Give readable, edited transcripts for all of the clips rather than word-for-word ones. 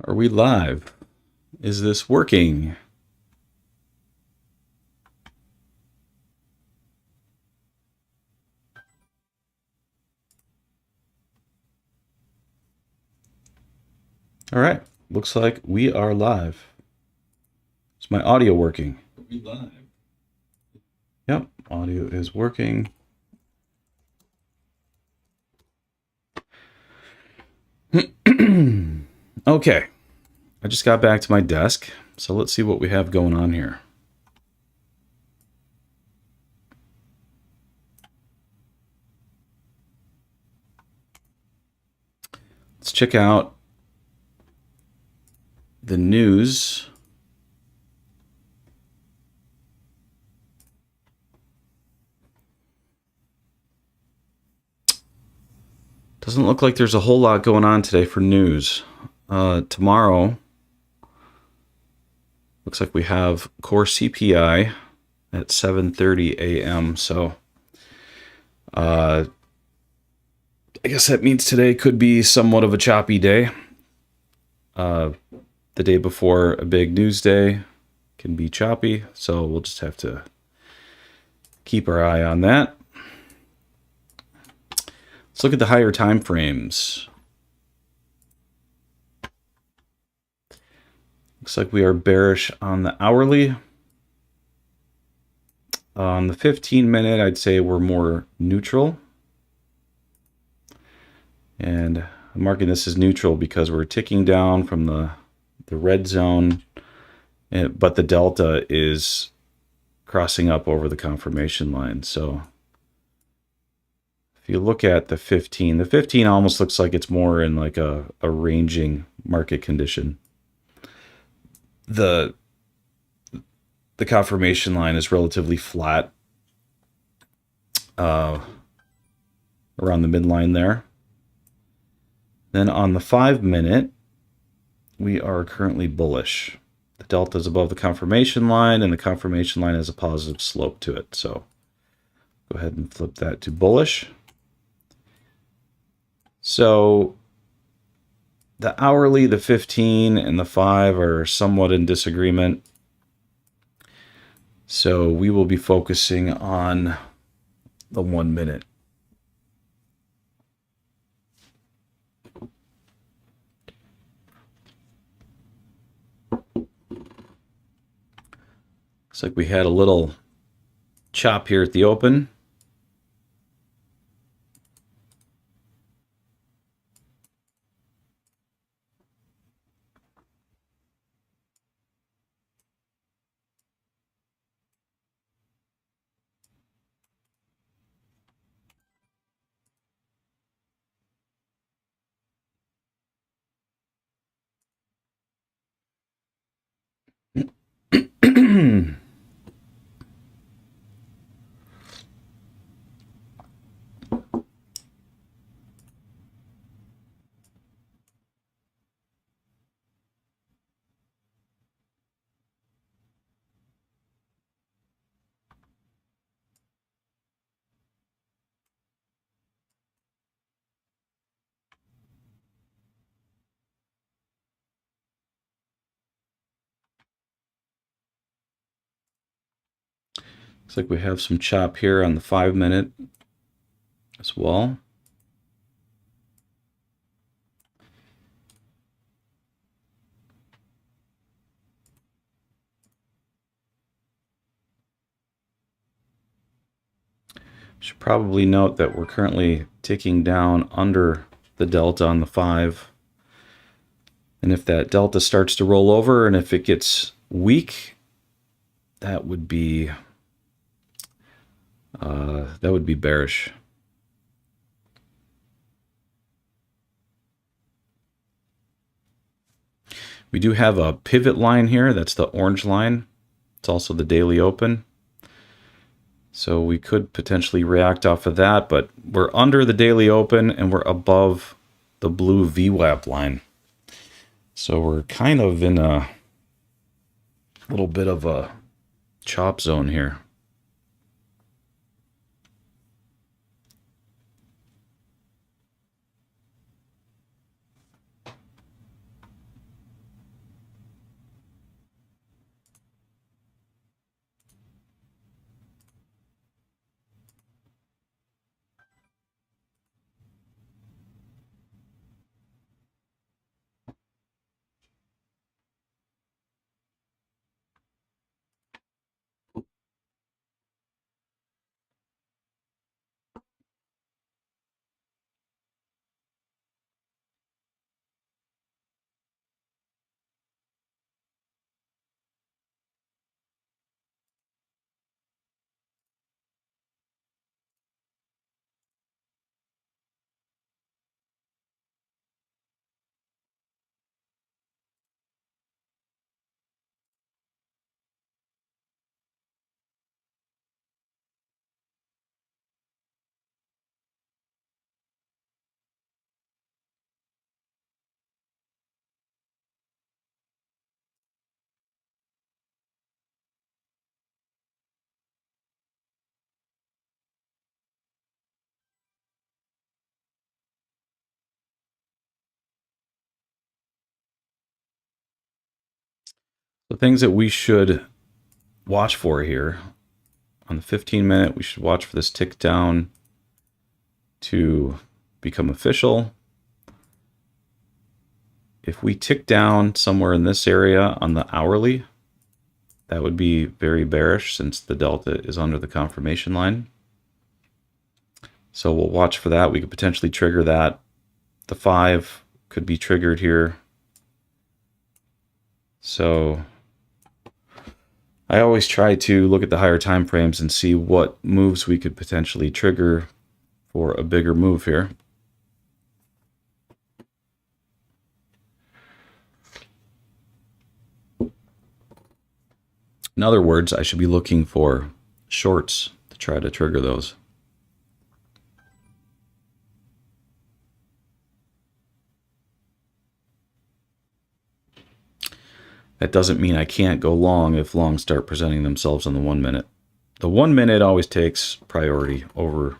Are we live? Is this working? All right, looks like we are live. Is my audio working? Are we live? Yep, audio is working. Okay, I just got back to my desk, so let's see what we have going on here. Let's check out the news. Doesn't look like there's a whole lot going on today for news. Tomorrow, looks like we have core CPI at 7:30 a.m. So I guess that means today could be somewhat of a choppy day. The day before a big news day can be choppy, so we'll just have to keep our eye on that. Let's look at the higher time frames. Looks like we are bearish on the hourly. On the 15-minute, I'd say we're more neutral. And I'm marking this as neutral because we're ticking down from the red zone, but the delta is crossing up over the confirmation line. So if you look at the 15 almost looks like it's more in like a ranging market condition. The confirmation line is relatively flat around the midline there. Then on the 5-minute, we are currently bullish. The delta is above the confirmation line, and the confirmation line has a positive slope to it. So go ahead and flip that to bullish. So the hourly, the 15, and the 5 are somewhat in disagreement. So we will be focusing on the 1-minute. Looks like we had a little chop here at the open. Looks like we have some chop here on the 5-minute as well. Should probably note that we're currently ticking down under the delta on the 5. And if that delta starts to roll over and if it gets weak, that would be bearish. We do have a pivot line here. That's the orange line. It's also the daily open. So we could potentially react off of that, but we're under the daily open and we're above the blue VWAP line. So we're kind of in a little bit of a chop zone here. The things that we should watch for here on the 15-minute, we should watch for this tick down to become official. If we tick down somewhere in this area on the hourly, that would be very bearish since the delta is under the confirmation line. So we'll watch for that. We could potentially trigger that. The 5 could be triggered here. So I always try to look at the higher time frames and see what moves we could potentially trigger for a bigger move here. In other words, I should be looking for shorts to try to trigger those. That doesn't mean I can't go long if longs start presenting themselves on the 1 minute. The 1 minute always takes priority over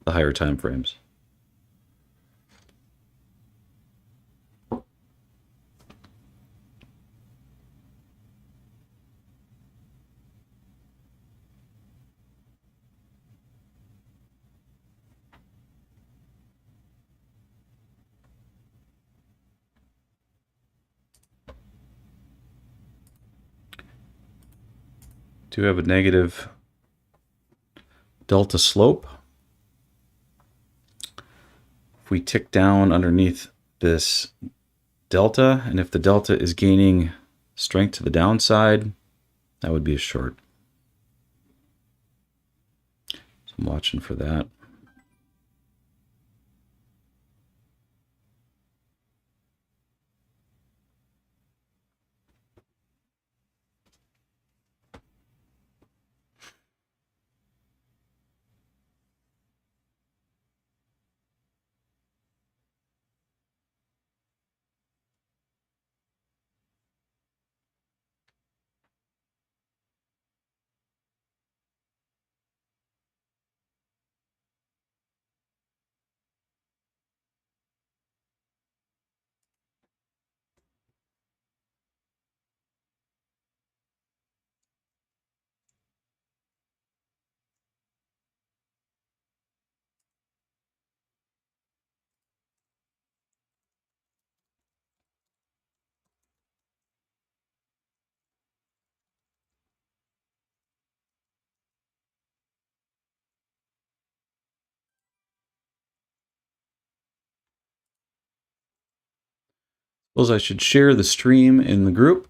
the higher time frames. Do have a negative delta slope. If we tick down underneath this delta, and if the delta is gaining strength to the downside, that would be a short. So I'm watching for that. Suppose I should share the stream in the group.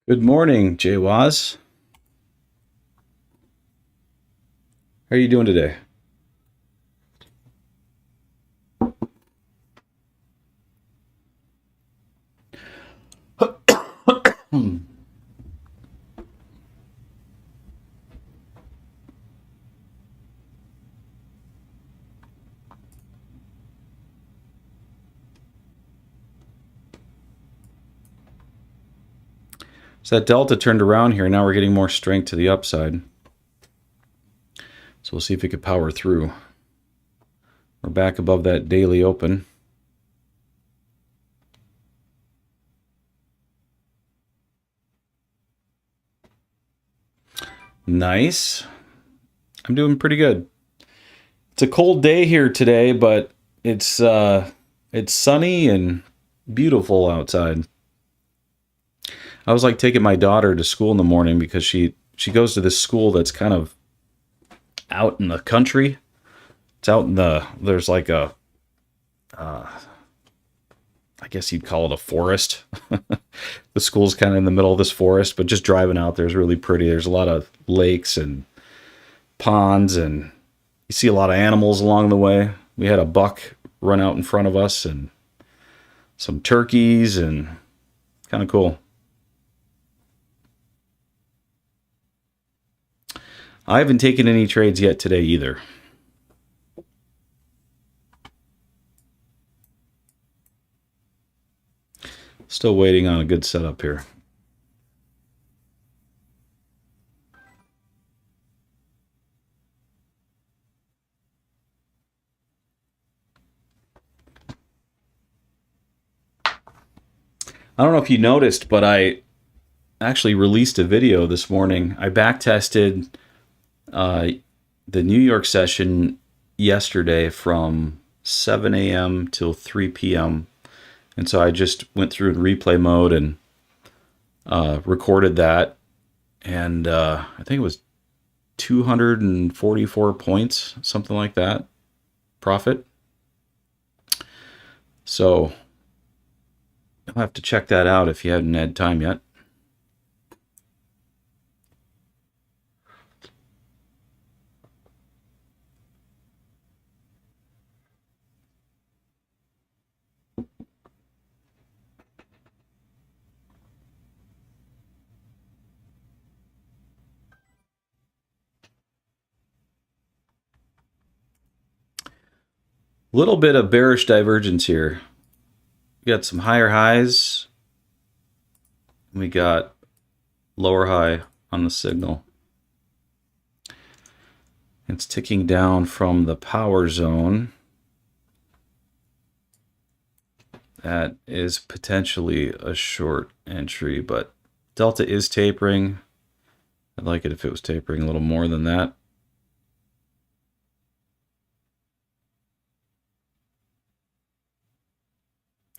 Good morning, Jay Waz. How are you doing today? So that delta turned around here. Now we're getting more strength to the upside. So we'll see if we can power through. We're back above that daily open. Nice. I'm doing pretty good. It's a cold day here today, but it's It's sunny and beautiful outside. I was like taking my daughter to school in the morning because she goes to this school that's kind of out in the country. It's out in there's like a, I guess you'd call it a forest. The school's kind of in the middle of this forest, but just driving out there is really pretty. There's a lot of lakes and ponds, and you see a lot of animals along the way. We had a buck run out in front of us and some turkeys, and kind of cool. I haven't taken any trades yet today either. Still waiting on a good setup here. I don't know if you noticed, but I actually released a video this morning. I backtested the New York session yesterday from 7 a.m. till 3 p.m. And so I just went through in replay mode and recorded that. And I think it was 244 points, something like that, profit. So you'll have to check that out if you haven't had time yet. Little bit of bearish divergence here. We got some higher highs. We got lower high on the signal. It's ticking down from the power zone. That is potentially a short entry, but Delta is tapering. I'd like it if it was tapering a little more than that.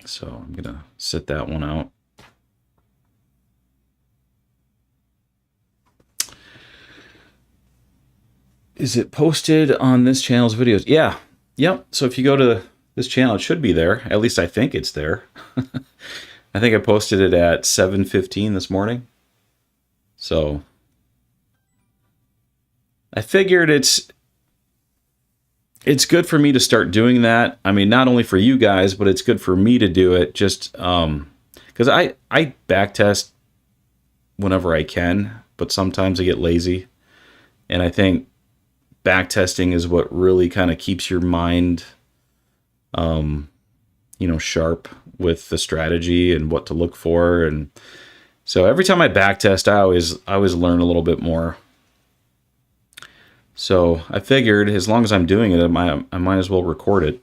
So I'm going to sit that one out. Is it posted on this channel's videos? Yeah. Yep. So if you go to this channel, it should be there. At least I think it's there. I think I posted it at 7:15 this morning. So I figured it's good for me to start doing that. I mean, not only for you guys, but it's good for me to do it just because I backtest whenever I can, but sometimes I get lazy. And I think backtesting is what really kind of keeps your mind, sharp with the strategy and what to look for. And so every time I backtest, I always learn a little bit more. So I figured as long as I'm doing it, I might as well record it.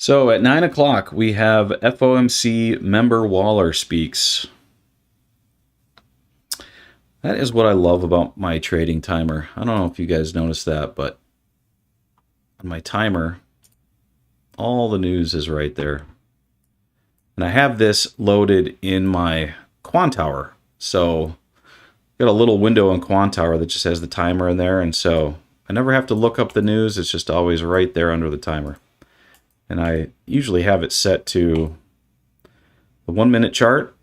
So at 9 o'clock, we have FOMC member Waller speaks. That is what I love about my trading timer. I don't know if you guys noticed that, but on my timer, all the news is right there. And I have this loaded in my Quantower. So got a little window in Quantower that just has the timer in there. And so I never have to look up the news. It's just always right there under the timer. And I usually have it set to the 1 minute chart.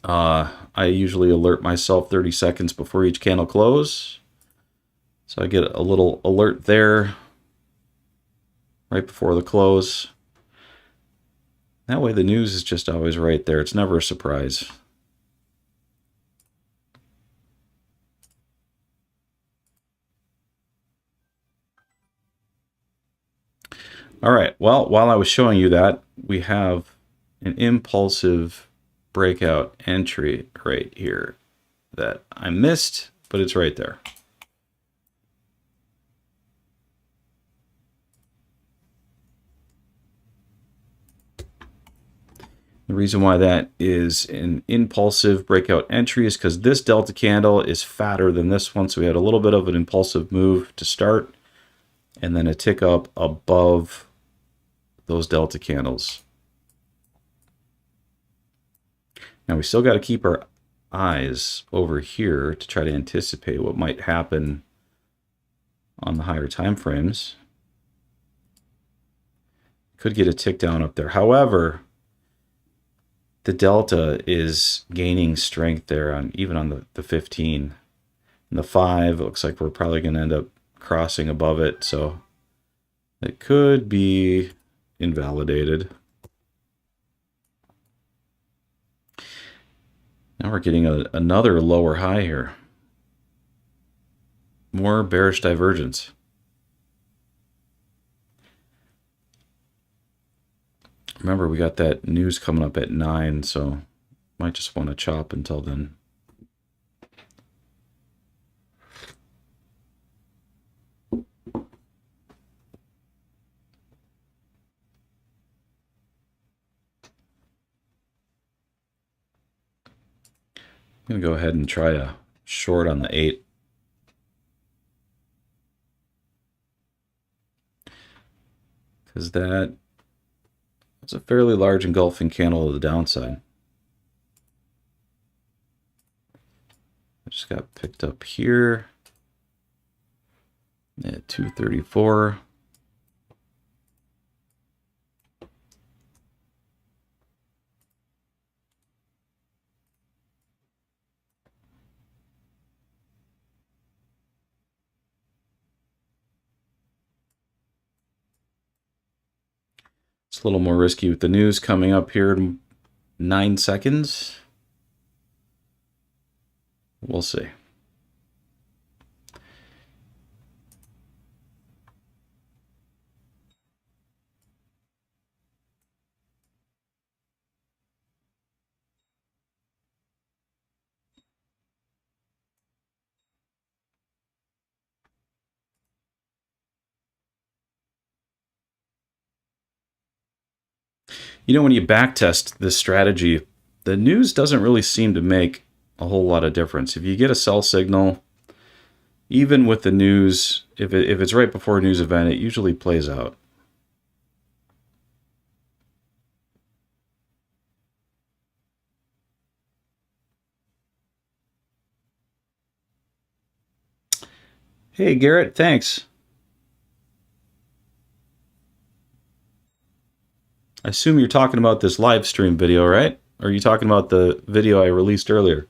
I usually alert myself 30 seconds before each candle close. So I get a little alert there right before the close. That way the news is just always right there. It's never a surprise. All right, well, while I was showing you that, we have an impulsive breakout entry right here that I missed, but it's right there. The reason why that is an impulsive breakout entry is because this delta candle is fatter than this one, so we had a little bit of an impulsive move to start, and then a tick up above those delta candles. Now we still got to keep our eyes over here to try to anticipate what might happen on the higher time frames. Could get a tick down up there. However, the delta is gaining strength there on even on the 15. And the 5, it looks like we're probably going to end up crossing above it, so it could be invalidated. Now we're getting another lower high here. More bearish divergence. Remember, we got that news coming up at 9, so might just want to chop until then. I'm going to go ahead and try a short on the 8. Because that's a fairly large engulfing candle to the downside. I just got picked up here at 234. It's a little more risky with the news coming up here in 9 seconds. We'll see. You know, when you backtest this strategy, the news doesn't really seem to make a whole lot of difference. If you get a sell signal, even with the news, if it's right before a news event, it usually plays out. Hey, Garrett, thanks. I assume you're talking about this live stream video, right? Or are you talking about the video I released earlier?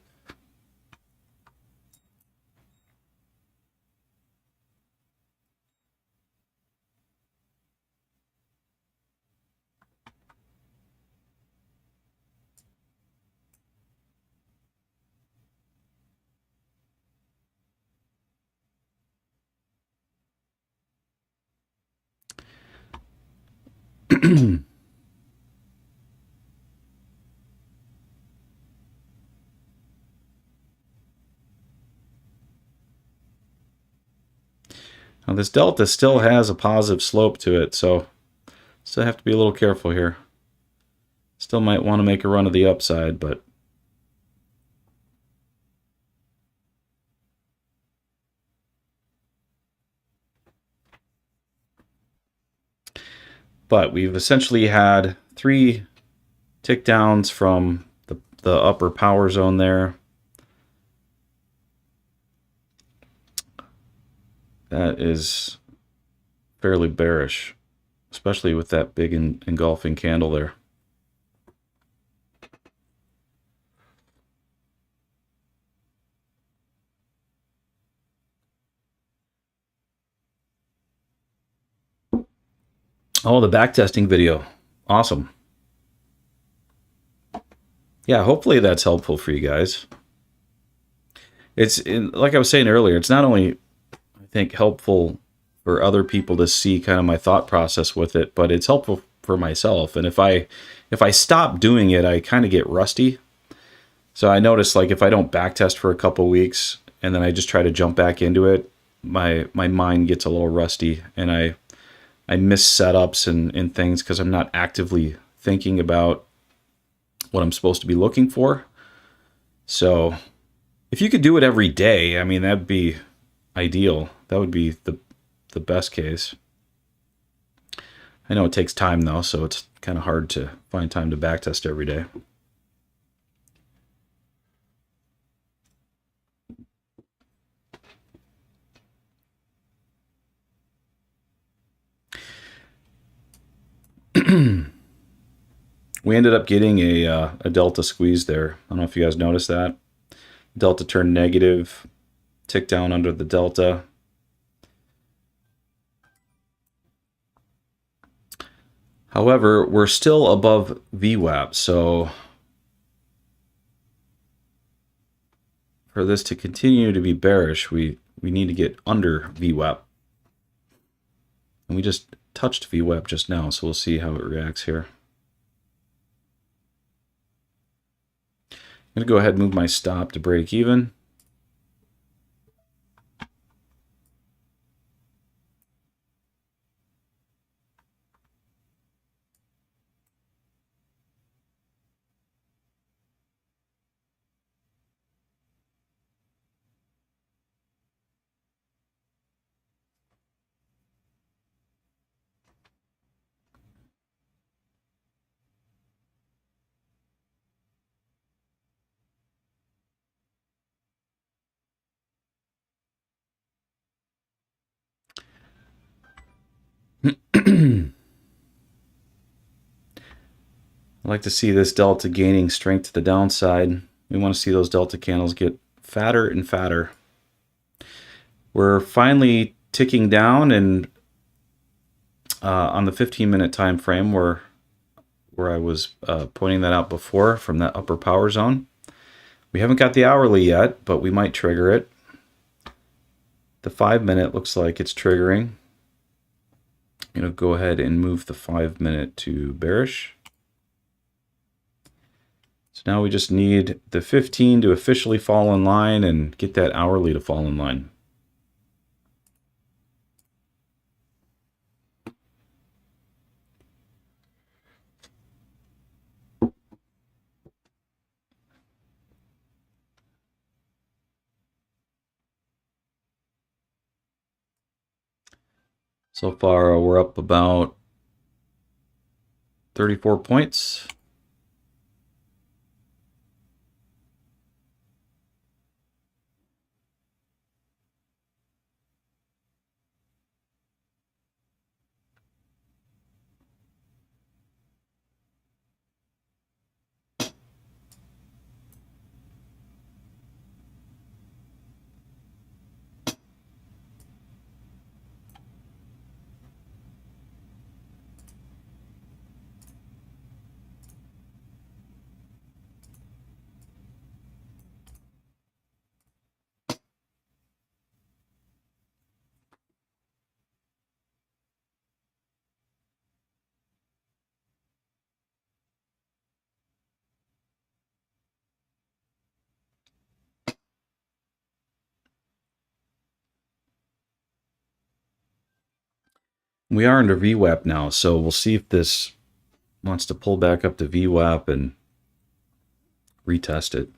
Now this delta still has a positive slope to it, so still have to be a little careful here. Still might want to make a run of the upside, but we've essentially had 3 tick downs from the upper power zone there. That is fairly bearish, especially with that big engulfing candle there. Oh, the backtesting video. Awesome. Yeah, hopefully that's helpful for you guys. Like I was saying earlier, it's not only, I think, helpful for other people to see kind of my thought process with it, but it's helpful for myself. And if I stop doing it, I kind of get rusty. So I noticed, like, if I don't backtest for a couple weeks and then I just try to jump back into it, my mind gets a little rusty, and I miss setups and things because I'm not actively thinking about what I'm supposed to be looking for. So if you could do it every day, I mean, that'd be ideal. That would be the best case. I know it takes time though, so it's kind of hard to find time to backtest every day. We ended up getting a delta squeeze there. I don't know if you guys noticed that. Delta turned negative, ticked down under the delta. However, we're still above VWAP, so for this to continue to be bearish, we need to get under VWAP. And we just touched VWAP just now, so we'll see how it reacts here. I'm going to go ahead and move my stop to break even. I like to see this delta gaining strength to the downside. We want to see those delta candles get fatter and fatter. We're finally ticking down, and on the 15-minute time frame where I was pointing that out before from that upper power zone. We haven't got the hourly yet, but we might trigger it. The 5-minute looks like it's triggering. I'm going to go ahead and move the 5-minute to bearish. So now we just need the 15 to officially fall in line and get that hourly to fall in line. So far, we're up about 34 points. We are under VWAP now, so we'll see if this wants to pull back up to VWAP and retest it.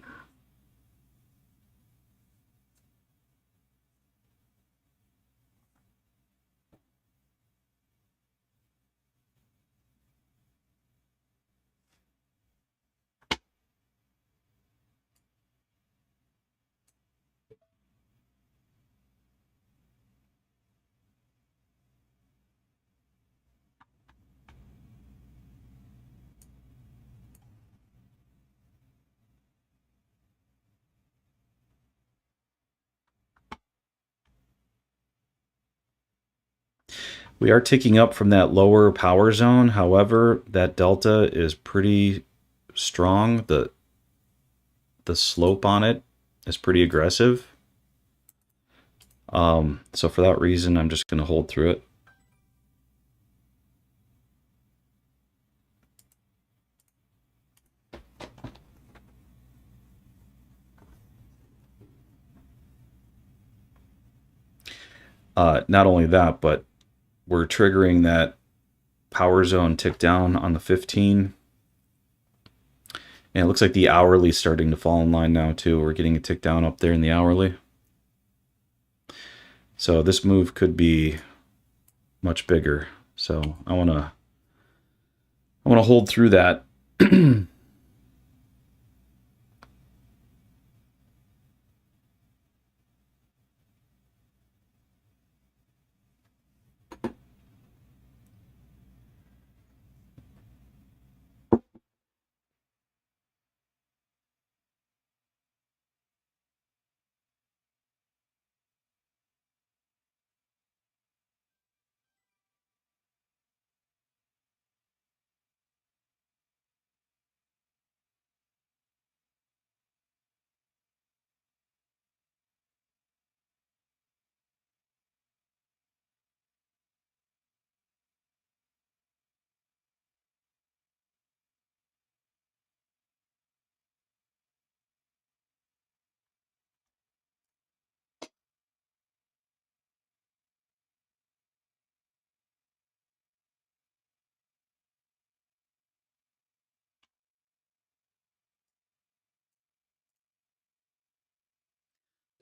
We are ticking up from that lower power zone. However, that delta is pretty strong. The slope on it is pretty aggressive. So for that reason, I'm just going to hold through it. Not only that, but we're triggering that power zone tick down on the 15. And it looks like the hourly starting to fall in line now too. We're getting a tick down up there in the hourly. So this move could be much bigger. So I wanna hold through that.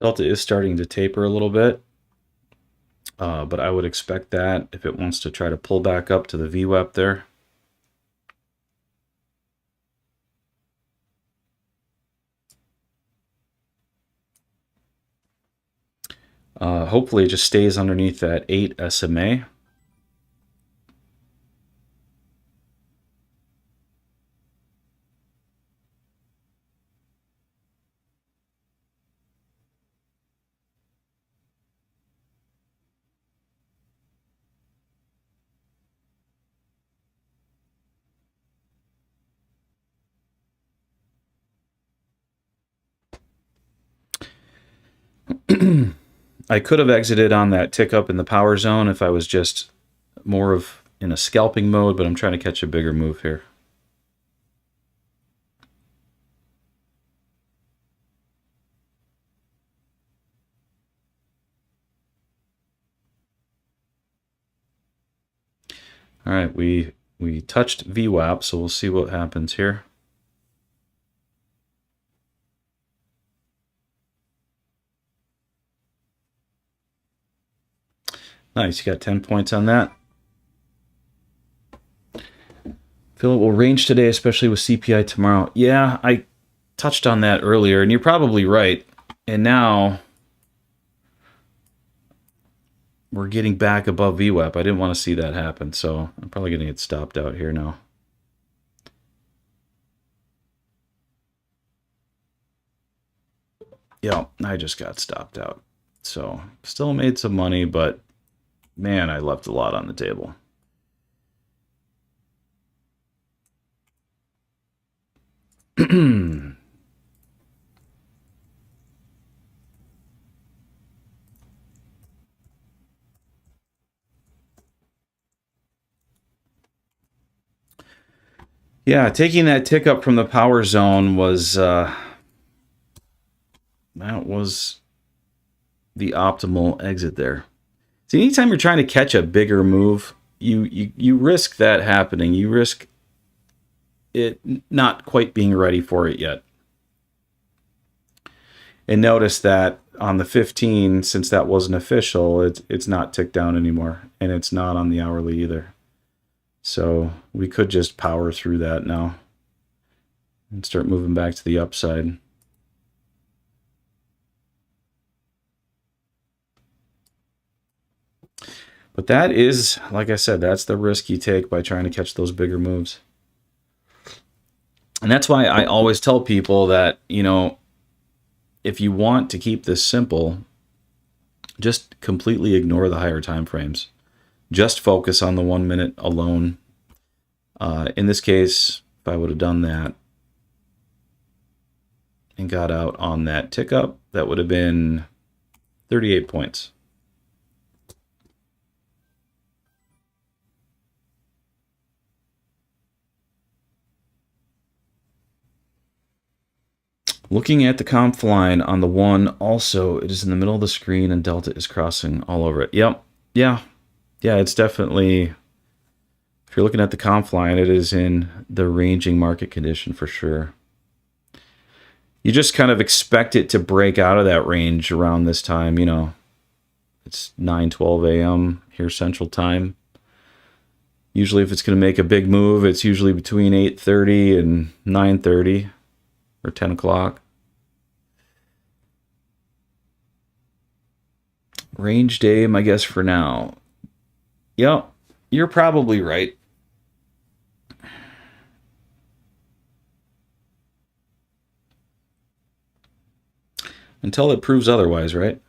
Delta is starting to taper a little bit, but I would expect that if it wants to try to pull back up to the VWAP there. Hopefully it just stays underneath that 8 SMA. I could have exited on that tick up in the power zone if I was just more of in a scalping mode, but I'm trying to catch a bigger move here. All right, we touched VWAP, so we'll see what happens here. Nice, you got 10 points on that. Feel it will range today, especially with CPI tomorrow. Yeah, I touched on that earlier, and you're probably right. And now we're getting back above VWAP. I didn't want to see that happen, so I'm probably going to get stopped out here now. Yeah, I just got stopped out. So still made some money, but man, I left a lot on the table. Yeah, taking that tick up from the power zone was that was the optimal exit there. See, anytime you're trying to catch a bigger move, you risk that happening. You risk it not quite being ready for it yet. And notice that on the 15, since that wasn't official, it's not ticked down anymore, and it's not on the hourly either. So we could just power through that now and start moving back to the upside. But that is, like I said, that's the risk you take by trying to catch those bigger moves. And that's why I always tell people that, you know, if you want to keep this simple, just completely ignore the higher time frames. Just focus on the 1 minute alone. In this case, if I would have done that and got out on that tick up, that would have been 38 points. Looking at the conf line on the 1, also, it is in the middle of the screen and delta is crossing all over it. Yep. Yeah. Yeah, it's definitely, if you're looking at the conf line, it is in the ranging market condition for sure. You just kind of expect it to break out of that range around this time, you know. It's 9:12 a.m. here Central Time. Usually if it's going to make a big move, it's usually between 8:30 and 9:30 or 10 o'clock. Range day, my guess for now. Yep, you're probably right. Until it proves otherwise, right?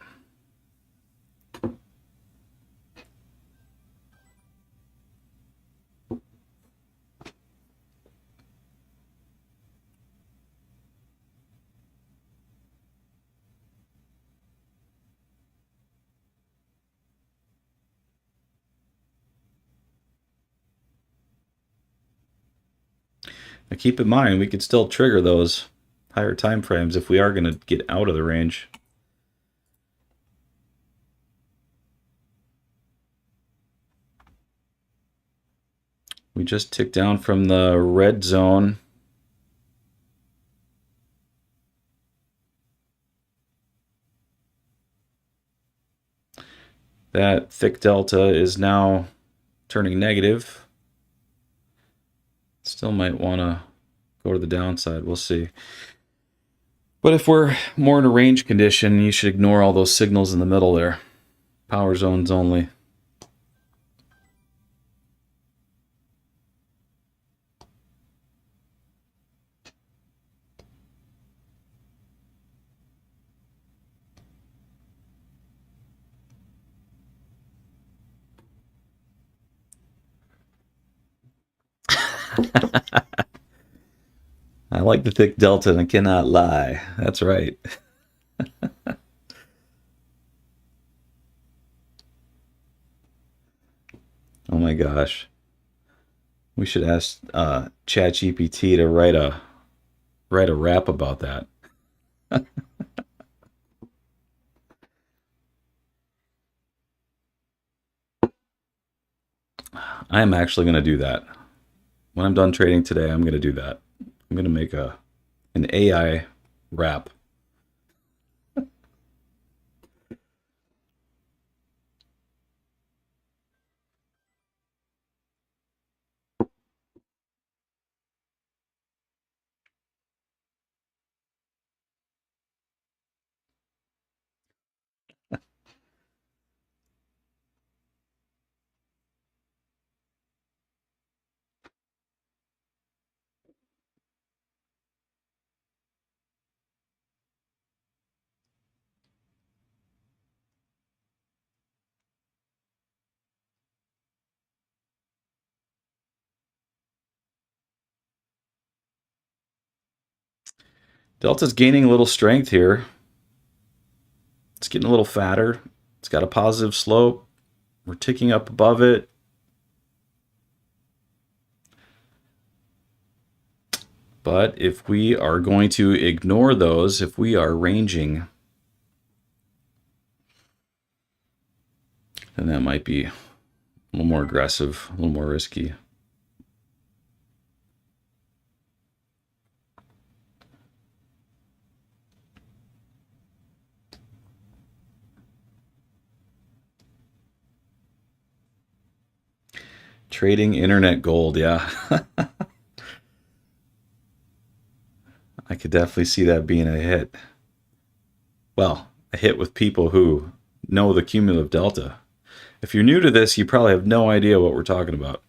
Now keep in mind, we could still trigger those higher time frames if we are going to get out of the range. We just ticked down from the red zone. That thick delta is now turning negative. Still might want to go to the downside. We'll see. But if we're more in a range condition, you should ignore all those signals in the middle there. Power zones only. I like the thick delta and I cannot lie. That's right. Oh my gosh. We should ask ChatGPT to write a rap about that. I am actually going to do that. When I'm done trading today, I'm going to do that. I'm going to make an AI rap. Delta's gaining a little strength here. It's getting a little fatter. It's got a positive slope. We're ticking up above it. But if we are going to ignore those, if we are ranging, then that might be a little more aggressive, a little more risky. Trading internet gold, yeah. I could definitely see that being a hit. Well, a hit with people who know the cumulative delta. If you're new to this, you probably have no idea what we're talking about.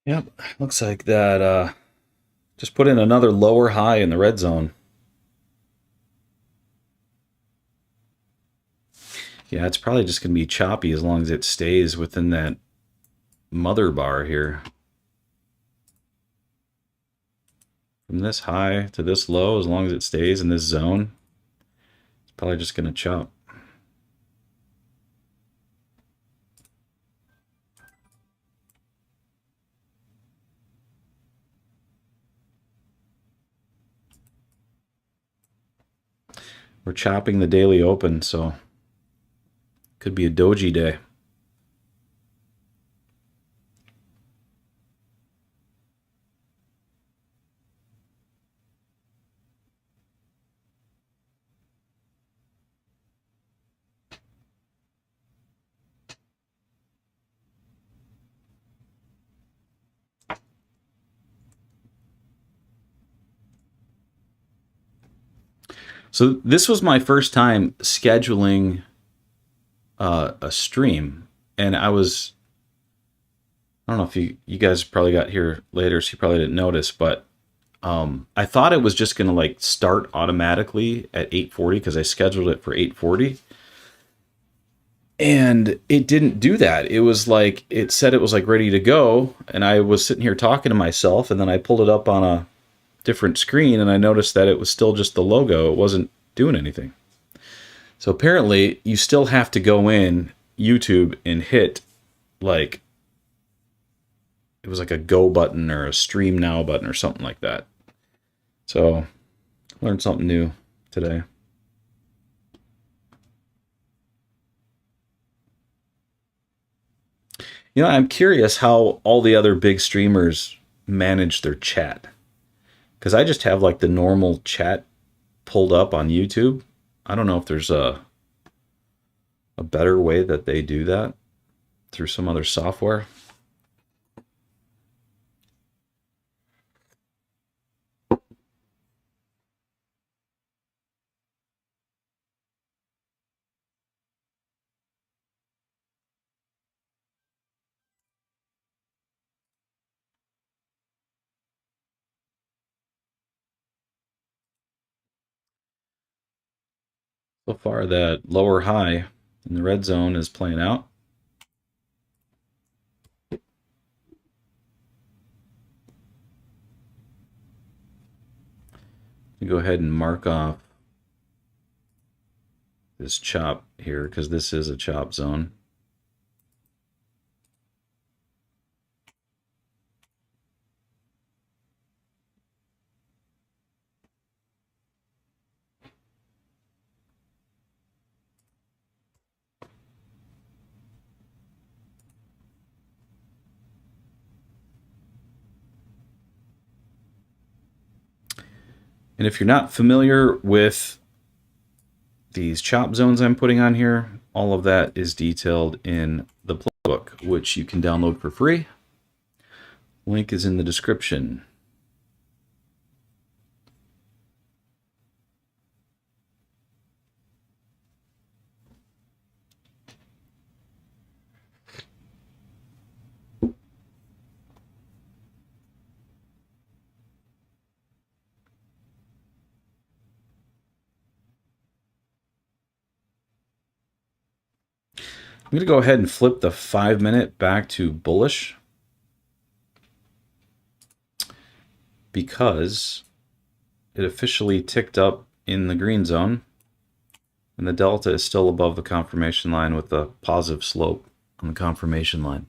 Yep, looks like that just put in another lower high in the red zone. Yeah, it's probably just going to be choppy as long as it stays within that mother bar here. From this high to this low, as long as it stays in this zone, it's probably just going to chop. We're chopping the daily open, so could be a doji day. So this was my first time scheduling a stream, and I don't know if you guys probably got here later, so you probably didn't notice, but I thought it was just going to like start automatically at 8:40 because I scheduled it for 8:40. And it didn't do that. It was like, it said it was like ready to go. And I was sitting here talking to myself, and then I pulled it up on a different screen and I noticed that it was still just the logo. It wasn't doing anything. So apparently you still have to go in YouTube and hit like, it was like a go button or a stream now button or something like that. So learned something new today. You know, I'm curious how all the other big streamers manage their chat. Because I just have like the normal chat pulled up on YouTube. I don't know if there's a better way that they do that through some other software. So far, that lower high in the red zone is playing out. Go ahead and mark off this chop here because this is a chop zone. And if you're not familiar with these chop zones I'm putting on here, all of that is detailed in the playbook, which you can download for free. Link is in the description. I'm going to go ahead and flip the 5-minute back to bullish because it officially ticked up in the green zone and the delta is still above the confirmation line with a positive slope on the confirmation line.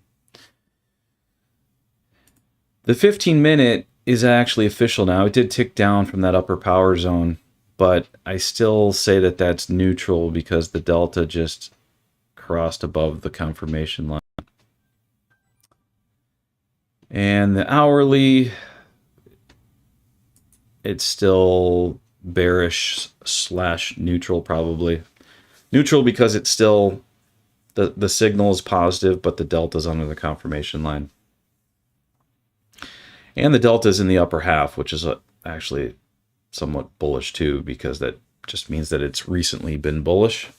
The 15-minute is actually official now. It did tick down from that upper power zone, but I still say that that's neutral because the delta just crossed above the confirmation line. And the hourly, it's still bearish / neutral probably. Neutral because it's still, the signal is positive, but the delta is under the confirmation line. And the delta is in the upper half, which is actually somewhat bullish too, because that just means that it's recently been bullish.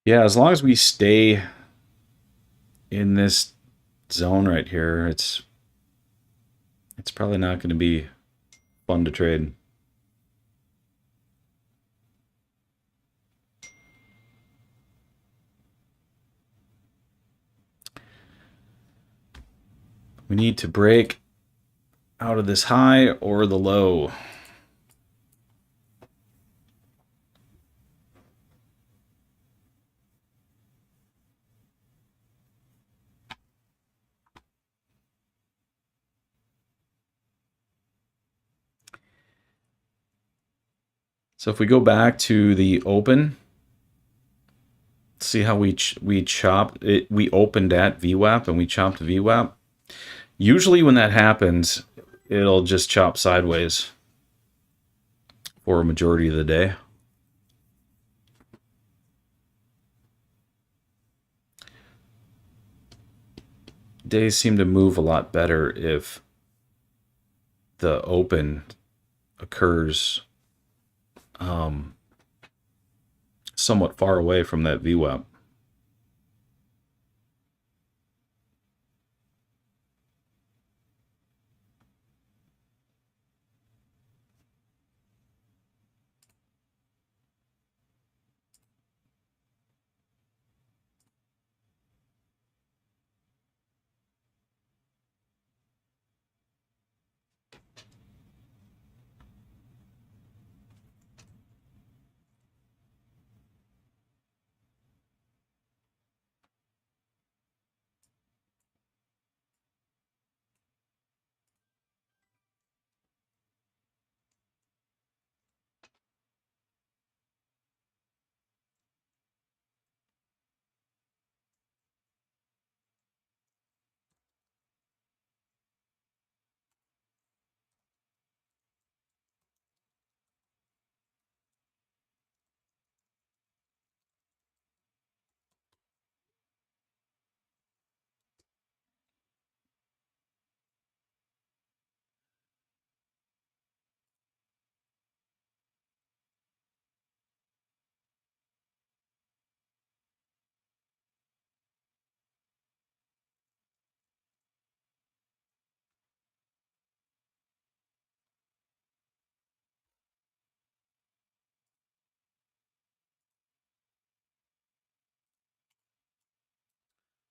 Yeah, as long as we stay in this zone right here, it's probably not going to be fun to trade. We need to break out of this high or the low. So if we go back to the open, see how we chopped it. We opened at VWAP and we chopped VWAP. Usually when that happens, it'll just chop sideways for a majority of the day. Days seem to move a lot better if the open occurs somewhat far away from that VWAP.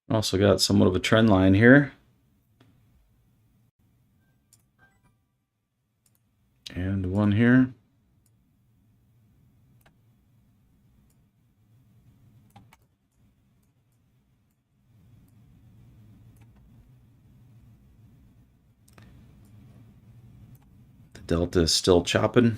Also got somewhat of a trend line here. And one here. The delta is still chopping.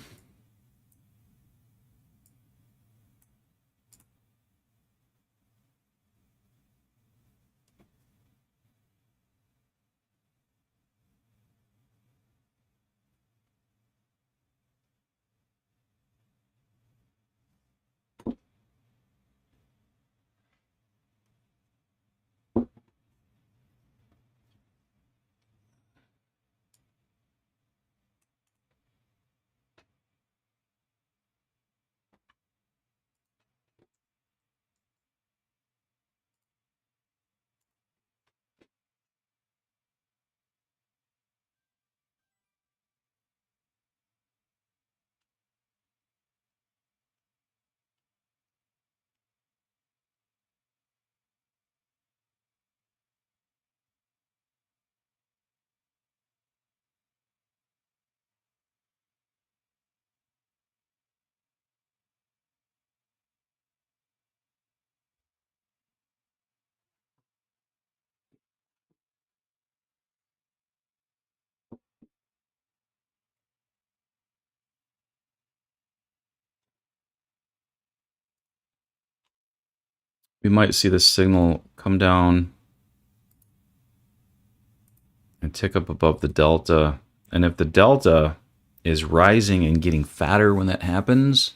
We might see the signal come down and tick up above the delta. And if the delta is rising and getting fatter when that happens,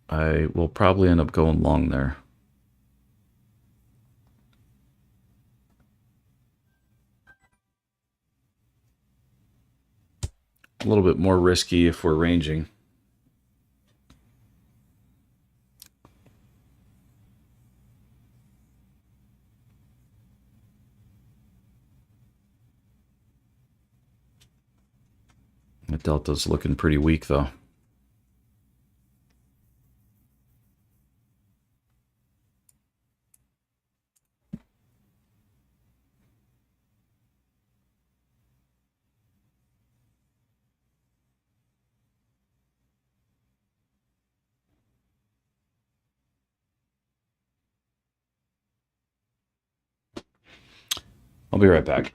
I will probably end up going long there. A little bit more risky if we're ranging. The delta's looking pretty weak though. I'll be right back.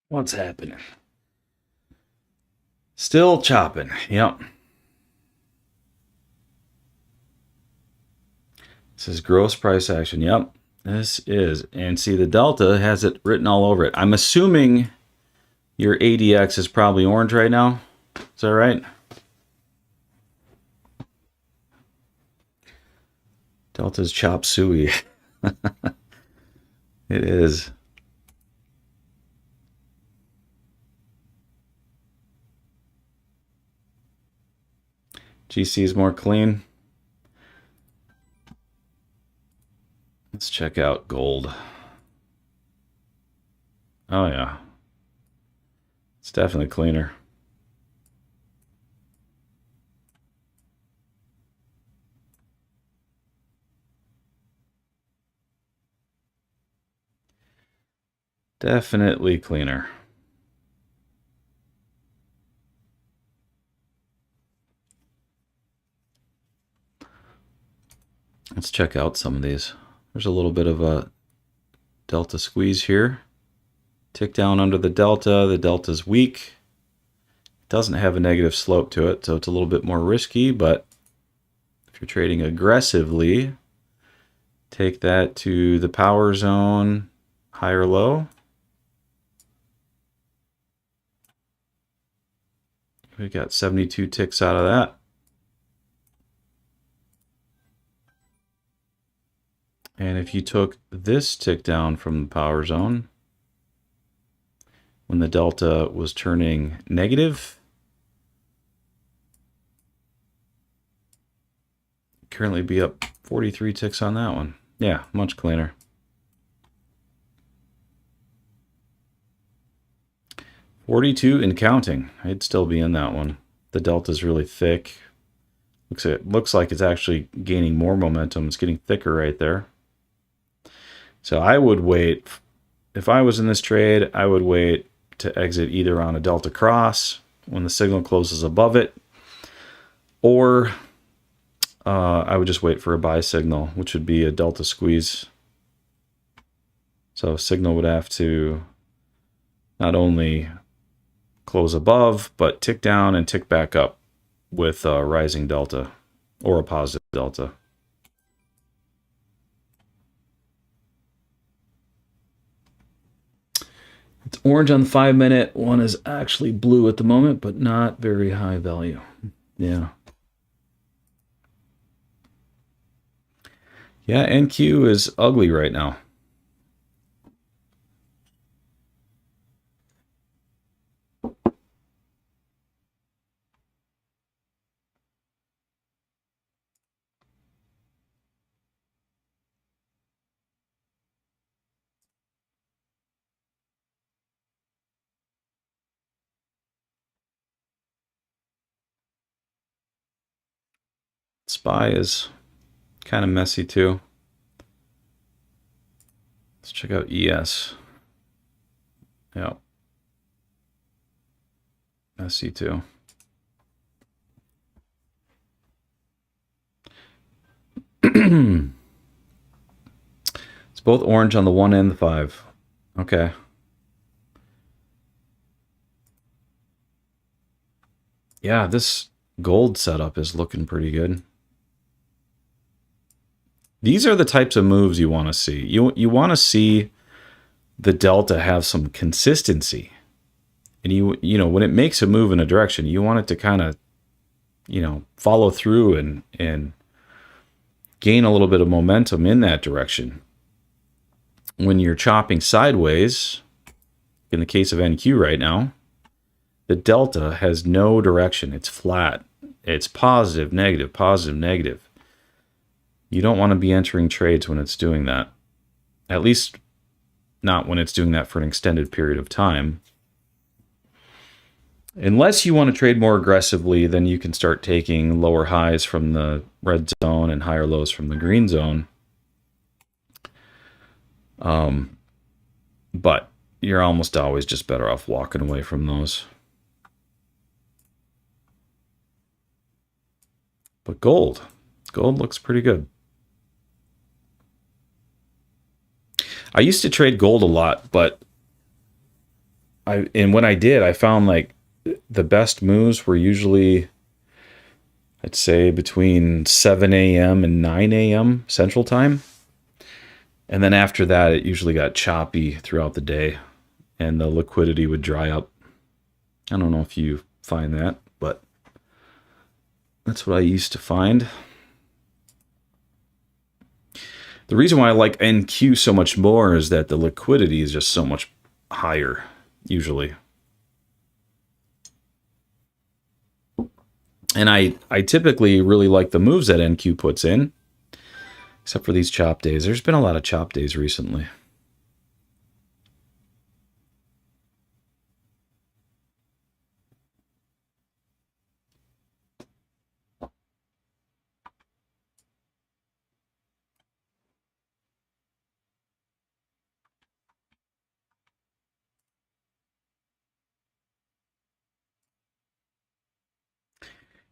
What's happening? Still chopping. Yep. This is gross price action. Yep. This is. And see, the delta has it written all over it. I'm assuming your ADX is probably orange right now. Is that right? Delta's chop suey. It is. GC is more clean. Let's check out gold. Oh yeah. It's definitely cleaner. Definitely cleaner. Let's check out some of these. There's a little bit of a delta squeeze here. Tick down under the delta. The delta's weak. It doesn't have a negative slope to it, so it's a little bit more risky, but if you're trading aggressively, take that to the power zone, high or low. We got 72 ticks out of that. And if you took this tick down from the power zone, when the delta was turning negative, currently be up 43 ticks on that one. Yeah, much cleaner. $42 and counting. I'd still be in that one. The delta's really thick. Looks like it's actually gaining more momentum. It's getting thicker right there. So I would wait. If I was in this trade, I would wait to exit either on a delta cross when the signal closes above it, or I would just wait for a buy signal, which would be a delta squeeze. So signal would have to not only close above, but tick down and tick back up with a rising delta or a positive delta. It's orange on the 5-minute. One is actually blue at the moment, but not very high value. Yeah. Yeah, NQ is ugly right now. SPY is kind of messy too. Let's check out ES. Yeah. Messy too. It's both orange on the 1 and the 5. Okay. Yeah, this gold setup is looking pretty good. These are the types of moves you want to see. You want to see the delta have some consistency. And you know, when it makes a move in a direction, you want it to kind of, you know, follow through and gain a little bit of momentum in that direction. When you're chopping sideways, in the case of NQ right now, the delta has no direction. It's flat. It's positive, negative, positive, negative. You don't want to be entering trades when it's doing that. At least not when it's doing that for an extended period of time. Unless you want to trade more aggressively, then you can start taking lower highs from the red zone and higher lows from the green zone. But you're almost always just better off walking away from those. But gold looks pretty good. I used to trade gold a lot, but when I did, I found like the best moves were usually, I'd say, between 7 a.m. and 9 a.m. Central Time. And then after that, it usually got choppy throughout the day, and the liquidity would dry up. I don't know if you find that, but that's what I used to find. The reason why I like NQ so much more is that the liquidity is just so much higher, usually. And I typically really like the moves that NQ puts in, except for these chop days. There's been a lot of chop days recently.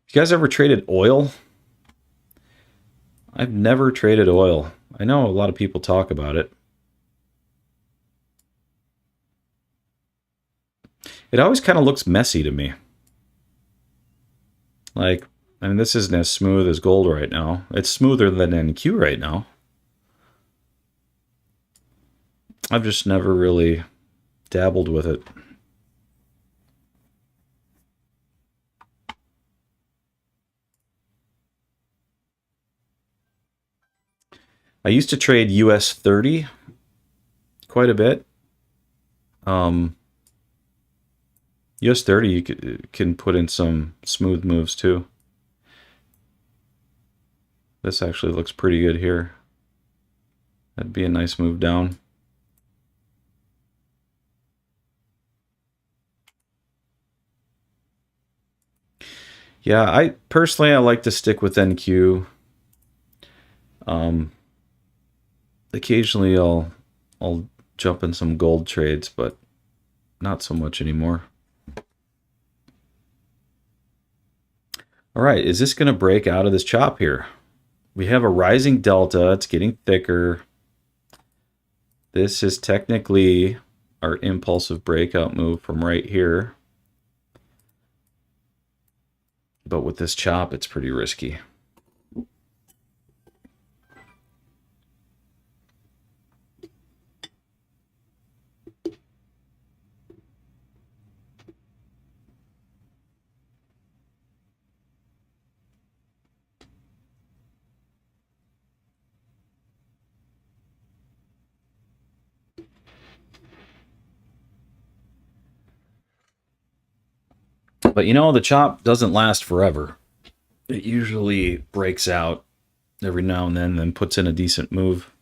You guys ever traded oil? I've never traded oil. I know a lot of people talk about it. It always kind of looks messy to me. Like, I mean, this isn't as smooth as gold right now. It's smoother than NQ right now. I've just never really dabbled with it. I used to trade US 30 quite a bit. US 30 you can put in some smooth moves too. This actually looks pretty good here. That'd be a nice move down. Yeah, I personally like to stick with NQ. Occasionally I'll jump in some gold trades, but not so much anymore. All right, is this going to break out of this chop here? We have a rising delta. It's getting thicker. This is technically our impulsive breakout move from right here. But with this chop, it's pretty risky. But you know, the chop doesn't last forever. It usually breaks out every now and then puts in a decent move.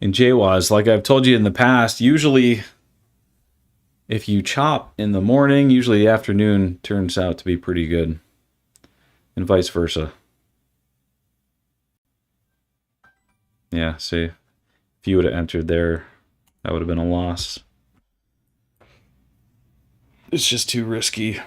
in JWAS, like I've told you in the past, usually if you chop in the morning, usually the afternoon turns out to be pretty good, and vice versa. Yeah, see, if you would have entered there, that would have been a loss. It's just too risky.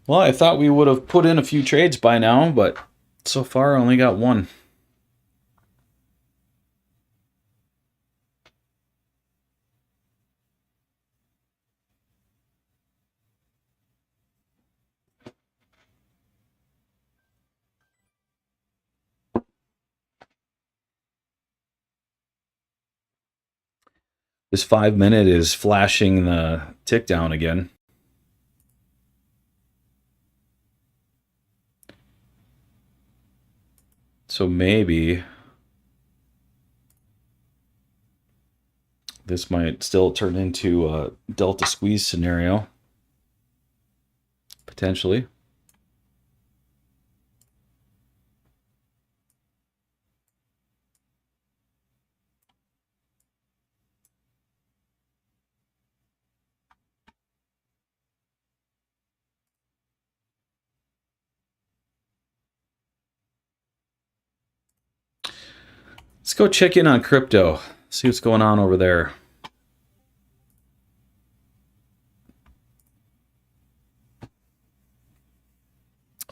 Well, I thought we would have put in a few trades by now, but so far I only got one. This 5 minute is flashing the tick down again. So maybe this might still turn into a delta squeeze scenario. Potentially. Let's go check in on crypto. See what's going on over there.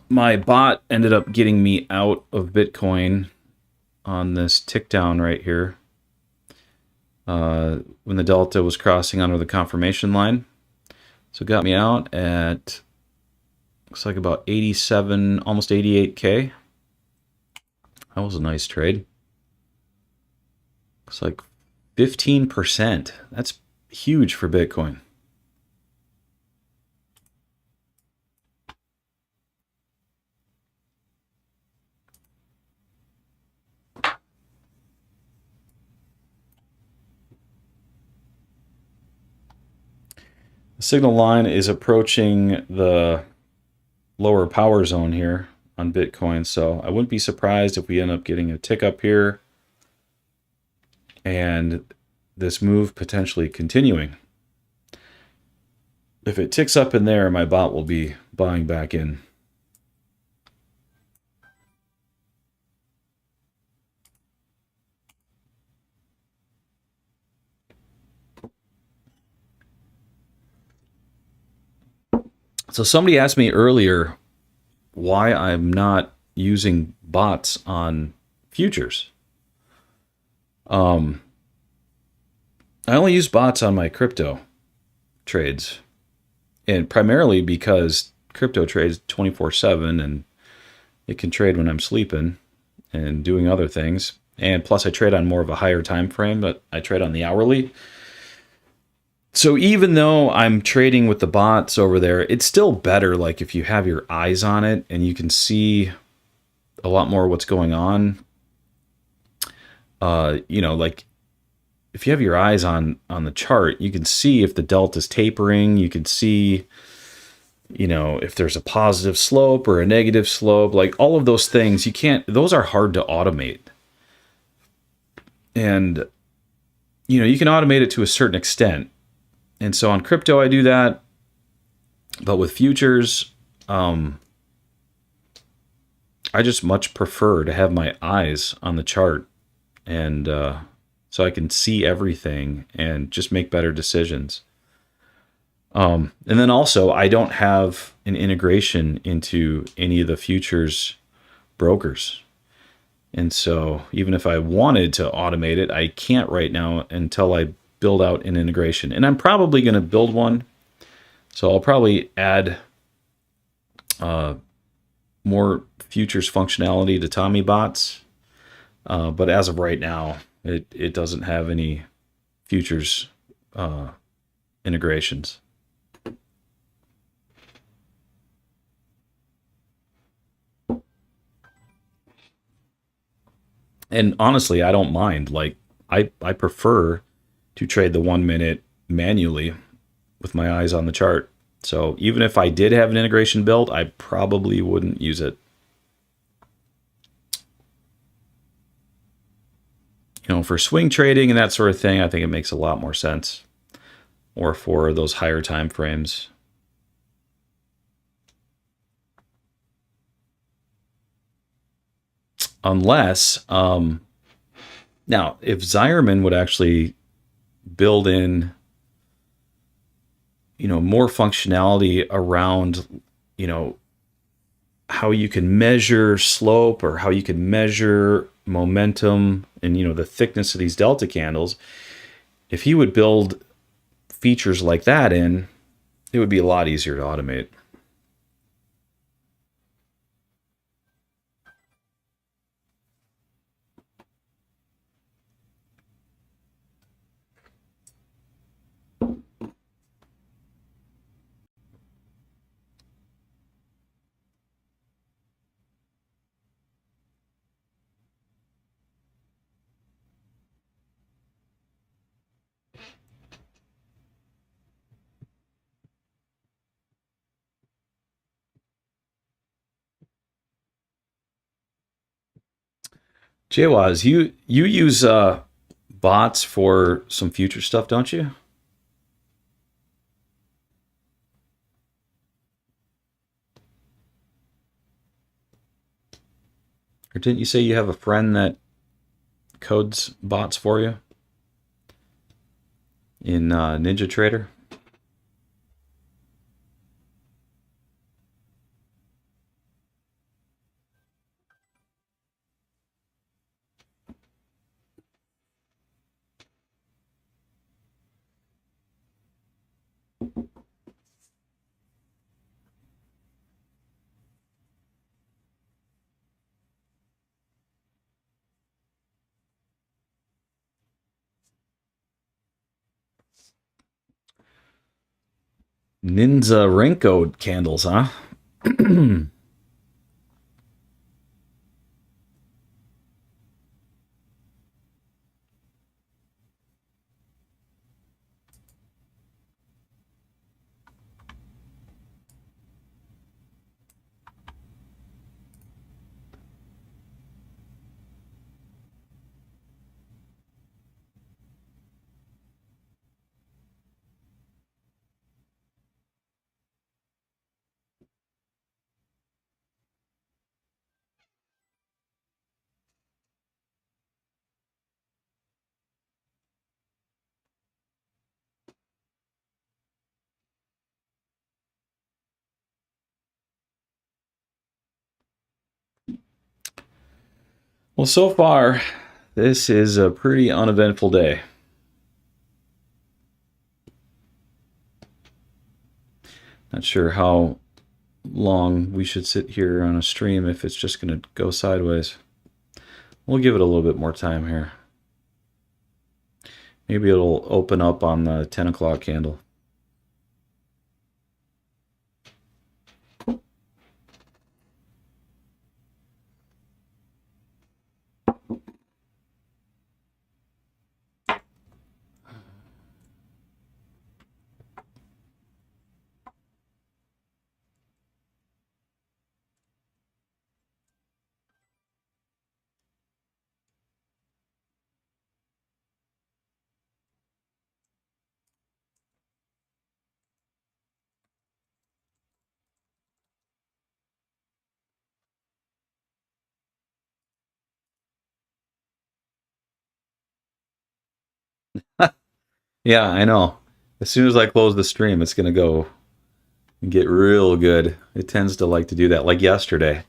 My bot ended up getting me out of Bitcoin on this tick down right here. When the delta was crossing under the confirmation line. So it got me out at, looks like about 87, almost 88K. That was a nice trade. Looks like 15%. That's huge for Bitcoin. The signal line is approaching the lower power zone here on Bitcoin, so I wouldn't be surprised if we end up getting a tick up here and this move potentially continuing. If it ticks up in there, my bot will be buying back in. So somebody asked me earlier why I'm not using bots on futures. I only use bots on my crypto trades, and primarily because crypto trades 24/7 and it can trade when I'm sleeping and doing other things. And plus I trade on more of a higher time frame, but I trade on the hourly. So even though I'm trading with the bots over there, it's still better like if you have your eyes on it and you can see a lot more what's going on. You know, like if you have your eyes on the chart, you can see if the delta's tapering, you can see, you know, if there's a positive slope or a negative slope, like all of those things, you can't, those are hard to automate. And, you know, you can automate it to a certain extent. And so on crypto, I do that. But with futures, I just much prefer to have my eyes on the chart. And so I can see everything and just make better decisions. And then also, I don't have an integration into any of the futures brokers. And so even if I wanted to automate it, I can't right now until I build out an integration. And I'm probably going to build one. So I'll probably add more futures functionality to TOMMYBOTS. But as of right now, it doesn't have any futures integrations. And honestly, I don't mind. Like I prefer to trade the 1 minute manually with my eyes on the chart. So even if I did have an integration built, I probably wouldn't use it. You know, for swing trading and that sort of thing, I think it makes a lot more sense. Or for those higher time frames. Unless, now, if Zeiierman would actually build in, you know, more functionality around, you know, how you can measure slope or how you can measure momentum and, you know, the thickness of these delta candles, if he would build features like that in, it would be a lot easier to automate. Jawaz, you use bots for some future stuff, don't you? Or didn't you say you have a friend that codes bots for you in Ninja Trader? Ninja Renko candles, huh? Well, so far, this is a pretty uneventful day. Not sure how long we should sit here on a stream if it's just going to go sideways. We'll give it a little bit more time here. Maybe it'll open up on the 10 o'clock candle. Yeah, I know. As soon as I close the stream, it's going to go and get real good. It tends to like to do that. Like yesterday.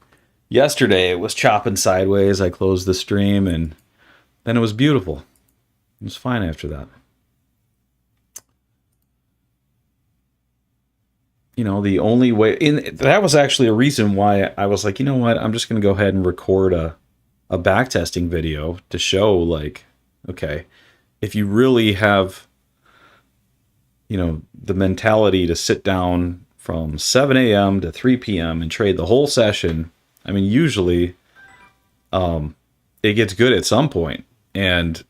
Yesterday, it was chopping sideways. I closed the stream, and then it was beautiful. It was fine after that. You know, the only way... that was actually a reason why I was like, you know what? I'm just going to go ahead and record a a backtesting video to show, like, okay, if you really have, you know, the mentality to sit down from 7 a.m. to 3 p.m. and trade the whole session, I mean, usually it gets good at some point, and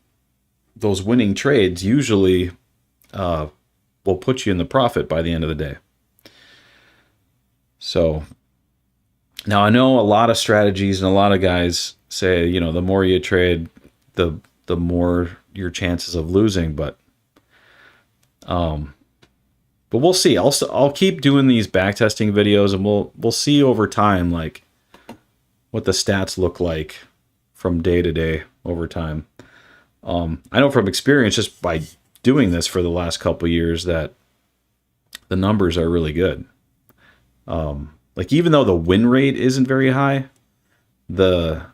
those winning trades usually will put you in the profit by the end of the day. So now I know a lot of strategies and a lot of guys say, you know, the more you trade, the more your chances of losing, but we'll see. I'll keep doing these backtesting videos, and we'll see over time, like, what the stats look like from day to day over time. I know from experience, just by doing this for the last couple of years, that the numbers are really good. Like, even though the win rate isn't very high, the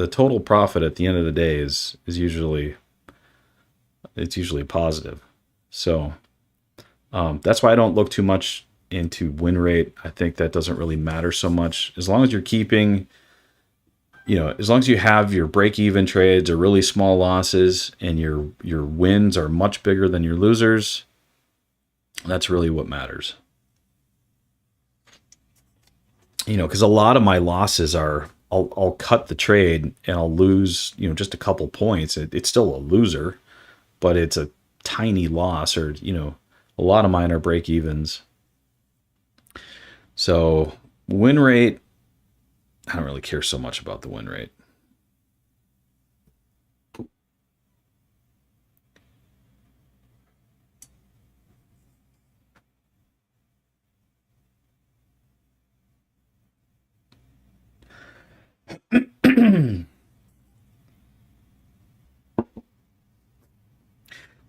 total profit at the end of the day is usually positive. So that's why I don't look too much into win rate. I think that doesn't really matter so much. As long as you're keeping, you know, as long as you have your break-even trades or really small losses, and your wins are much bigger than your losers, that's really what matters. You know, because a lot of my losses are, I'll cut the trade and I'll lose, you know, just a couple points. It's still a loser, but it's a tiny loss, or, you know, a lot of mine are break-evens. So win rate, I don't really care so much about the win rate.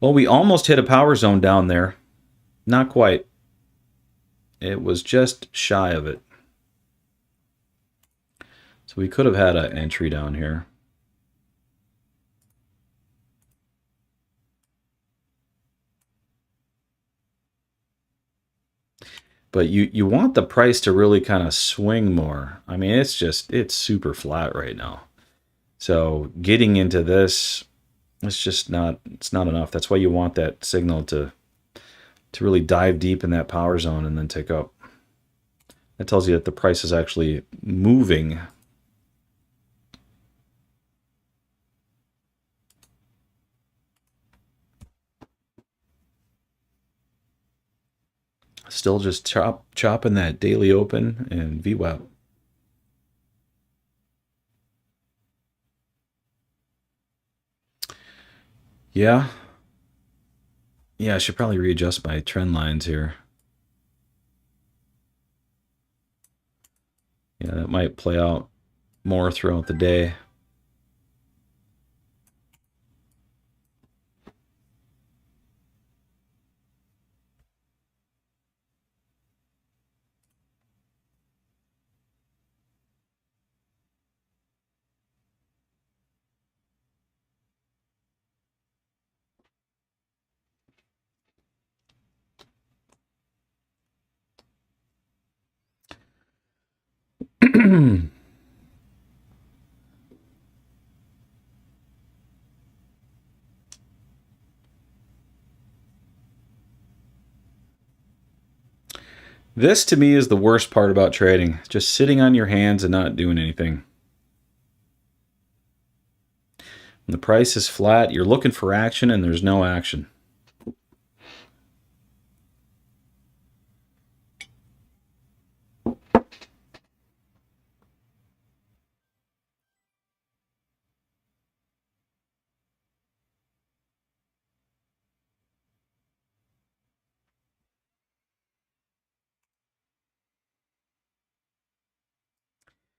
Well, we almost hit a power zone down there. Not quite. It was just shy of it. So we could have had an entry down here. But you want the price to really kind of swing more. I mean, it's super flat right now. So getting into this, it's not enough. That's why you want that signal to really dive deep in that power zone and then take up. That tells you that the price is actually moving. Still just chopping that daily open and VWAP. Yeah. Yeah, I should probably readjust my trend lines here. Yeah, that might play out more throughout the day. This, to me, is the worst part about trading. Just sitting on your hands and not doing anything. When the price is flat, you're looking for action and there's no action.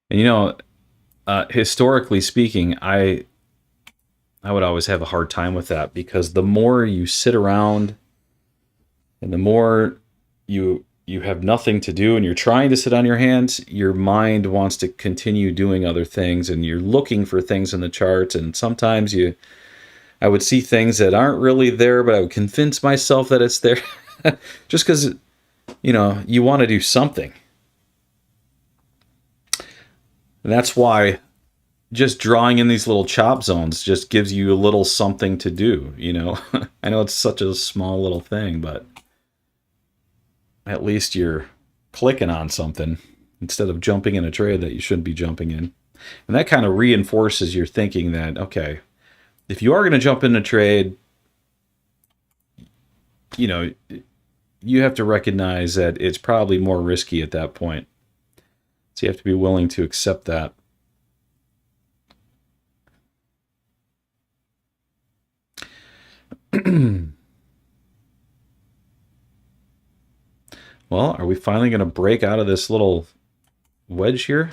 And, you know, historically speaking, I would always have a hard time with that, because the more you sit around and the more you have nothing to do and you're trying to sit on your hands, your mind wants to continue doing other things, and you're looking for things in the charts, and sometimes I would see things that aren't really there, but I would convince myself that it's there just because, you know, you want to do something. And that's why just drawing in these little chop zones just gives you a little something to do, you know. I know it's such a small little thing, but at least you're clicking on something instead of jumping in a trade that you shouldn't be jumping in. And that kind of reinforces your thinking that, okay, if you are going to jump in a trade, you know, you have to recognize that it's probably more risky at that point. So you have to be willing to accept that. Well, are we finally going to break out of this little wedge here?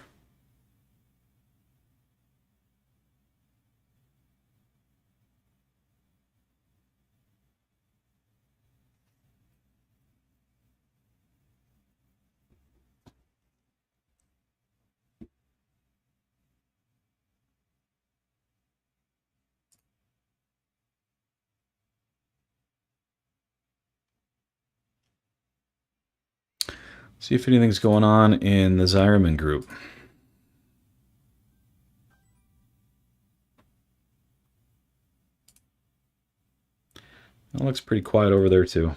See if anything's going on in the Zeiierman group. It looks pretty quiet over there too.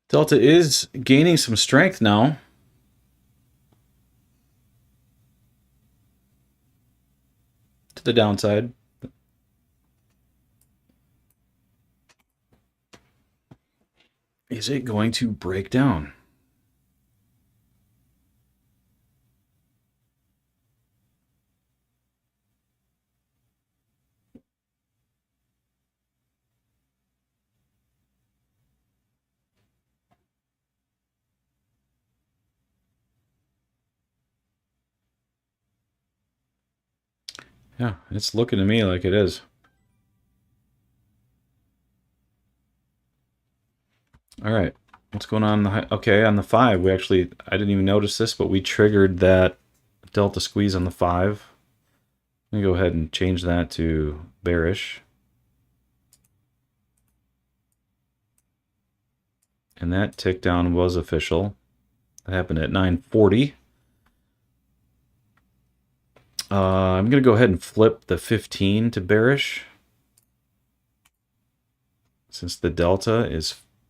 Delta is gaining some strength now. To the downside. Is it going to break down? Yeah, it's looking to me like it is. All right, what's going on? Okay, on the 5, I didn't even notice this, but we triggered that delta squeeze on the 5. Let me go ahead and change that to bearish. And that tick down was official. That happened at 9:40. I'm going to go ahead and flip the 15 to bearish, since the delta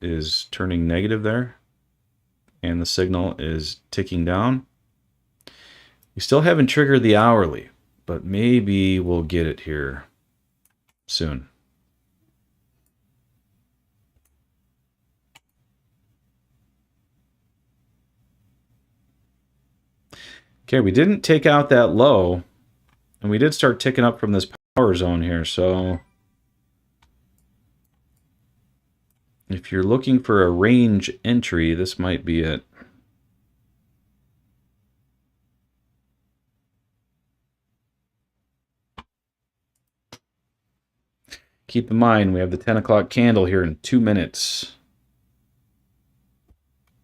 is turning negative there, and the signal is ticking down. We still haven't triggered the hourly, but maybe we'll get it here soon. Okay, we didn't take out that low, and we did start ticking up from this power zone here, so if you're looking for a range entry, this might be it. Keep in mind, we have the 10 o'clock candle here in 2 minutes.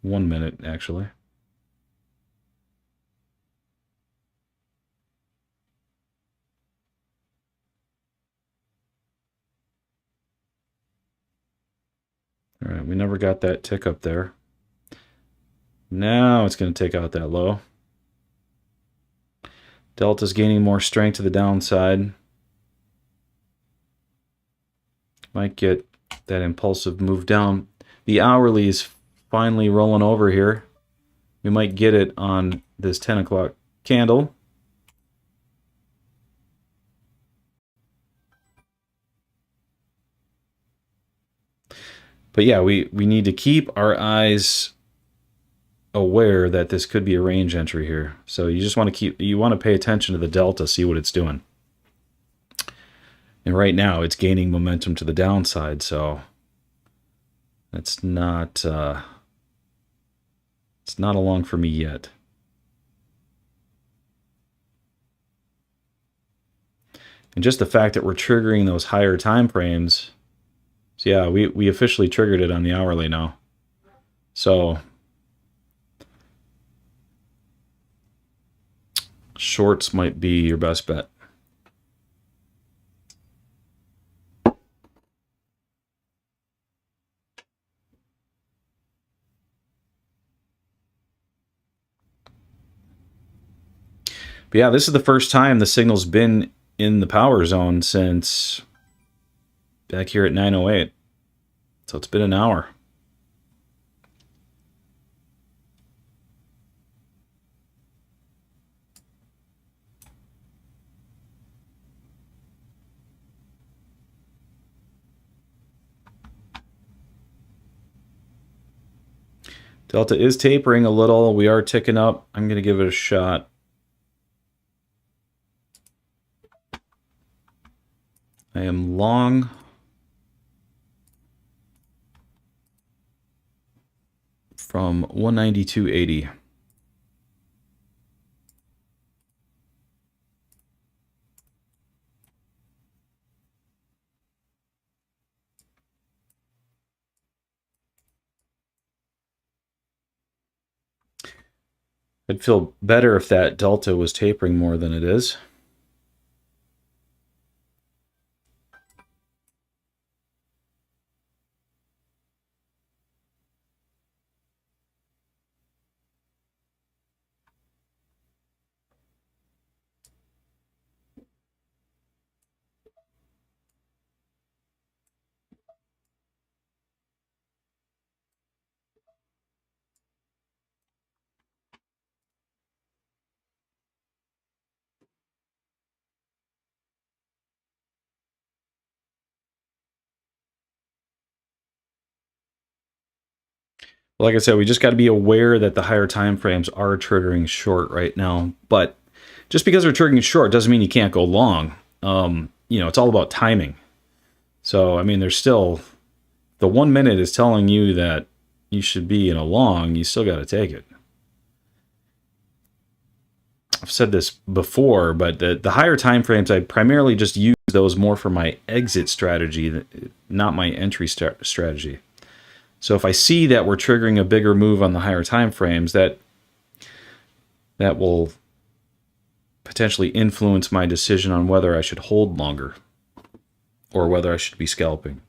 1 minute, actually. All right, we never got that tick up there. Now it's going to take out that low. Delta's gaining more strength to the downside. Might get that impulsive move down. The hourly is finally rolling over here. We might get it on this 10 o'clock candle. But yeah, we need to keep our eyes aware that this could be a range entry here. So you just want to pay attention to the delta, see what it's doing. And right now it's gaining momentum to the downside, so it's not a long for me yet. And just the fact that we're triggering those higher time frames. So yeah, we officially triggered it on the hourly now. So shorts might be your best bet. But yeah, this is the first time the signal's been in the power zone since back here at 9:08. So it's been an hour. Delta is tapering a little. We are ticking up. I'm going to give it a shot. I am long from 192.80. I'd feel better if that delta was tapering more than it is. Like I said, we just got to be aware that the higher time frames are triggering short right now. But just because they're triggering short doesn't mean you can't go long. It's all about timing. So, I mean, there's still... The 1 minute is telling you that you should be in a long, you still got to take it. I've said this before, but the higher time frames, I primarily just use those more for my exit strategy, not my entry strategy. So if I see that we're triggering a bigger move on the higher time frames, that will potentially influence my decision on whether I should hold longer or whether I should be scalping.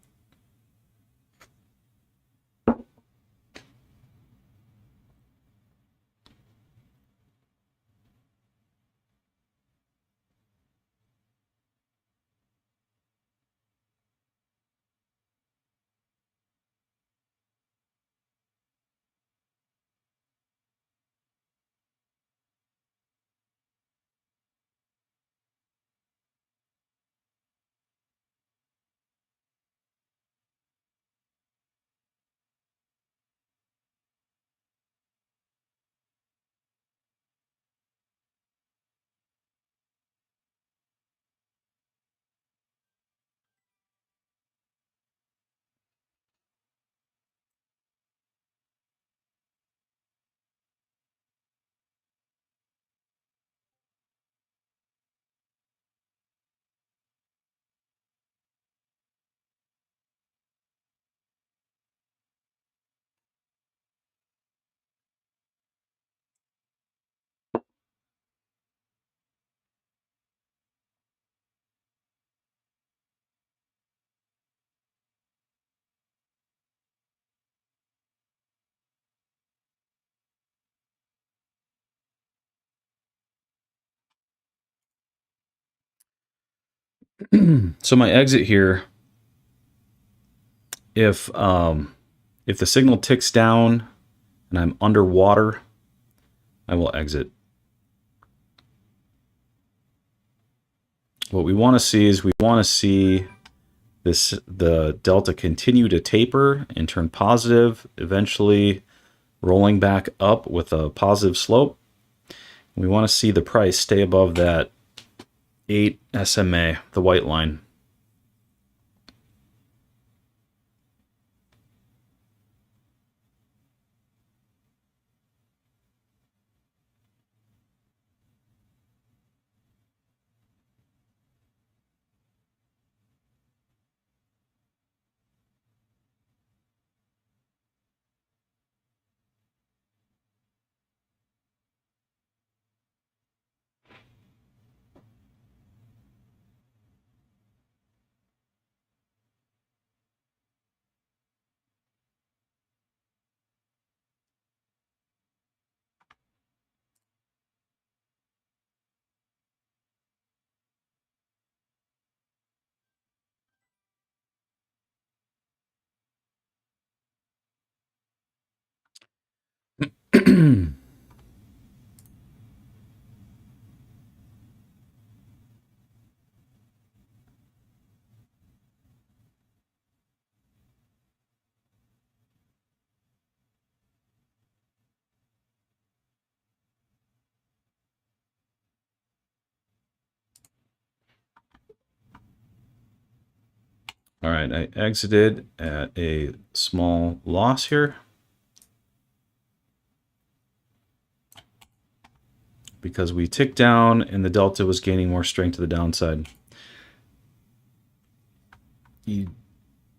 So my exit here If the signal ticks down and I'm underwater, I will exit. What we want to see is we want to see the delta continue to taper and turn positive, eventually rolling back up with a positive slope. We want to see the price stay above that 8 SMA, the white line. All right, I exited at a small loss here because we ticked down and the delta was gaining more strength to the downside. You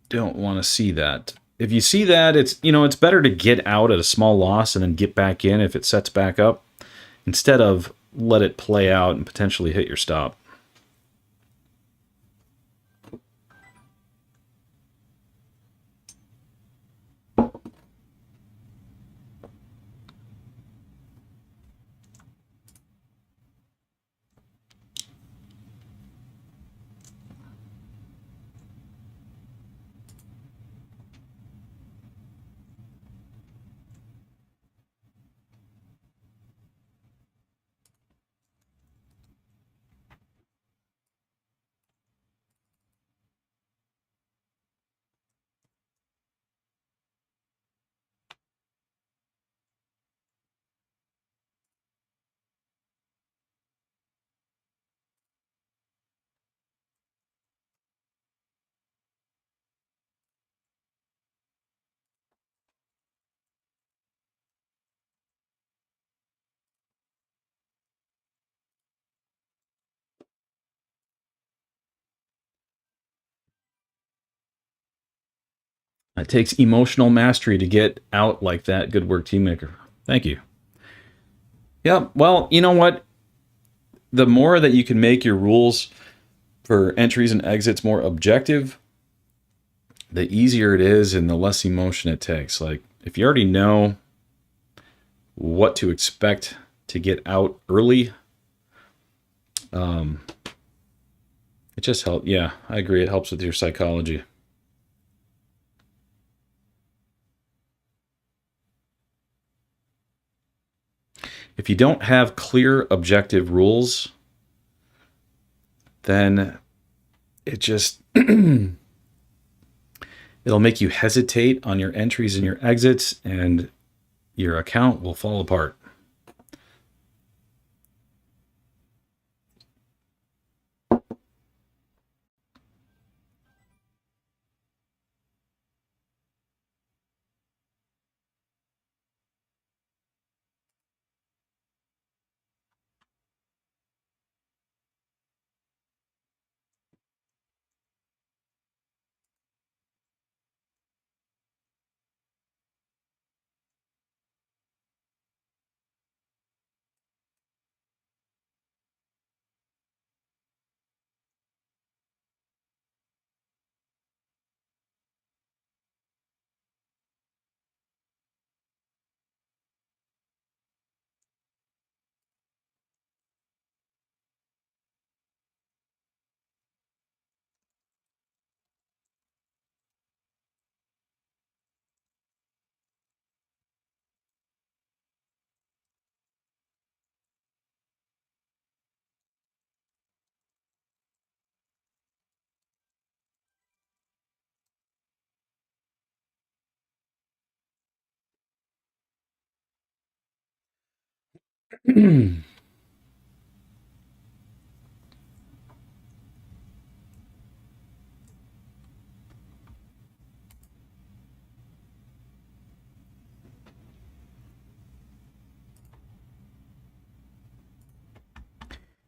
don't want to see that. If you see that, it's better to get out at a small loss and then get back in if it sets back up instead of let it play out and potentially hit your stop. It takes emotional mastery to get out like that. Good work, team maker. Thank you. Yeah, well, you know what? The more that you can make your rules for entries and exits more objective, the easier it is and the less emotion it takes. Like, if you already know what to expect to get out early, it just helps. Yeah, I agree. It helps with your psychology. If you don't have clear objective rules, then it just it'll make you hesitate on your entries and your exits, and your account will fall apart.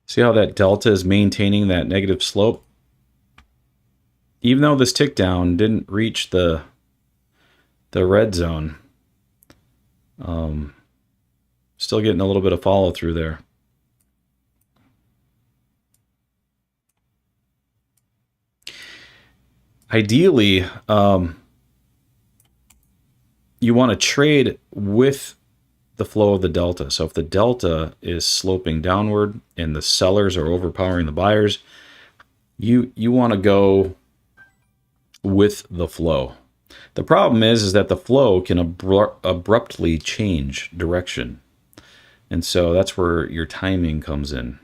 See how that delta is maintaining that negative slope? Even though this tick down didn't reach the red zone, still getting a little bit of follow through there. Ideally, you want to trade with the flow of the delta. So if the delta is sloping downward and the sellers are overpowering the buyers, you want to go with the flow. The problem is that the flow can abruptly change direction. And so that's where your timing comes in.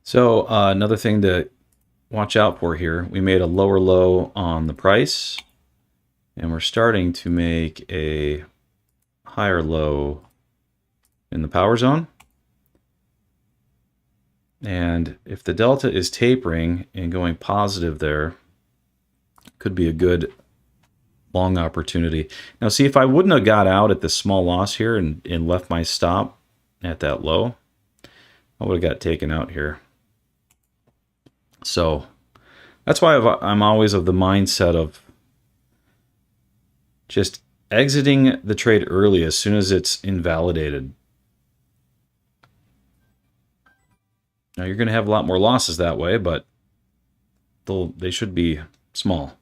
So another thing to watch out for here, we made a lower low on the price, and we're starting to make a higher low in the power zone. And if the delta is tapering and going positive there, could be a good long opportunity. Now see, if I wouldn't have got out at this small loss here and left my stop at that low, I would have got taken out here. So that's why I'm always of the mindset of just exiting the trade early as soon as it's invalidated. Now you're going to have a lot more losses that way, but they should be small.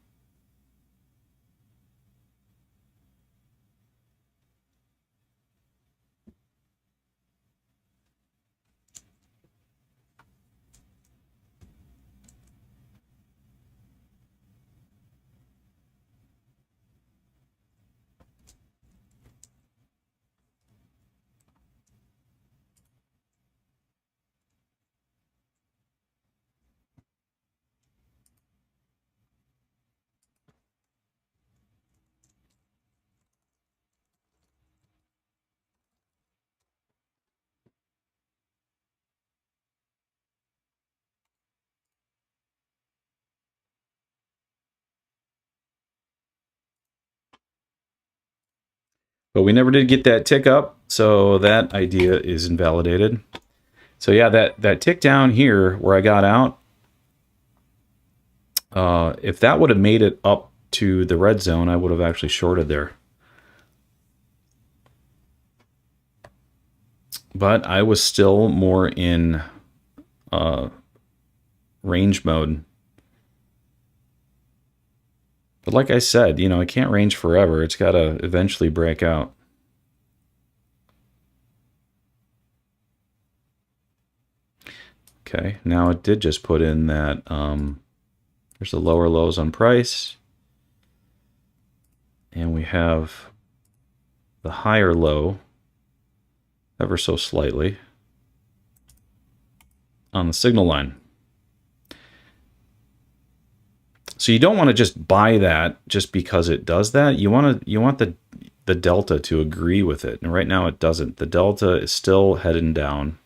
But we never did get that tick up, so that idea is invalidated. So yeah, that tick down here where I got out, if that would have made it up to the red zone, I would have actually shorted there. But I was still more in range mode. But like I said, it can't range forever. It's got to eventually break out. Okay, now it did just put in that there's the lower lows on price. And we have the higher low ever so slightly on the signal line. So you don't want to just buy that just because it does that. You want the delta to agree with it. And right now it doesn't. The delta is still heading down.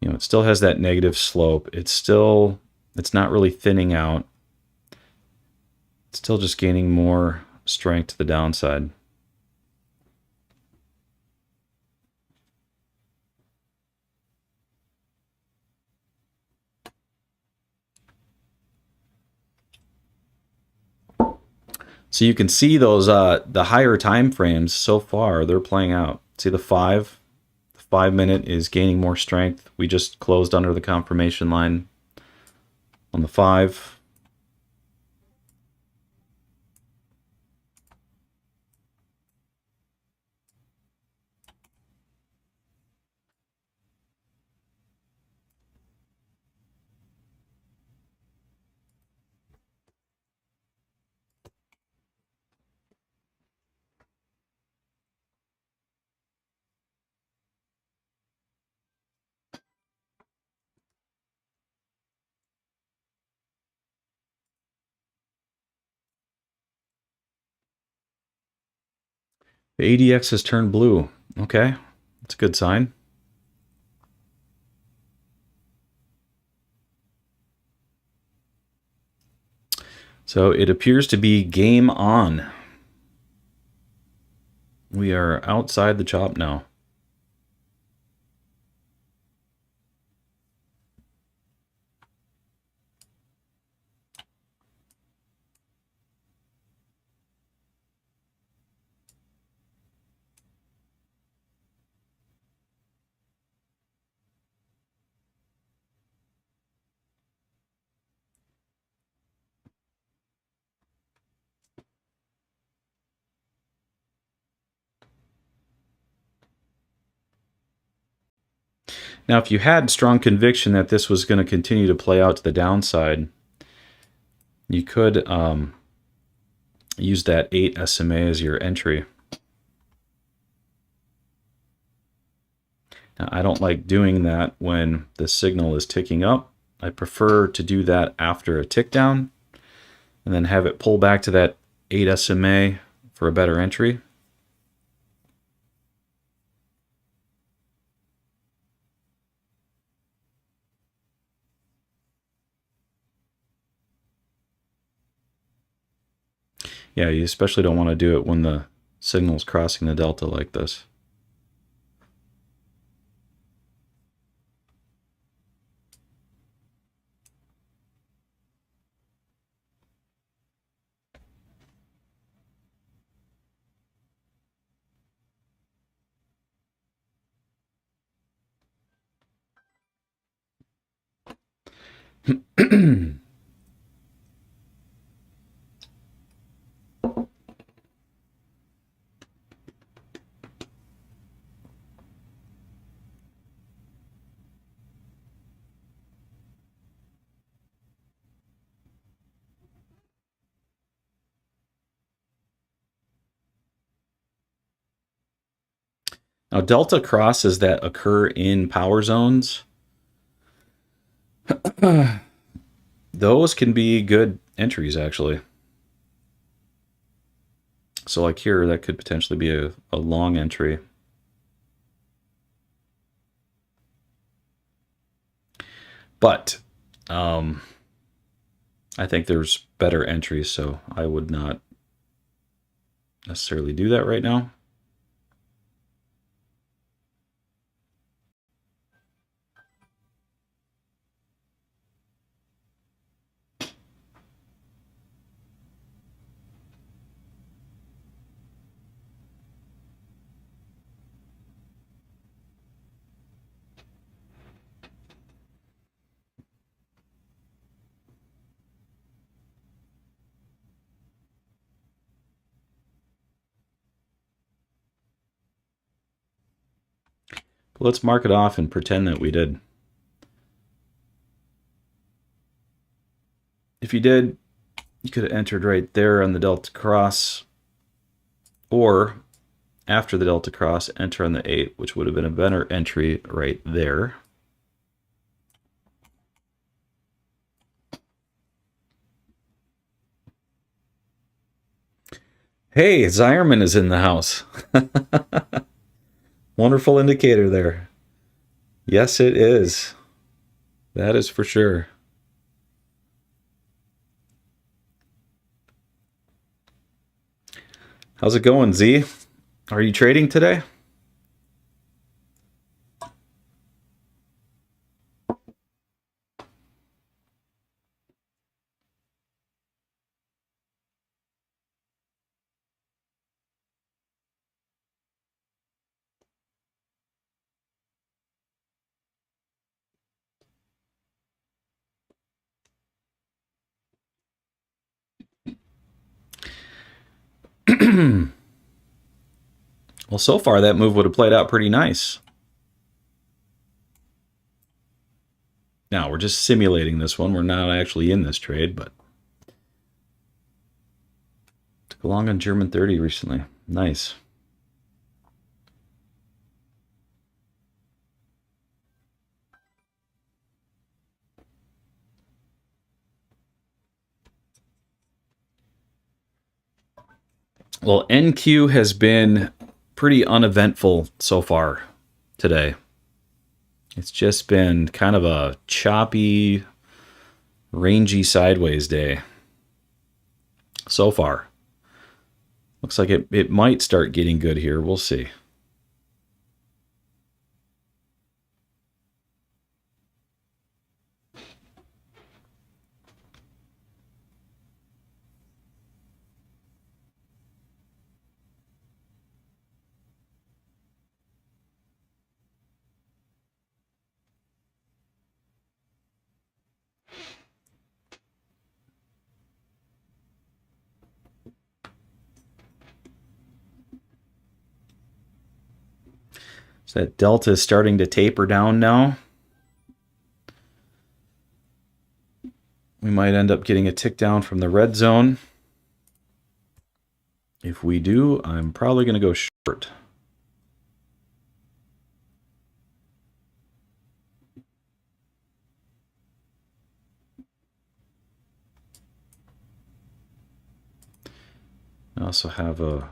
It still has that negative slope. It's not really thinning out. It's still just gaining more strength to the downside. So you can see those the higher time frames so far, they're playing out. See the 5? The 5 minute is gaining more strength. We just closed under the confirmation line on the 5. The ADX has turned blue. Okay, that's a good sign. So it appears to be game on. We are outside the chop now. Now, if you had strong conviction that this was going to continue to play out to the downside, you could use that 8 SMA as your entry. Now, I don't like doing that when the signal is ticking up. I prefer to do that after a tick down and then have it pull back to that 8 SMA for a better entry. Yeah, you especially don't want to do it when the signal's crossing the delta like this. Now, delta crosses that occur in power zones, those can be good entries, actually. So like here, that could potentially be a long entry. But I think there's better entries, so I would not necessarily do that right now. But let's mark it off and pretend that we did. If you did, you could have entered right there on the delta cross, or after the delta cross, enter on the 8, which would have been a better entry right there. Hey, Zeiierman is in the house. Wonderful indicator there. Yes, it is. That is for sure. How's it going, Z? Are you trading today? Well, so far that move would have played out pretty nice. Now, we're just simulating this one. We're not actually in this trade, but took a long on German 30 recently. Nice. Well, NQ has been pretty uneventful so far today. It's just been kind of a choppy, rangy sideways day so far. Looks like it might start getting good here. We'll see. So that delta is starting to taper down now. We might end up getting a tick down from the red zone. If we do, I'm probably going to go short. I also have a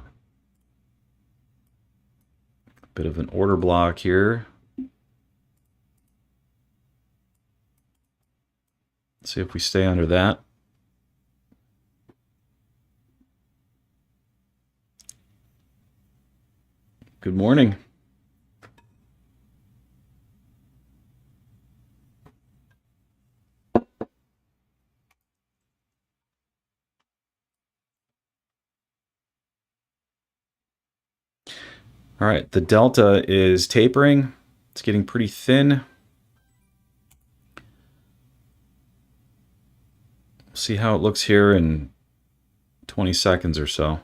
bit of an order block here. Let's see if we stay under that. Good morning. All right, the delta is tapering. It's getting pretty thin. See how it looks here in 20 seconds or so.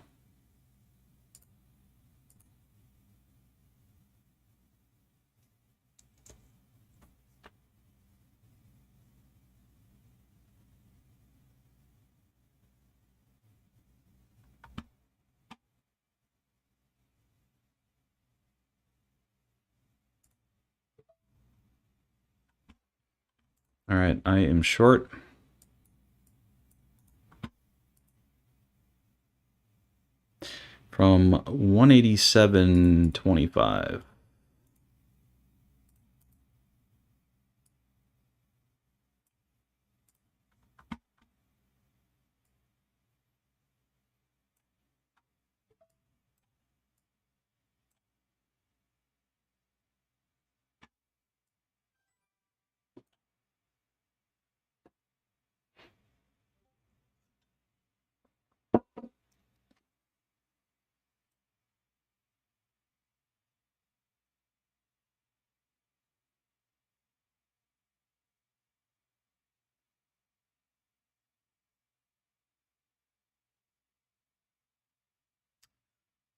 All right, I am short. From 187.25.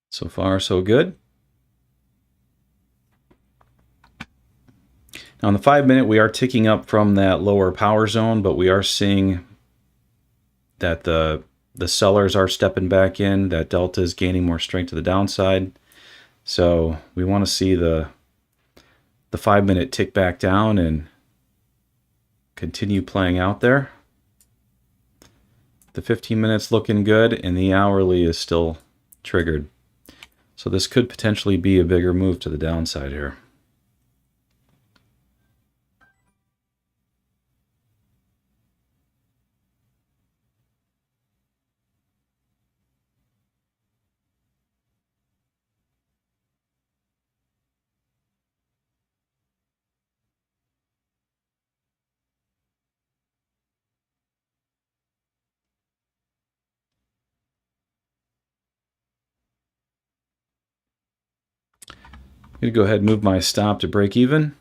So far, so good. Now, on the 5-minute, we are ticking up from that lower power zone, but we are seeing that the sellers are stepping back in. That delta is gaining more strength to the downside. So we want to see the 5-minute tick back down and continue playing out there. The 15 minutes looking good, and the hourly is still triggered. So this could potentially be a bigger move to the downside here. going to go ahead and move my stop to break even.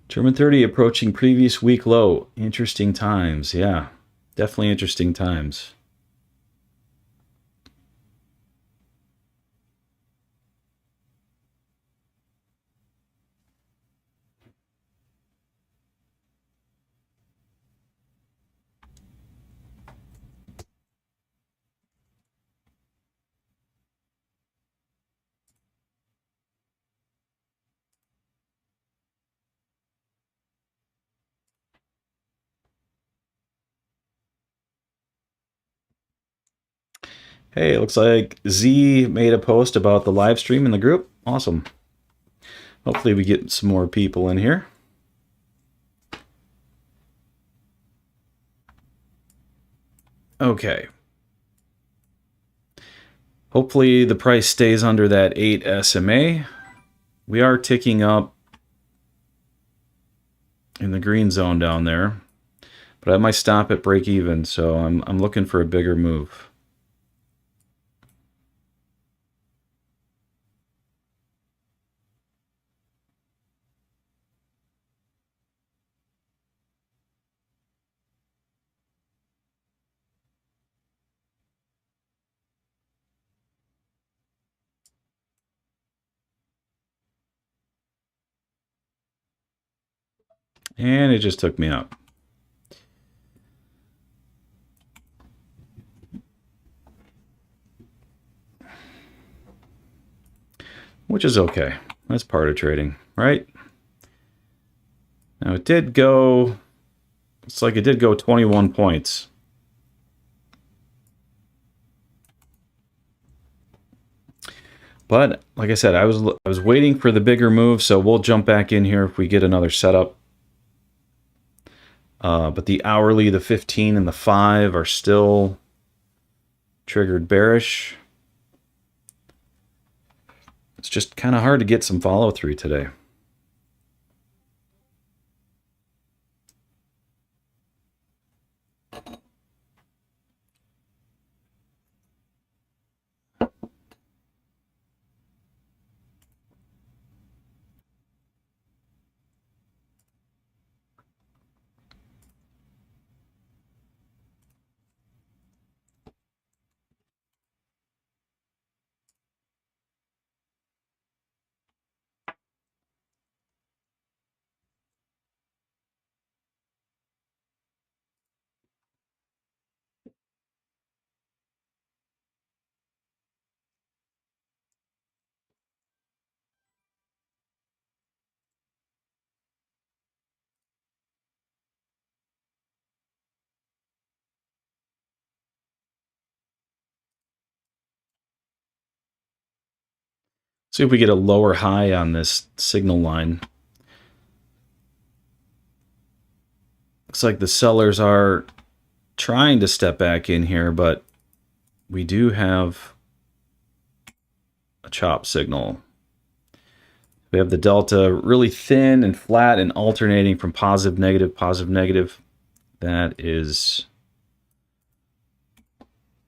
German 30 approaching previous week low. Interesting times. Yeah, definitely interesting times. Hey, it looks like Z made a post about the live stream in the group. Awesome. Hopefully we get some more people in here. Okay. Hopefully the price stays under that 8 SMA. We are ticking up in the green zone down there. But I might stop at break even, so I'm looking for a bigger move. And it just took me out. Which is okay. That's part of trading, right? Now it did go, it's like it did go 21 points. But like I said, I was waiting for the bigger move, so we'll jump back in here if we get another setup. But the hourly, the 15 and the 5 are still triggered bearish. It's just kind of hard to get some follow through today. See if we get a lower high on this signal line. Looks like the sellers are trying to step back in here, but we do have a chop signal. We have the delta really thin and flat and alternating from positive, negative, positive, negative. That is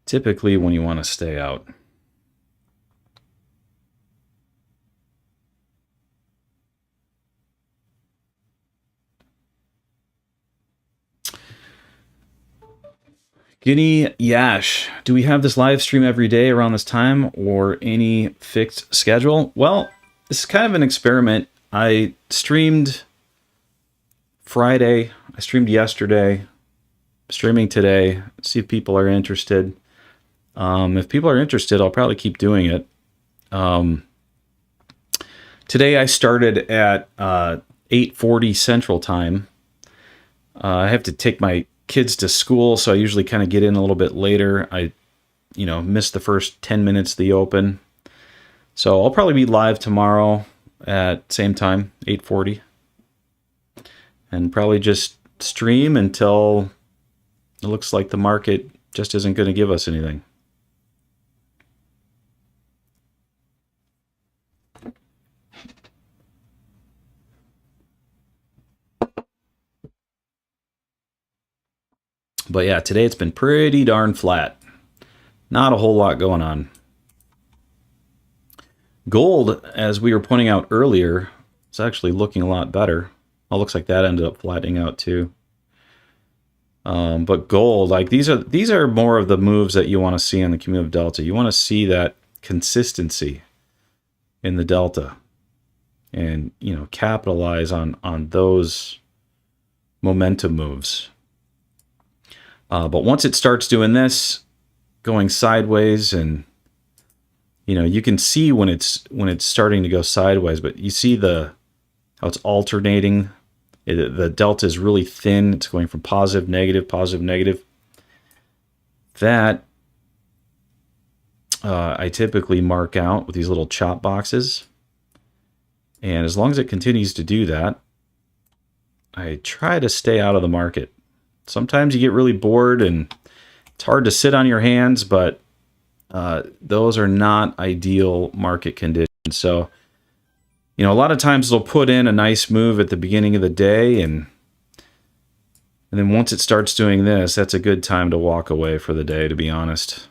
typically when you want to stay out. Guinea Yash, do we have this live stream every day around this time or any fixed schedule? Well, this is kind of an experiment. I streamed Friday, I streamed yesterday, streaming today, see if people are interested. If people are interested, I'll probably keep doing it. Today I started at 8:40 Central Time. I have to take my kids to school, so I usually kind of get in a little bit later. I you know, missed the first 10 minutes of the open. So I'll probably be live tomorrow at same time, 8:40. And probably just stream until it looks like the market just isn't going to give us anything. But yeah, today it's been pretty darn flat. Not a whole lot going on. Gold, as we were pointing out earlier, is actually looking a lot better. Oh, looks like that ended up flattening out too. But gold, like these are more of the moves that you want to see on the cumulative delta. You want to see that consistency in the delta, and you know, capitalize on those momentum moves. But once it starts doing this, going sideways, and you know, you can see when it's starting to go sideways, but you see how it's alternating. The delta is really thin. It's going from positive, negative, positive, negative. That I typically mark out with these little chop boxes. And as long as it continues to do that, I try to stay out of the market. Sometimes you get really bored and it's hard to sit on your hands, but those are not ideal market conditions. So, you know, a lot of times they'll put in a nice move at the beginning of the day, and then once it starts doing this, that's a good time to walk away for the day, to be honest.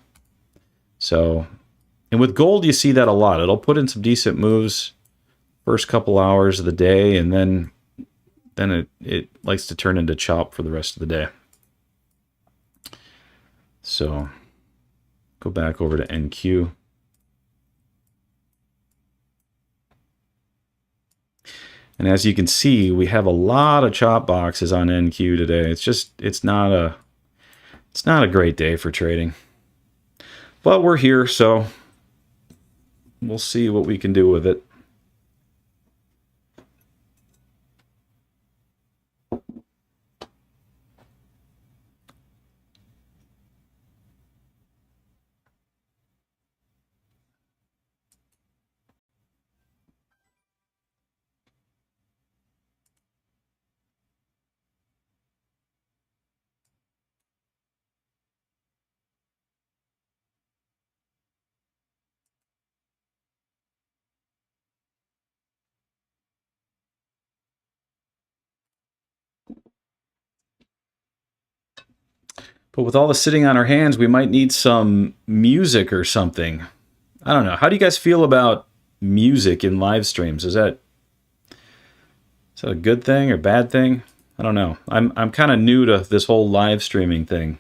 So, and with gold, you see that a lot. It'll put in some decent moves first couple hours of the day, and then it likes to turn into chop for the rest of the day. So, go back over to NQ. And as you can see, we have a lot of chop boxes on NQ today. It's not a great day for trading. But we're here, so we'll see what we can do with it. But with all the sitting on our hands, we might need some music or something. I don't know. How do you guys feel about music in live streams? Is that a good thing or bad thing? I don't know. I'm kind of new to this whole live streaming thing.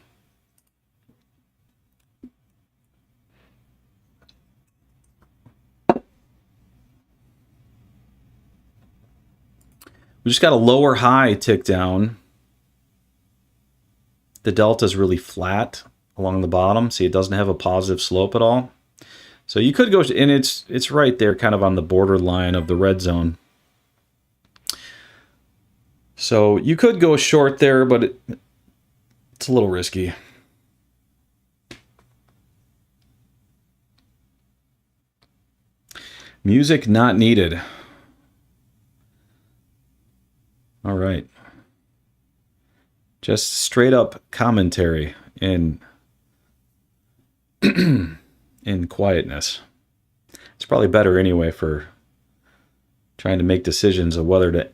We just got a lower high tick down. The delta is really flat along the bottom. See, it doesn't have a positive slope at all. So you could go, and it's right there, kind of on the borderline of the red zone. So you could go short there, but it's a little risky. Music not needed. All right. Just straight up commentary in quietness. It's probably better anyway for trying to make decisions of whether to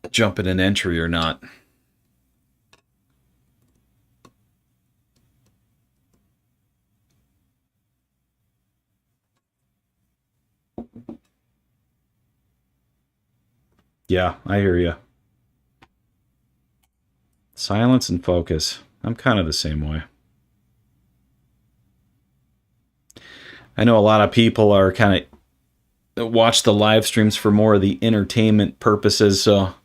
jump in an entry or not. Yeah, I hear you. Silence and focus. I'm kind of the same way. I know a lot of people are kind of watch the live streams for more of the entertainment purposes, so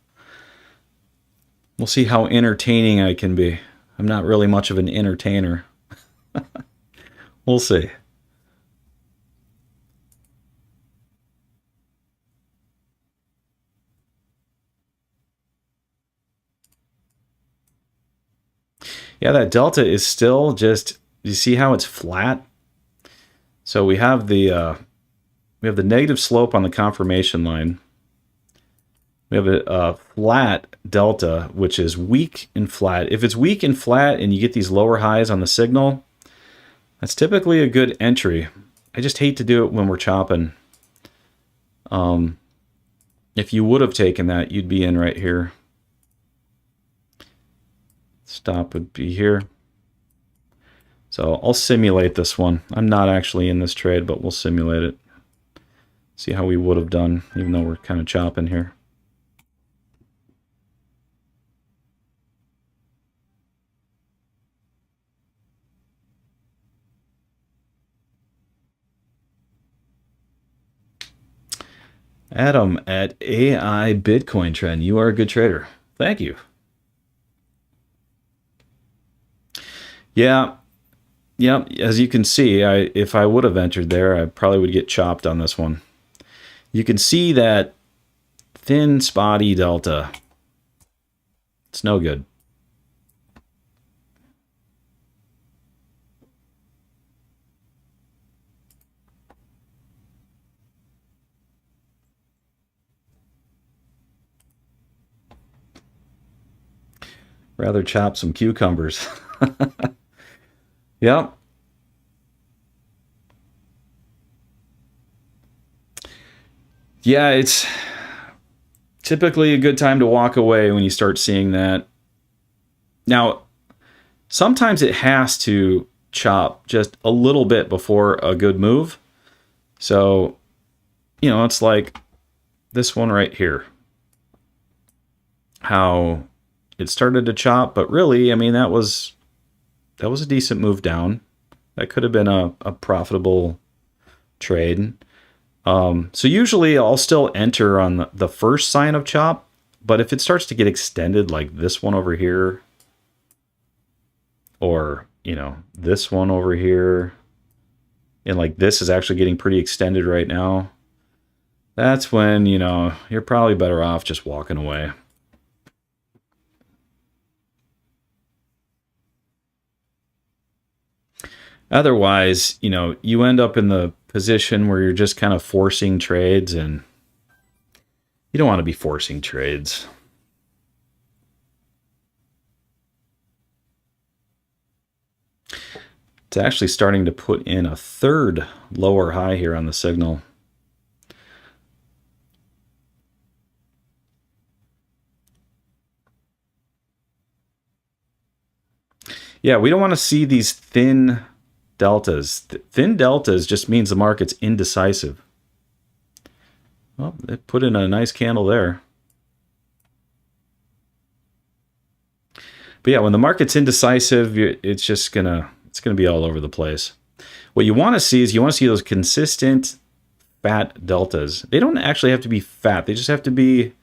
we'll see how entertaining I can be. I'm not really much of an entertainer. We'll see. Yeah, that delta is still just, you see how it's flat? So we have the negative slope on the confirmation line. We have a flat delta, which is weak and flat. If it's weak and flat and you get these lower highs on the signal, that's typically a good entry. I just hate to do it when we're chopping. If you would have taken that, you'd be in right here. Stop would be here. So I'll simulate this one. I'm not actually in this trade, but we'll simulate it. See how we would have done, even though we're kind of chopping here. Adam at AI Bitcoin Trend. You are a good trader. Thank you. Yeah. As you can see, if I would have entered there, I probably would get chopped on this one. You can see that thin, spotty delta. It's no good. Rather chop some cucumbers. Yep. Yeah, it's typically a good time to walk away when you start seeing that. Now, sometimes it has to chop just a little bit before a good move. So, it's like this one right here. How it started to chop, but really, I mean, that was a decent move down. That could have been a profitable trade. So usually I'll still enter on the first sign of chop, but if it starts to get extended like this one over here, or, this one over here, and like this is actually getting pretty extended right now, that's when, you're probably better off just walking away. Otherwise, you end up in the position where you're just kind of forcing trades, and you don't want to be forcing trades. It's actually starting to put in a third lower high here on the signal. Yeah, we don't want to see these thin deltas. Thin deltas just means the market's indecisive. Well, it put in a nice candle there. But yeah, when the market's indecisive, it's gonna be all over the place. What you want to see is those consistent fat deltas. They don't actually have to be fat. They just have to be,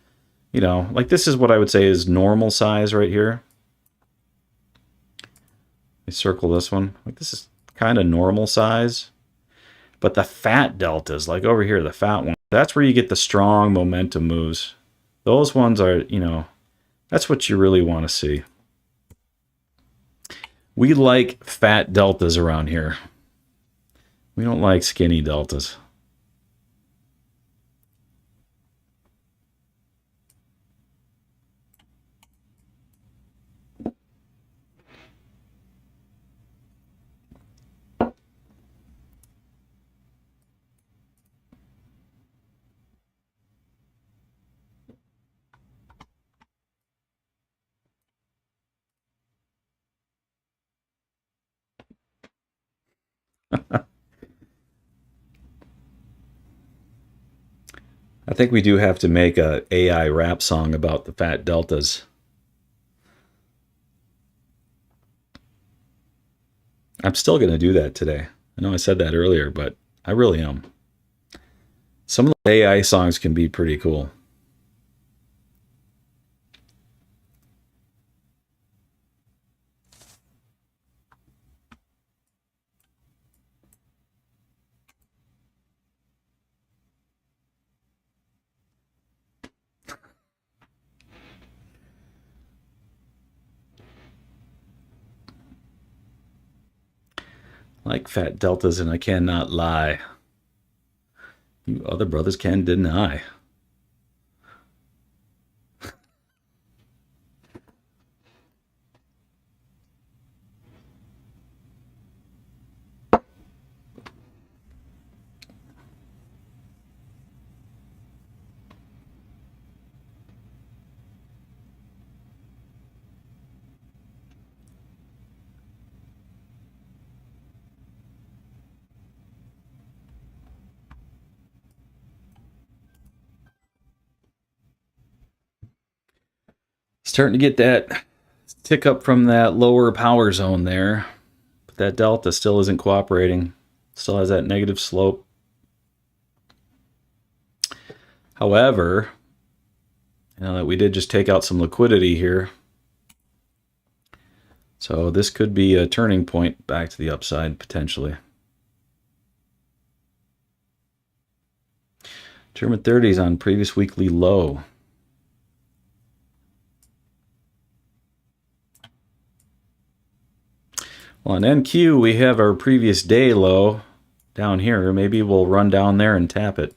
like this is what I would say is normal size right here. I circle this one. Like this is kind of normal size. But the fat deltas, like over here, the fat one, that's where you get the strong momentum moves. Those ones are, that's what you really want to see. We like fat deltas around here. We don't like skinny deltas. I think we do have to make a AI rap song about the fat deltas. I'm still going to do that today. I know I said that earlier, but I really am. Some of the AI songs can be pretty cool. Like fat deltas, and I cannot lie. You other brothers can deny. Starting to get that tick up from that lower power zone there. But that delta still isn't cooperating. Still has that negative slope. However, you know that we did just take out some liquidity here. So this could be a turning point back to the upside, potentially. German 30s on previous weekly low. Well, on NQ, we have our previous day low down here. Maybe we'll run down there and tap it.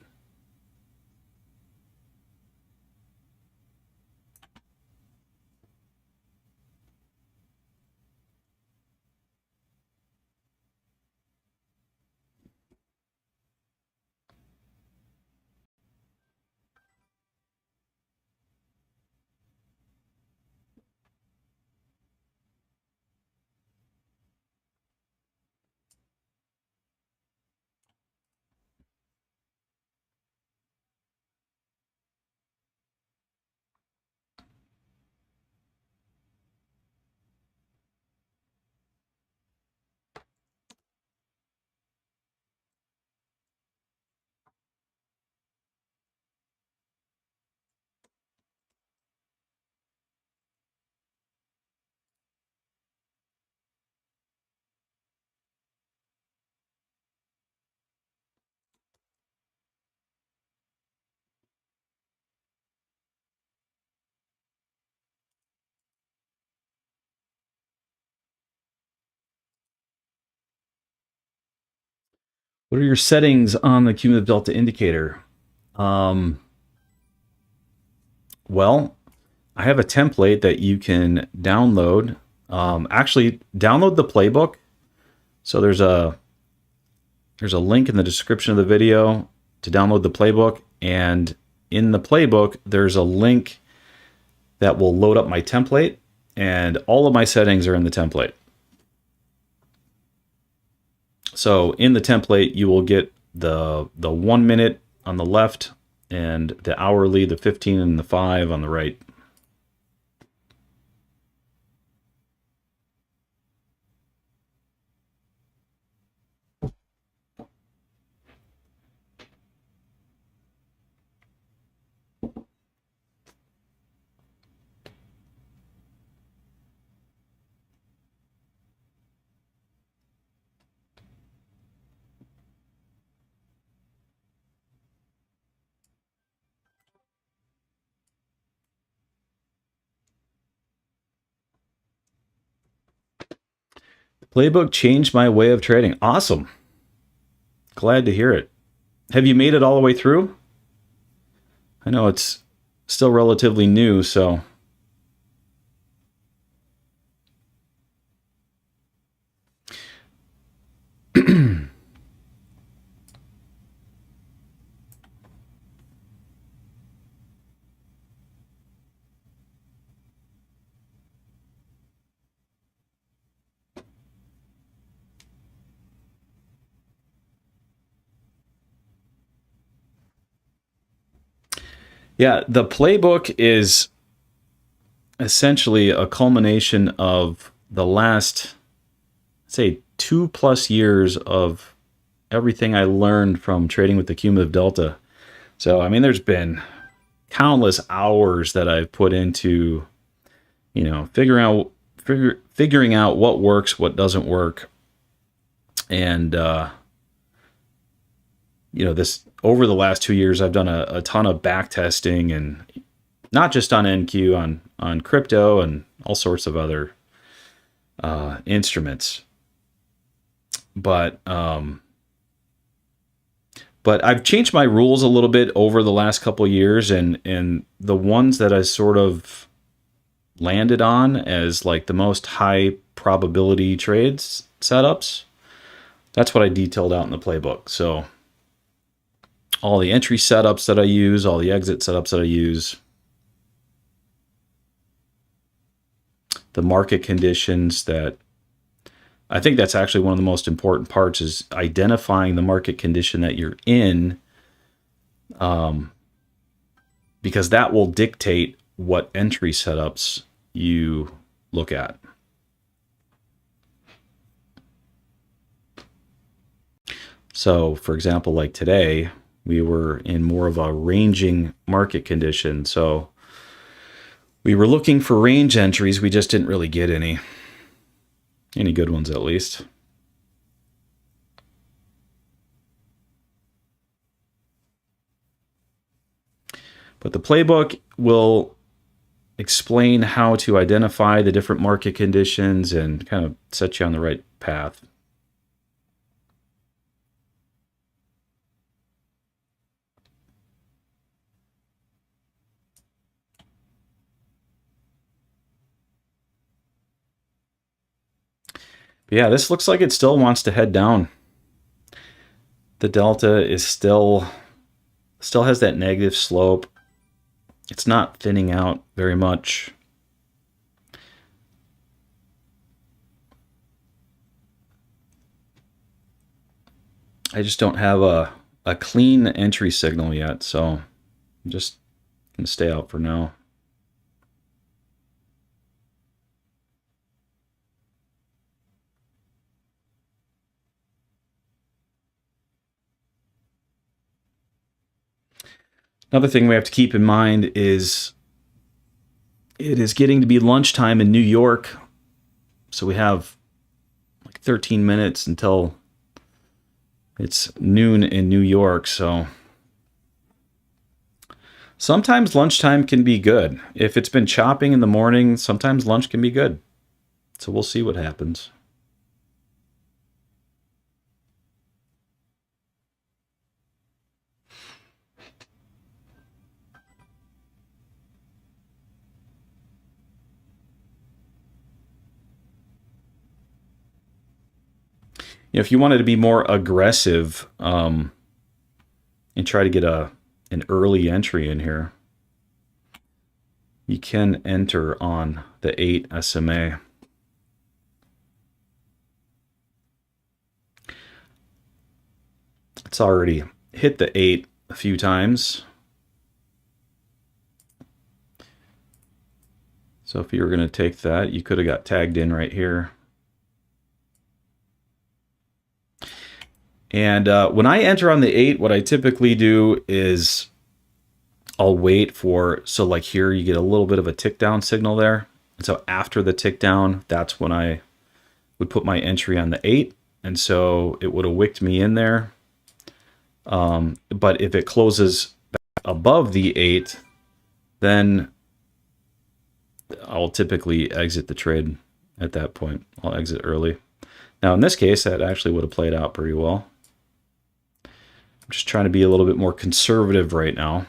What are your settings on the Cumulative Delta indicator? Well, I have a template that you can download. Actually, download the playbook. So there's a link in the description of the video to download the playbook, and in the playbook there's a link that will load up my template, and all of my settings are in the template. So in the template you will get the 1 minute on the left and the hourly, the 15 and the 5 on the right. Playbook changed my way of trading. Awesome. Glad to hear it. Have you made it all the way through? I know it's still relatively new, so yeah, the playbook is essentially a culmination of the last, say, 2+ years of everything I learned from trading with the Cumulative Delta. So, I mean, there's been countless hours that I've put into, you know, figuring out what works, what doesn't work. And, you know, this over the last 2 years, I've done a ton of back testing, and not just on NQ, on crypto and all sorts of other instruments. but I've changed my rules a little bit over the last couple of years, and the ones that I sort of landed on as like the most high probability trades setups, that's what I detailed out in the playbook. So all the entry setups that I use, all the exit setups that I use, the market conditions that I think that's actually one of the most important parts, is identifying the market condition that you're in, because that will dictate what entry setups you look at. So, for example, like today, we were in more of a ranging market condition. So we were looking for range entries. We just didn't really get any good ones, at least. But the playbook will explain how to identify the different market conditions and kind of set you on the right path. But yeah, this looks like it still wants to head down. The delta is still has that negative slope. It's not thinning out very much. I just don't have a clean entry signal yet, so I'm just going to stay out for now. Another thing we have to keep in mind is it is getting to be lunchtime in New York. So we have like 13 minutes until it's noon in New York. So sometimes lunchtime can be good. If it's been chopping in the morning, sometimes lunch can be good. So we'll see what happens. If you wanted to be more aggressive and try to get an early entry in here, you can enter on the 8 SMA. It's already hit the 8 a few times. So if you were going to take that, you could have got tagged in right here. And when I enter on the 8, what I typically do is I'll wait for, so like here you get a little bit of a tick down signal there. And so after the tick down, that's when I would put my entry on the 8. And so it would have wicked me in there. But if it closes above the 8, then I'll typically exit the trade at that point. I'll exit early. Now in this case, that actually would have played out pretty well. I'm just trying to be a little bit more conservative right now.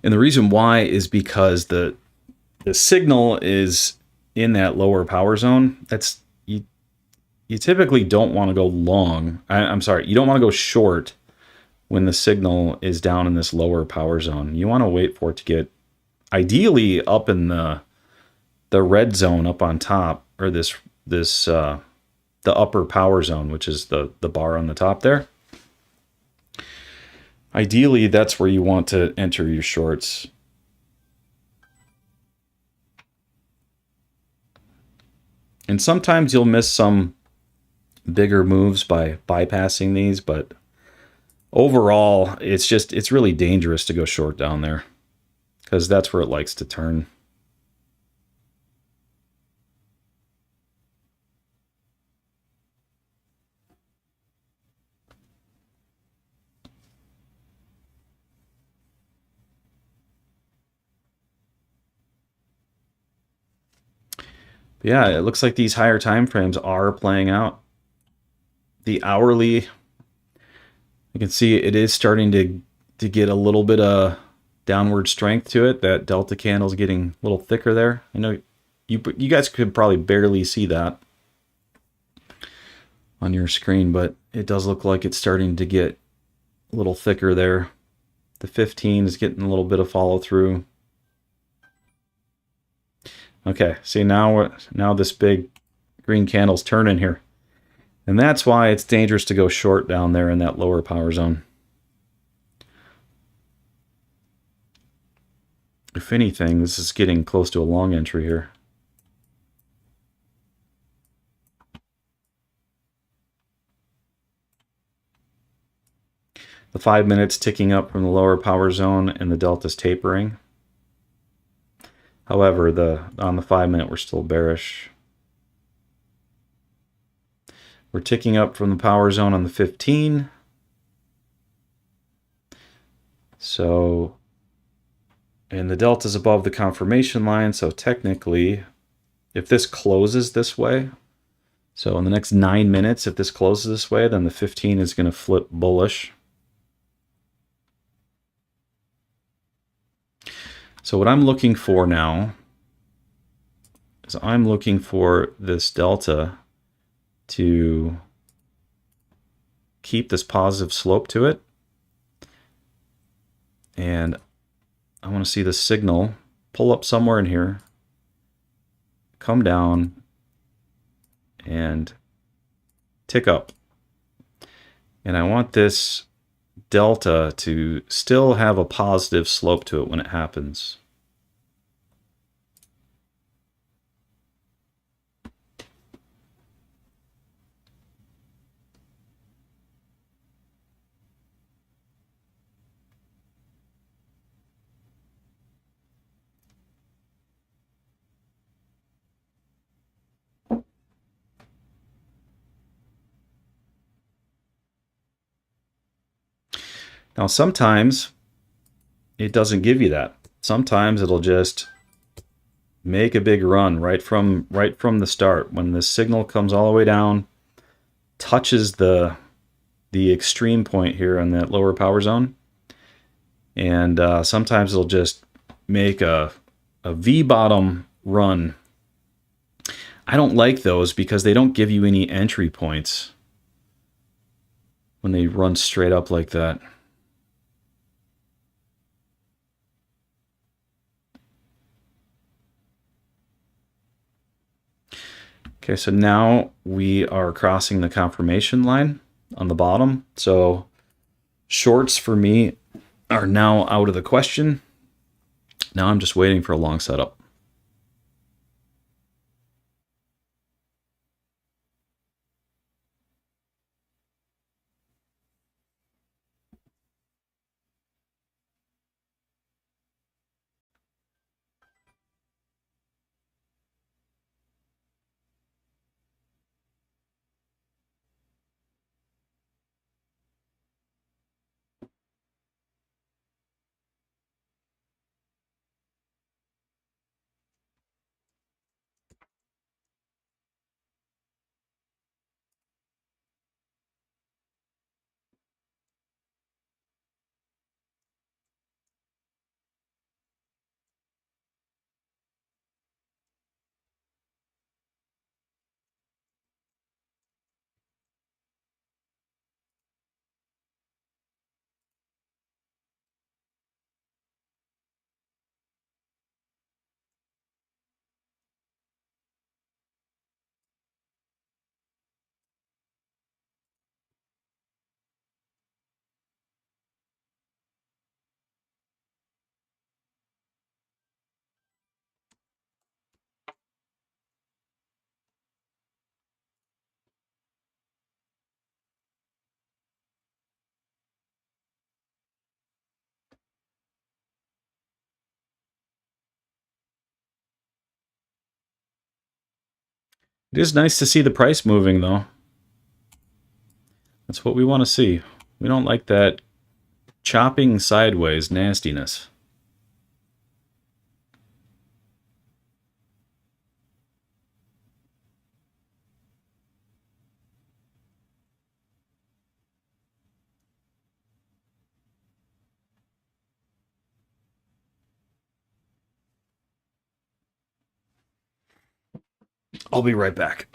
And the reason why is because the signal is in that lower power zone. That's you typically don't want to go long. I'm sorry, you don't want to go short when the signal is down in this lower power zone. You want to wait for it to get ideally up in the red zone up on top, or the upper power zone, which is the bar on the top there. Ideally, that's where you want to enter your shorts. And sometimes you'll miss some bigger moves by bypassing these, but overall, it's really dangerous to go short down there because that's where it likes to turn. But yeah, it looks like these higher time frames are playing out. The hourly, you can see it is starting to get a little bit of downward strength to it. That delta candle is getting a little thicker there. I know you guys could probably barely see that on your screen, but it does look like it's starting to get a little thicker there. The 15 is getting a little bit of follow through. Okay, see now this big green candle's turning here. And that's why it's dangerous to go short down there in that lower power zone. If anything, this is getting close to a long entry here. The 5 minutes ticking up from the lower power zone and the delta's tapering. However, on the 5 minute, we're still bearish. We're ticking up from the power zone on the 15. So, and the delta's above the confirmation line, so technically, if this closes this way, so in the next 9 minutes, if this closes this way, then the 15 is going to flip bullish. So what I'm looking for now is I'm looking for this delta to keep this positive slope to it. And I want to see the signal pull up somewhere in here, come down, and tick up. And I want this delta to still have a positive slope to it when it happens. Now, sometimes it doesn't give you that. Sometimes it'll just make a big run right from the start. When the signal comes all the way down, touches the extreme point here on that lower power zone, and sometimes it'll just make a V-bottom run. I don't like those because they don't give you any entry points when they run straight up like that. Okay, so now we are crossing the confirmation line on the bottom. So shorts for me are now out of the question. Now I'm just waiting for a long setup. It is nice to see the price moving, though. That's what we want to see. We don't like that chopping sideways nastiness. I'll be right back.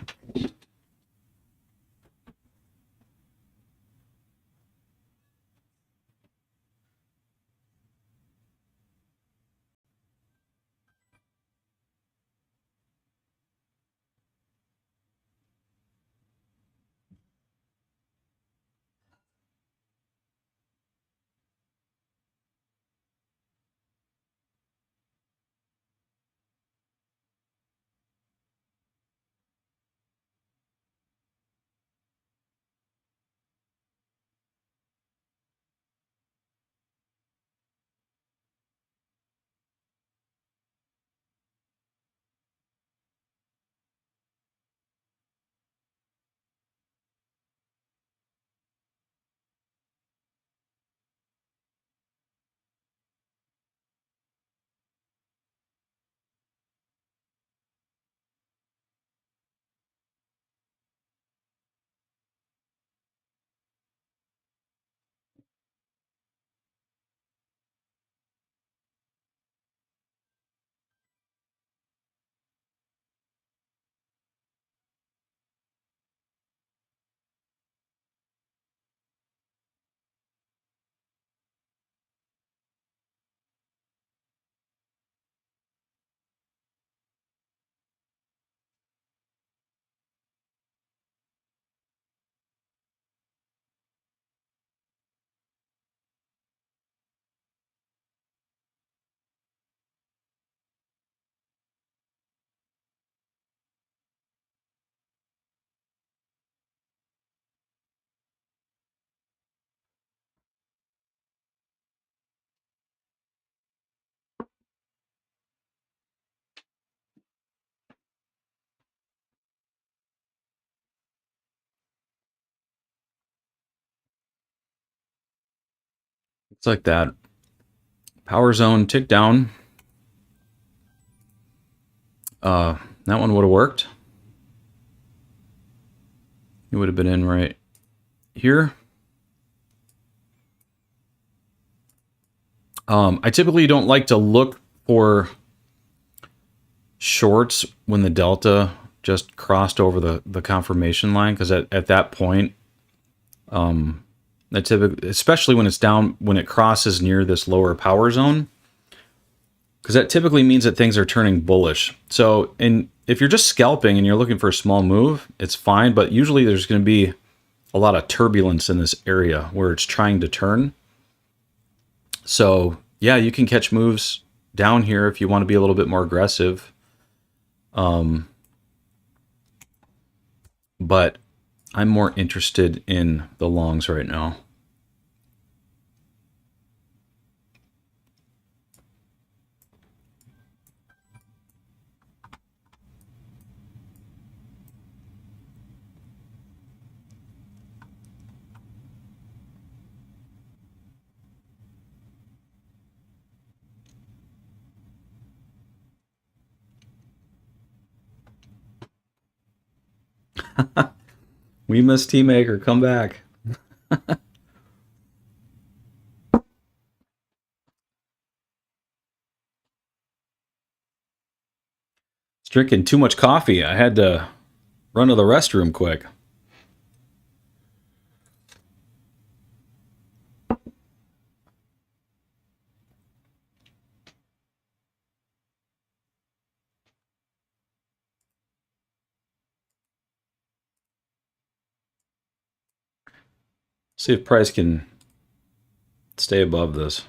It's like that. Power zone tick down. That one would have worked. It would have been in right here. I typically don't like to look for shorts when the delta just crossed over the confirmation line, because at that point, that typically, especially when it's down, when it crosses near this lower power zone, because that typically means that things are turning bullish. So, if you're just scalping and you're looking for a small move, it's fine, but usually there's going to be a lot of turbulence in this area where it's trying to turn. So, yeah, you can catch moves down here if you want to be a little bit more aggressive. But I'm more interested in the longs right now. We miss Teamaker, come back. It's drinking too much coffee. I had to run to the restroom quick. See if price can stay above this.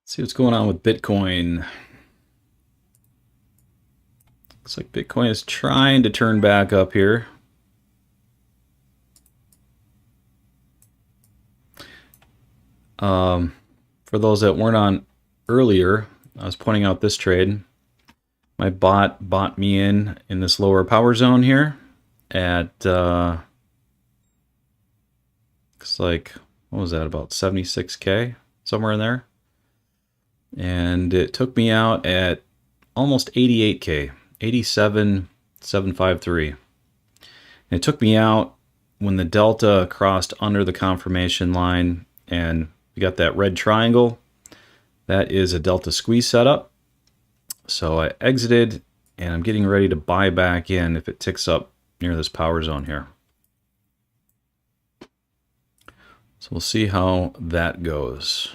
See what's going on with Bitcoin. Looks like Bitcoin is trying to turn back up here. For those that weren't on earlier, I was pointing out this trade. My bot bought me in this lower power zone here at looks like, what was that, about 76K, somewhere in there. And it took me out at almost 88K, 87,753. And it took me out when the delta crossed under the confirmation line, and we got that red triangle. That is a delta squeeze setup. So I exited, and I'm getting ready to buy back in if it ticks up near this power zone here. So we'll see how that goes.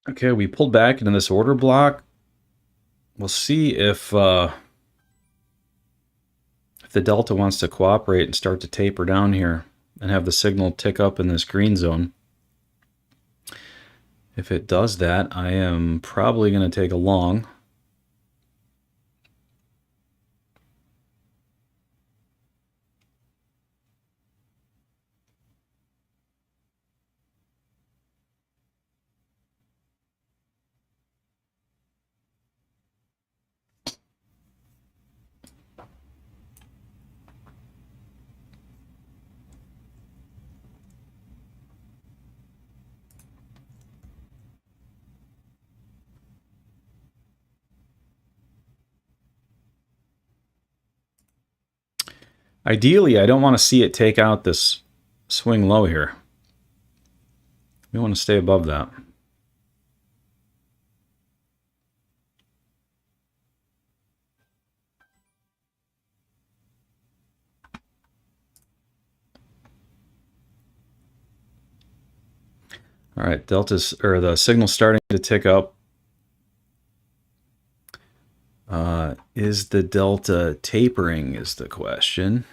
Okay, we pulled back into this order block. We'll see if the delta wants to cooperate and start to taper down here and have the signal tick up in this green zone. If it does that, I am probably going to take a long. Ideally, I don't want to see it take out this swing low here. We want to stay above that. All right, delta's, or the signal's starting to tick up. Is the delta tapering is the question.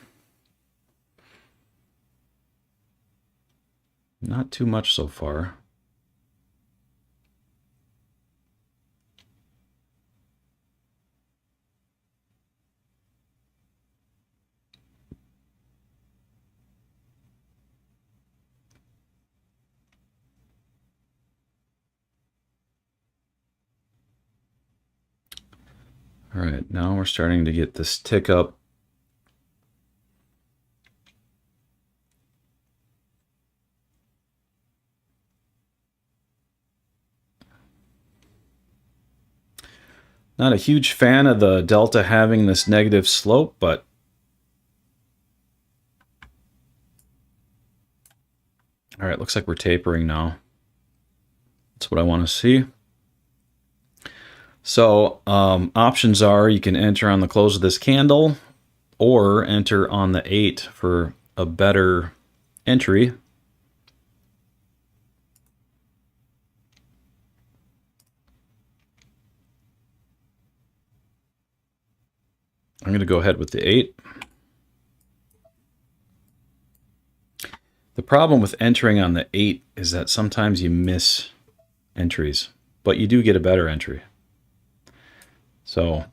Not too much so far. All right, now we're starting to get this tick up. Not a huge fan of the delta having this negative slope, but all right, looks like we're tapering now. That's what I want to see. So options are you can enter on the close of this candle or enter on the 8 for a better entry. I'm going to go ahead with the 8. The problem with entering on the 8 is that sometimes you miss entries, but you do get a better entry. So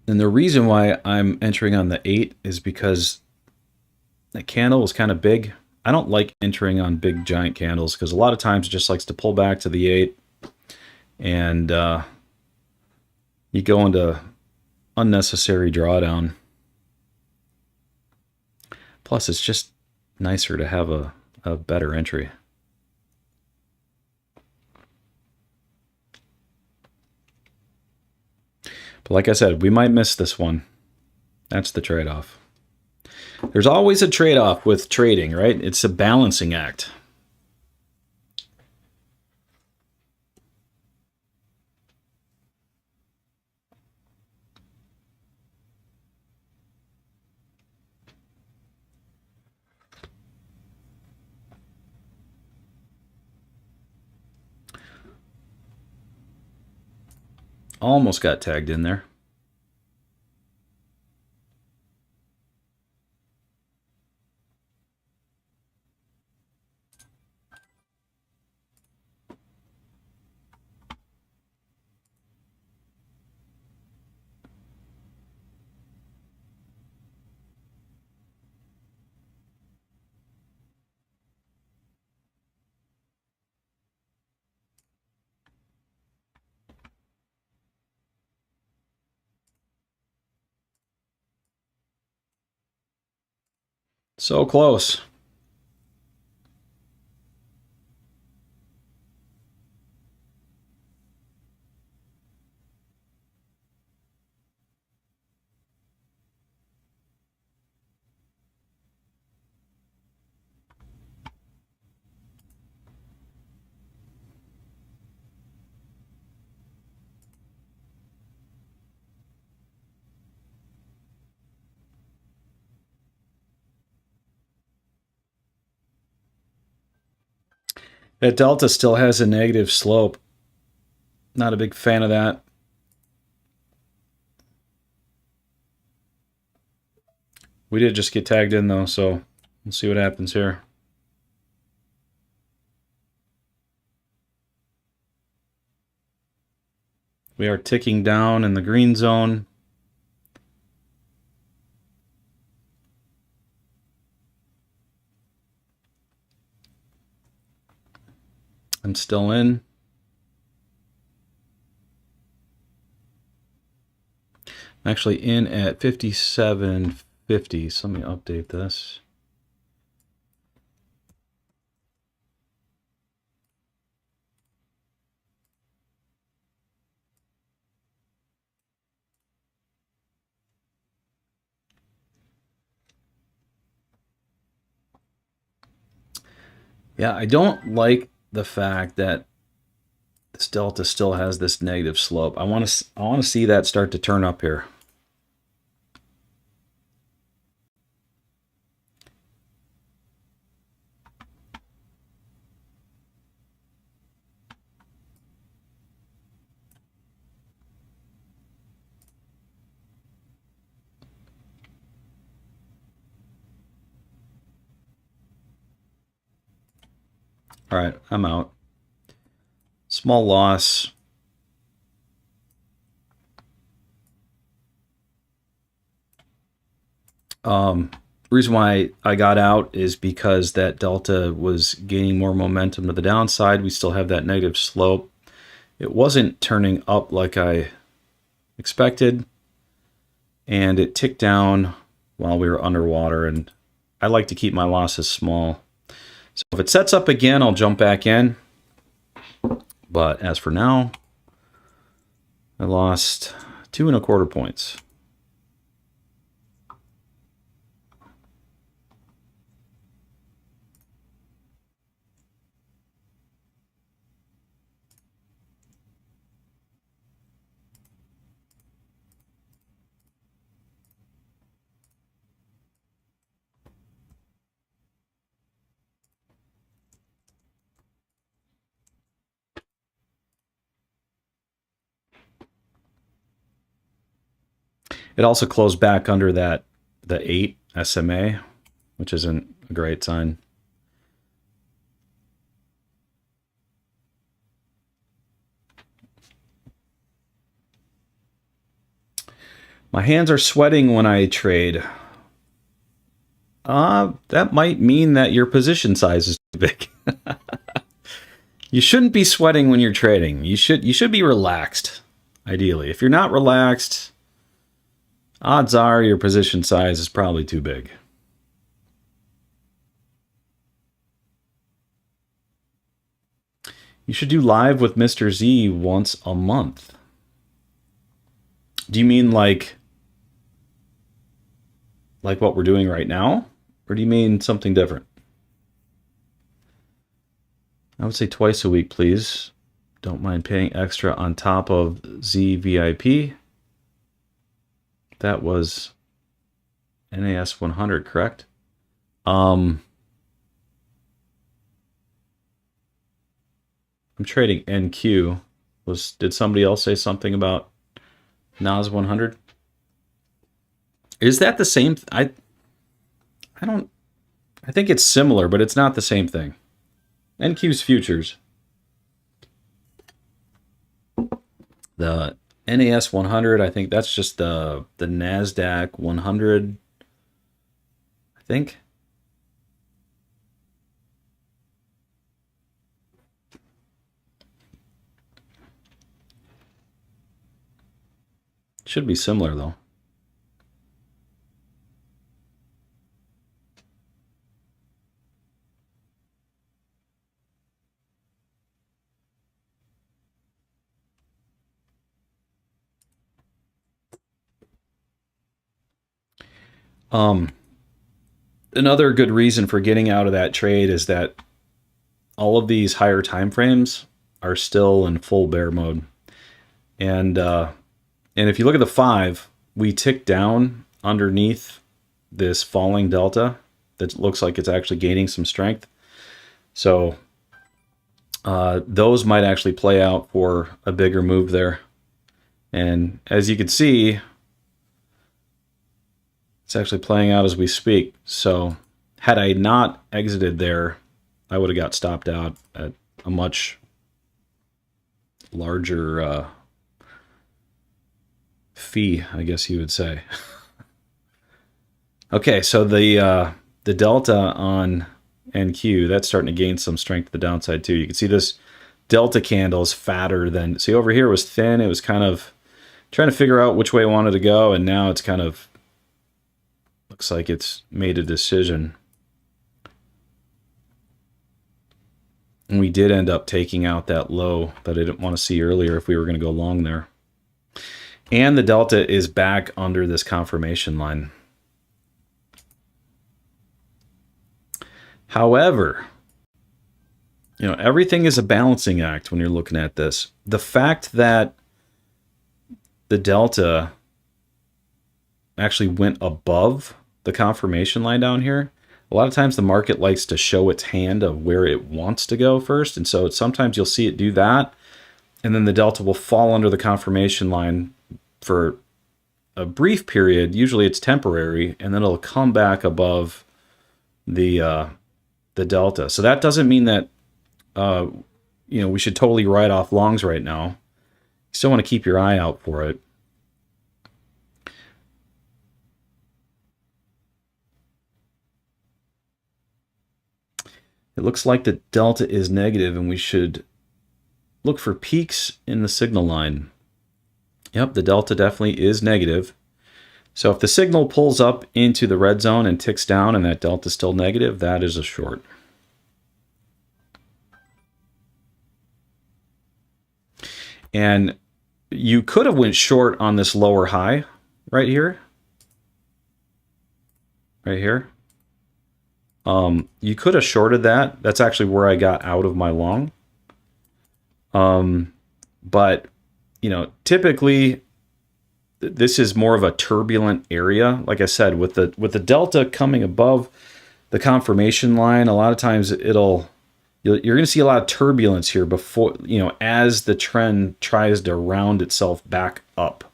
And the reason why I'm entering on the 8 is because that candle was kind of big. I don't like entering on big giant candles because a lot of times it just likes to pull back to the 8 and you go into unnecessary drawdown. Plus, it's just nicer to have a better entry. But like I said, we might miss this one. That's the trade-off. There's always a trade-off with trading, right? It's a balancing act. Almost got tagged in there. So close. That delta still has a negative slope. Not a big fan of that. We did just get tagged in though, so we'll see what happens here. We are ticking down in the green zone. I'm still in. I'm actually in at 57.50, so let me update this. Yeah, I don't like the fact that this delta still has this negative slope. I want to see that start to turn up here. All right, I'm out. Small loss. Reason why I got out is because that delta was gaining more momentum to the downside. We still have that negative slope. It wasn't turning up like I expected, and it ticked down while we were underwater, and I like to keep my losses small. So if it sets up again, I'll jump back in. But as for now, I lost 2.25 points. It also closed back under the 8 SMA, which isn't a great sign. My hands are sweating when I trade. That might mean that your position size is too big. You shouldn't be sweating when you're trading. You should be relaxed, ideally. If you're not relaxed, odds are your position size is probably too big. You should do live with Mr. Z once a month. Do you mean like what we're doing right now? Or do you mean something different? I would say twice a week, please. Don't mind paying extra on top of ZVIP. That was NAS 100, correct? I'm trading NQ. Did somebody else say something about NAS 100? Is that the same? I think it's similar, but it's not the same thing. NQ's futures. The NAS 100, I think that's just the NASDAQ 100, I think. Should be similar, though. Another good reason for getting out of that trade is that all of these higher time frames are still in full bear mode. And if you look at the 5, we tick down underneath this falling delta that looks like it's actually gaining some strength. So those might actually play out for a bigger move there. And as you can see, it's actually playing out as we speak. So had I not exited there, I would have got stopped out at a much larger fee, I guess you would say. Okay, so the delta on NQ, that's starting to gain some strength to the downside too. You can see this delta candle is fatter than, see over here it was thin, it was kind of trying to figure out which way it wanted to go, and now it's kind of looks like it's made a decision. And we did end up taking out that low that I didn't want to see earlier if we were going to go long there. And the delta is back under this confirmation line. However, you know, everything is a balancing act when you're looking at this. The fact that the delta actually went above the confirmation line down here, a lot of times the market likes to show its hand of where it wants to go first. And so sometimes you'll see it do that, and then the delta will fall under the confirmation line for a brief period. Usually it's temporary, and then it'll come back above the delta. So that doesn't mean that you know, we should totally write off longs right now. You still want to keep your eye out for it. It looks like the delta is negative, and we should look for peaks in the signal line. Yep, the delta definitely is negative. So if the signal pulls up into the red zone and ticks down and that delta is still negative, that is a short. And you could have went short on this lower high right here. Right here. You could have shorted that. That's actually where I got out of my long. But, you know, typically this is more of a turbulent area. Like I said, with the delta coming above the confirmation line, a lot of times you're going to see a lot of turbulence here before, you know, as the trend tries to round itself back up.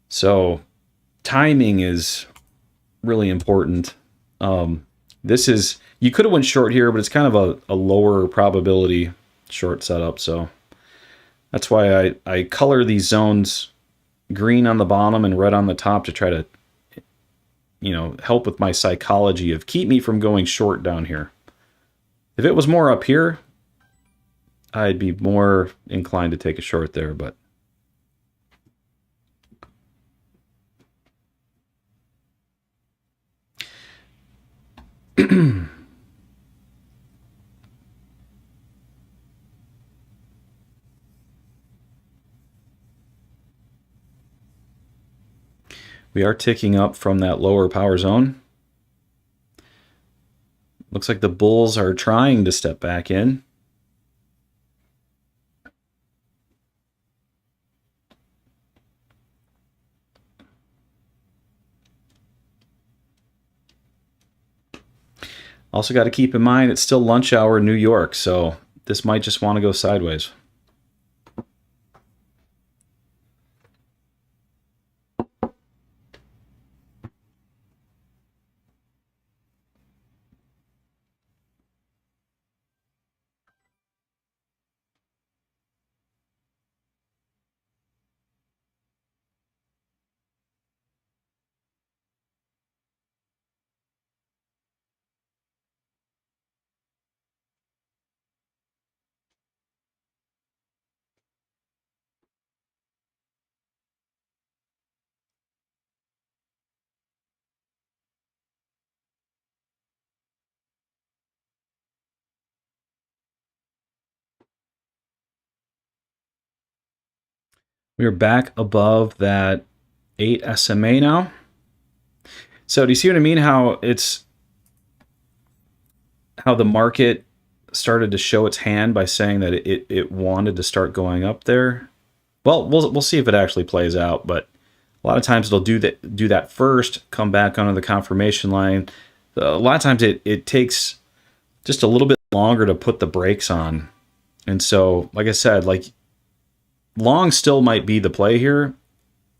So timing is really important. This is, you could have went short here, but it's kind of a lower probability short setup. So that's why I color these zones, green on the bottom and red on the top to try to, you know, help with my psychology of keep me from going short down here. If it was more up here, I'd be more inclined to take a short there, but we are ticking up from that lower power zone. Looks like the bulls are trying to step back in. Also got to keep in mind it's still lunch hour in New York, so this might just want to go sideways. We are back above that 8 SMA now. So do you see what I mean? How the market started to show its hand by saying that it wanted to start going up there. Well, we'll see if it actually plays out, but a lot of times it'll do that first, come back onto the confirmation line. A lot of times it takes just a little bit longer to put the brakes on. And so, like I said, like long still might be the play here.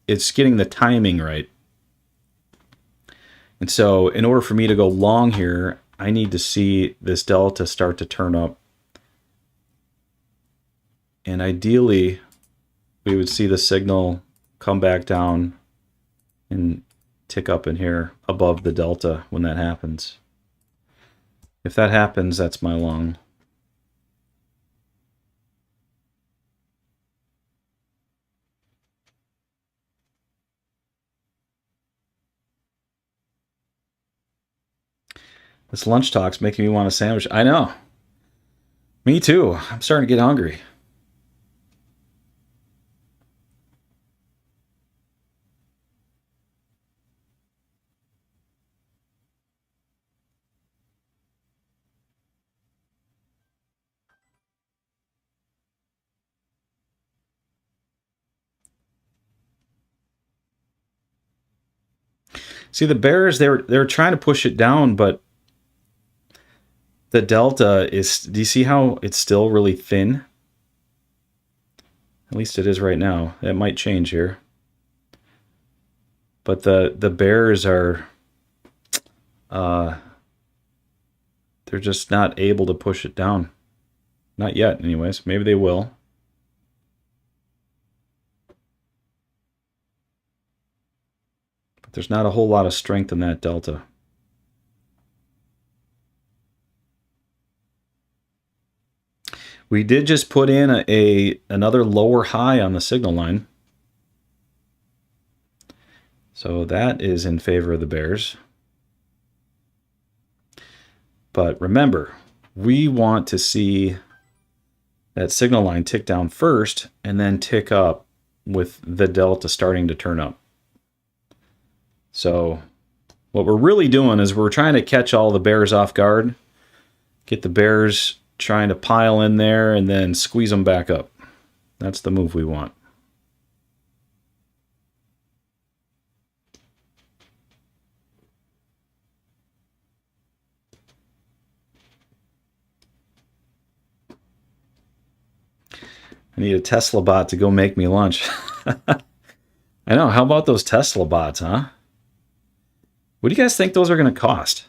It's getting the timing right. And so in order for me to go long here, I need to see this delta start to turn up. And ideally, we would see the signal come back down and tick up in here above the delta when that happens. If that happens, that's my long. This lunch talk's making me want a sandwich. I know. Me too. I'm starting to get hungry. See, the bears, they're trying to push it down, but the delta is, do you see how it's still really thin? At least it is right now. It might change here. But the bears are, they're just not able to push it down. Not yet, anyways. Maybe they will. But there's not a whole lot of strength in that delta. We did just put in another lower high on the signal line. So that is in favor of the bears. But remember, we want to see that signal line tick down first and then tick up with the delta starting to turn up. So what we're really doing is we're trying to catch all the bears off guard, get the bears trying to pile in there and then squeeze them back up. That's the move we want. I need a Tesla bot to go make me lunch. I know. How about those Tesla bots, huh? What do you guys think those are going to cost?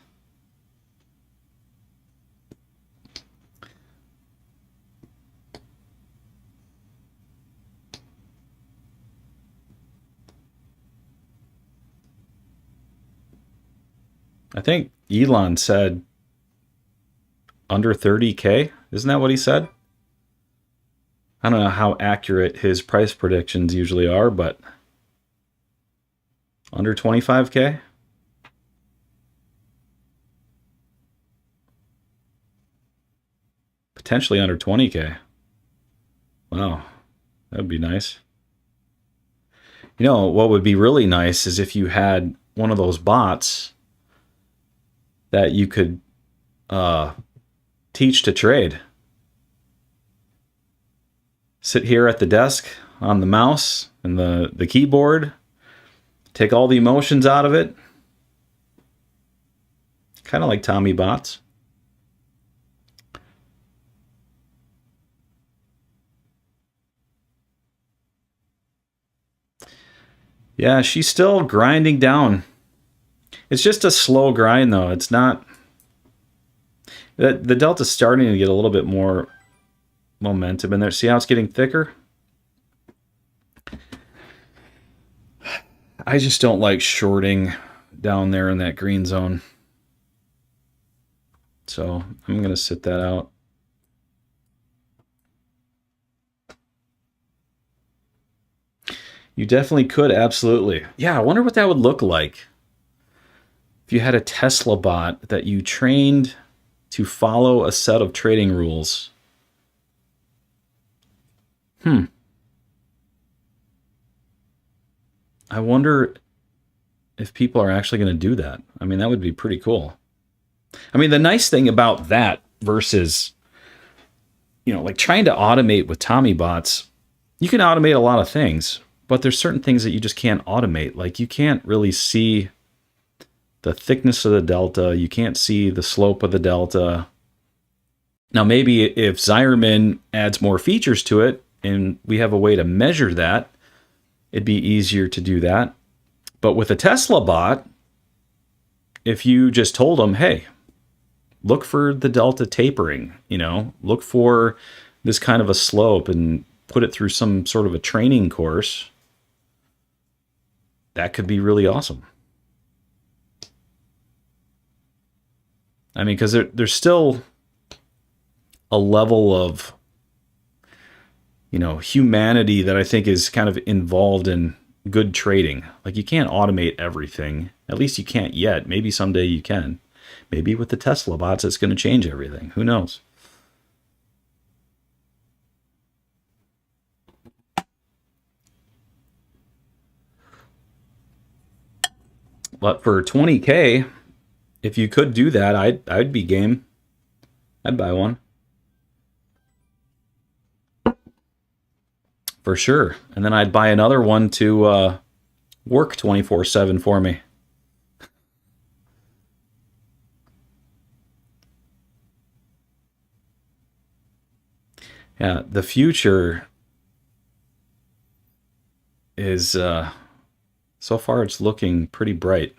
I think Elon said under 30K. Isn't that what he said? I don't know how accurate his price predictions usually are, but under 25K? Potentially under 20K. Wow, that would be nice. You know, what would be really nice is if you had one of those bots that you could teach to trade. Sit here at the desk on the mouse and the keyboard, take all the emotions out of it. Kind of like TOMMYBOTS. Yeah, she's still grinding down. It's just a slow grind, though. It's not... The delta's starting to get a little bit more momentum in there. See how it's getting thicker? I just don't like shorting down there in that green zone. So I'm going to sit that out. You definitely could, absolutely. Yeah, I wonder what that would look like. If you had a Tesla bot that you trained to follow a set of trading rules. I wonder if people are actually going to do that. I mean, that would be pretty cool. I mean, the nice thing about that versus, you know, like trying to automate with TOMMYBOTS, you can automate a lot of things, but there's certain things that you just can't automate. Like you can't really see the thickness of the delta. You can't see the slope of the delta. Now, maybe if Zeiierman adds more features to it and we have a way to measure that, it'd be easier to do that. But with a Tesla bot, if you just told them, hey, look for the delta tapering, you know, look for this kind of a slope and put it through some sort of a training course, that could be really awesome. I mean, because there's still a level of, you know, humanity that I think is kind of involved in good trading. Like you can't automate everything. At least you can't yet. Maybe someday you can. Maybe with the Tesla bots, it's going to change everything. Who knows? But for 20K, if you could do that, I'd be game. I'd buy one. For sure. And then I'd buy another one to work 24/7 for me. Yeah, the future is, so far it's looking pretty bright.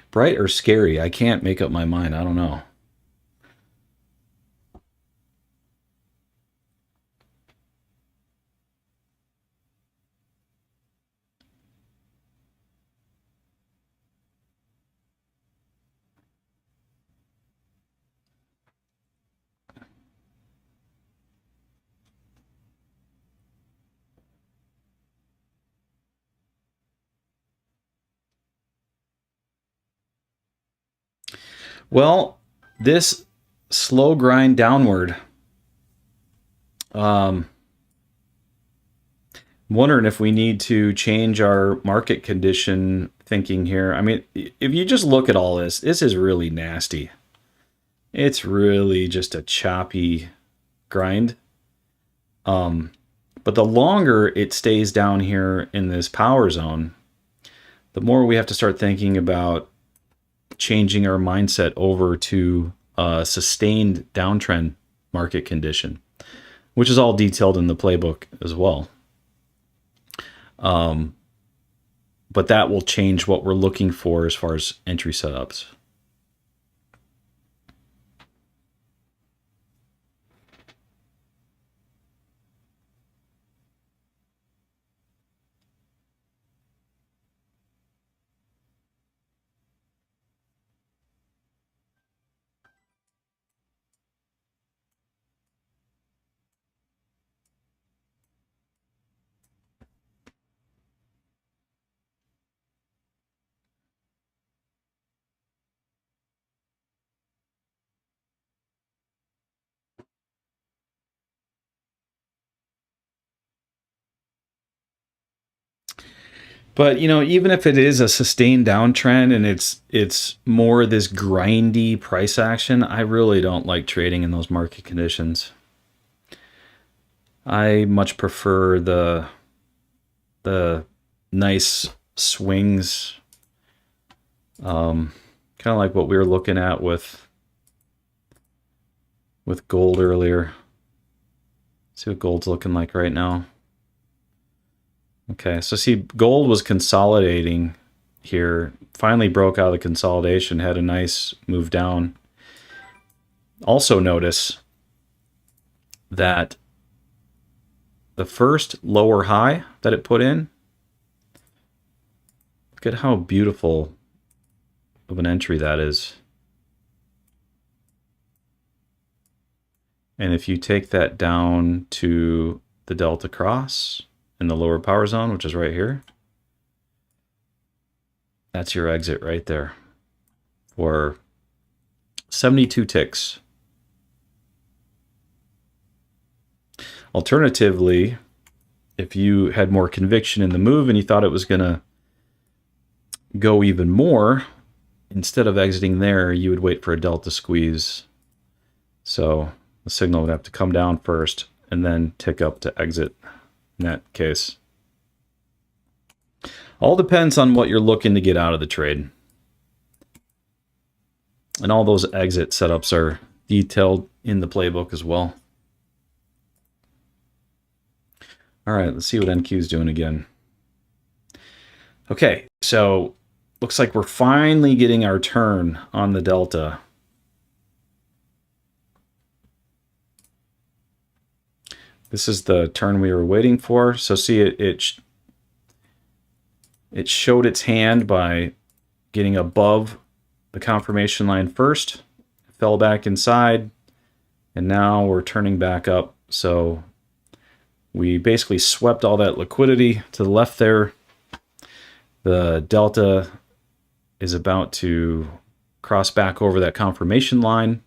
Bright or scary? I can't make up my mind. I don't know. Well, this slow grind downward, wondering if we need to change our market condition thinking here. I mean, if you just look at all this, this is really nasty. It's really just a choppy grind. But the longer it stays down here in this power zone, the more we have to start thinking about changing our mindset over to a sustained downtrend market condition, which is all detailed in the playbook as well. But that will change what we're looking for as far as entry setups. But, you know, even if it is a sustained downtrend and it's more this grindy price action, I really don't like trading in those market conditions. I much prefer the nice swings, kind of like what we were looking at with gold earlier. See what gold's looking like right now. Okay, so see, gold was consolidating here, finally broke out of the consolidation, had a nice move down. Also notice that the first lower high that it put in, look at how beautiful of an entry that is. And if you take that down to the delta cross in the lower power zone, which is right here, that's your exit right there for 72 ticks. Alternatively, if you had more conviction in the move and you thought it was going to go even more, instead of exiting there, you would wait for a delta squeeze. So the signal would have to come down first and then tick up to exit in that case. All depends on what you're looking to get out of the trade. And all those exit setups are detailed in the playbook as well. All right, let's see what NQ is doing again. Okay, so looks like we're finally getting our turn on the delta. This is the turn we were waiting for. So see, it showed its hand by getting above the confirmation line first, fell back inside, and now we're turning back up. So we basically swept all that liquidity to the left there. The delta is about to cross back over that confirmation line.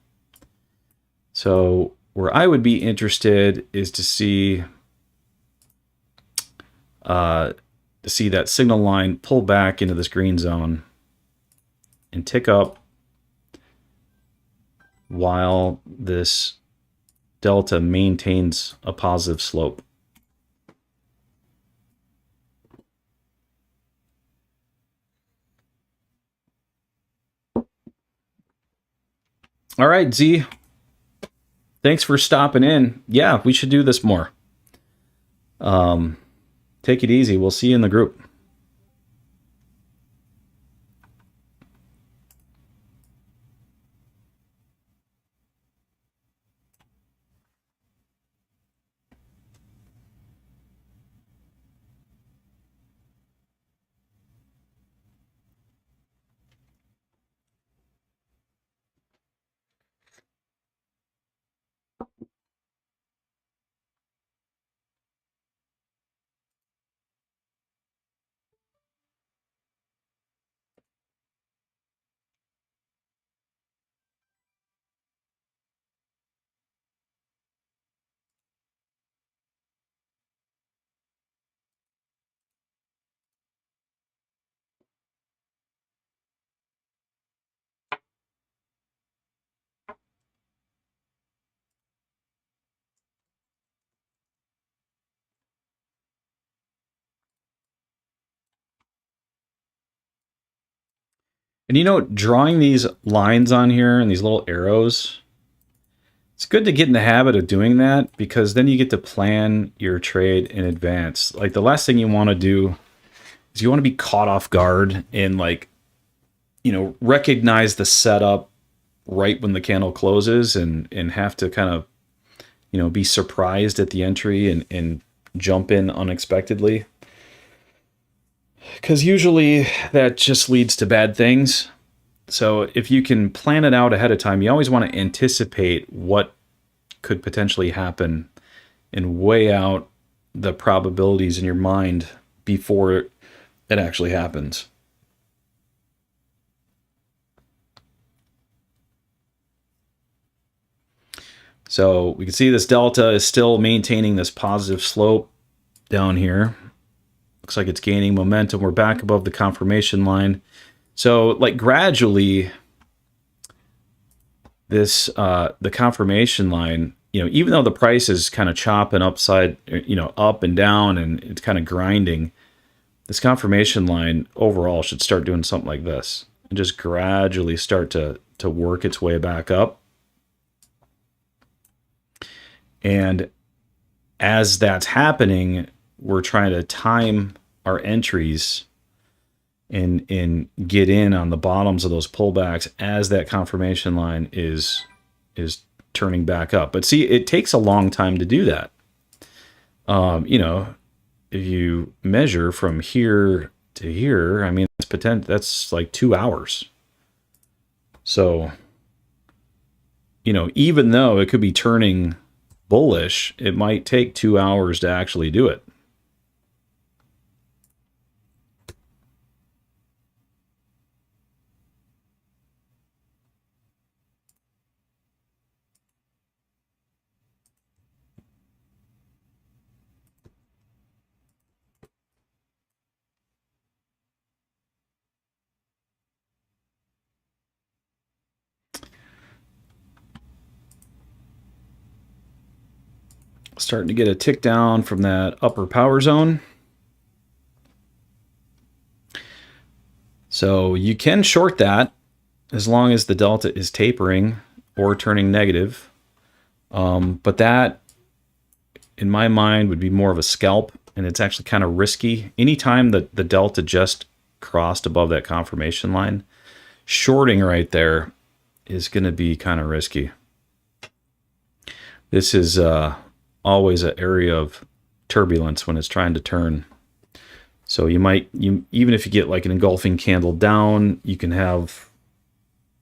So where I would be interested is to see that signal line pull back into this green zone and tick up while this delta maintains a positive slope. All right, Z. Thanks for stopping in. Yeah, we should do this more. Take it easy. We'll see you in the group. And you know, drawing these lines on here and these little arrows, it's good to get in the habit of doing that, because then you get to plan your trade in advance. Like, the last thing you want to do is you want to be caught off guard and, like, you know, recognize the setup right when the candle closes and have to kind of, you know, be surprised at the entry and jump in unexpectedly. Because usually that just leads to bad things. So if you can plan it out ahead of time, you always want to anticipate what could potentially happen and weigh out the probabilities in your mind before it actually happens. So we can see this delta is still maintaining this positive slope down here. Looks like it's gaining momentum. We're back above the confirmation line. So like gradually this the confirmation line, you know, even though the price is kind of chopping upside, you know, up and down, and it's kind of grinding, this confirmation line overall should start doing something like this and just gradually start to work its way back up. And as that's happening, we're trying to time our entries and get in on the bottoms of those pullbacks as that confirmation line is turning back up. But see, it takes a long time to do that. You know, if you measure from here to here, I mean, that's like 2 hours. So, you know, even though it could be turning bullish, it might take 2 hours to actually do it. Starting to get a tick down from that upper power zone. So you can short that as long as the delta is tapering or turning negative. But that, in my mind, would be more of a scalp, and it's actually kind of risky. Anytime that the delta just crossed above that confirmation line, shorting right there is going to be kind of risky. This is always an area of turbulence when it's trying to turn. So even if you get like an engulfing candle down, you can have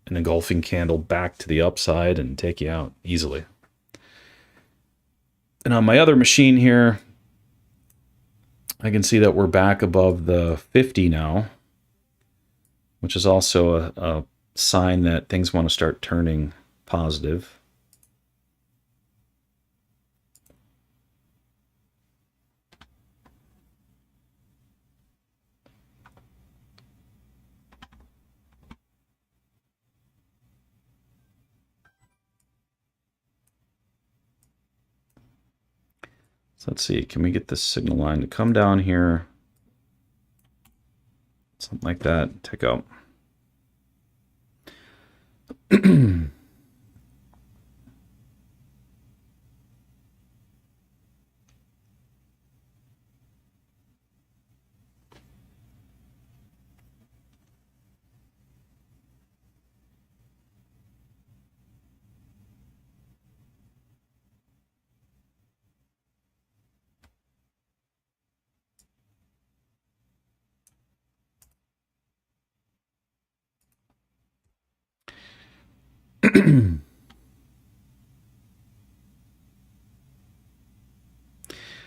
an engulfing candle back to the upside and take you out easily. And on my other machine here, I can see that we're back above the 50 now, which is also a sign that things want to start turning positive. So let's see, can we get this signal line to come down here? Something like that, tick out.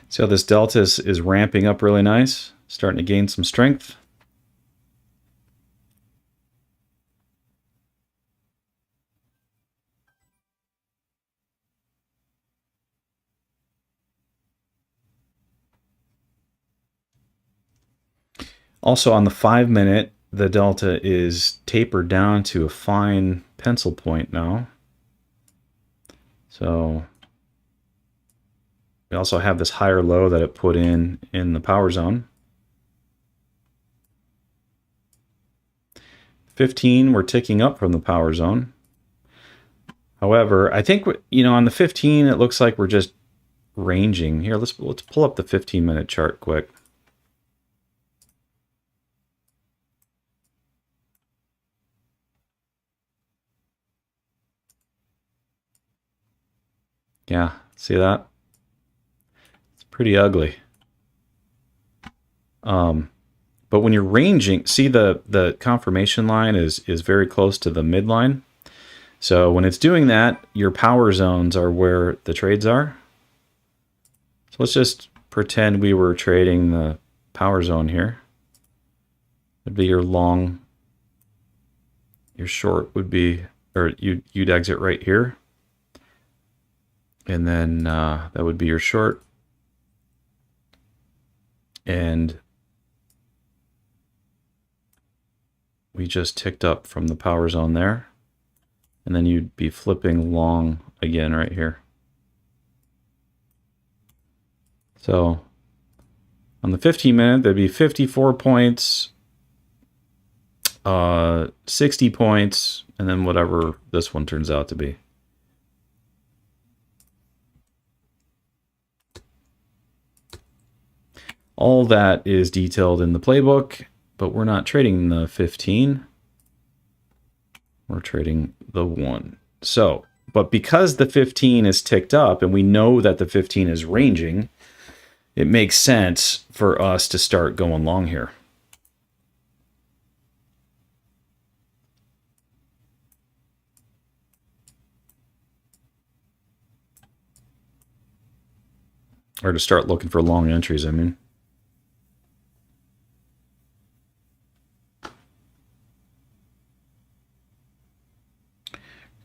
See how this delta is ramping up really nice, starting to gain some strength. Also on the 5-minute, the delta is tapered down to a fine pencil point now. So we also have this higher low that it put in the power zone. 15, we're ticking up from the power zone. However, I think, you know, on the 15, it looks like we're just ranging. Here, let's pull up the 15-minute chart quick. Yeah, see that? It's pretty ugly. But when you're ranging, see the confirmation line is very close to the midline. So when it's doing that, your power zones are where the trades are. So let's just pretend we were trading the power zone here. Would be your long. Your short would be, or you'd exit right here. And then that would be your short. And we just ticked up from the power zone there. And then you'd be flipping long again right here. So on the 15-minute, there'd be 54 points, 60 points, and then whatever this one turns out to be. All that is detailed in the playbook, but we're not trading the 15. We're trading the 1. So, but because the 15 is ticked up and we know that the 15 is ranging, it makes sense for us to start going long here. Or to start looking for long entries, I mean.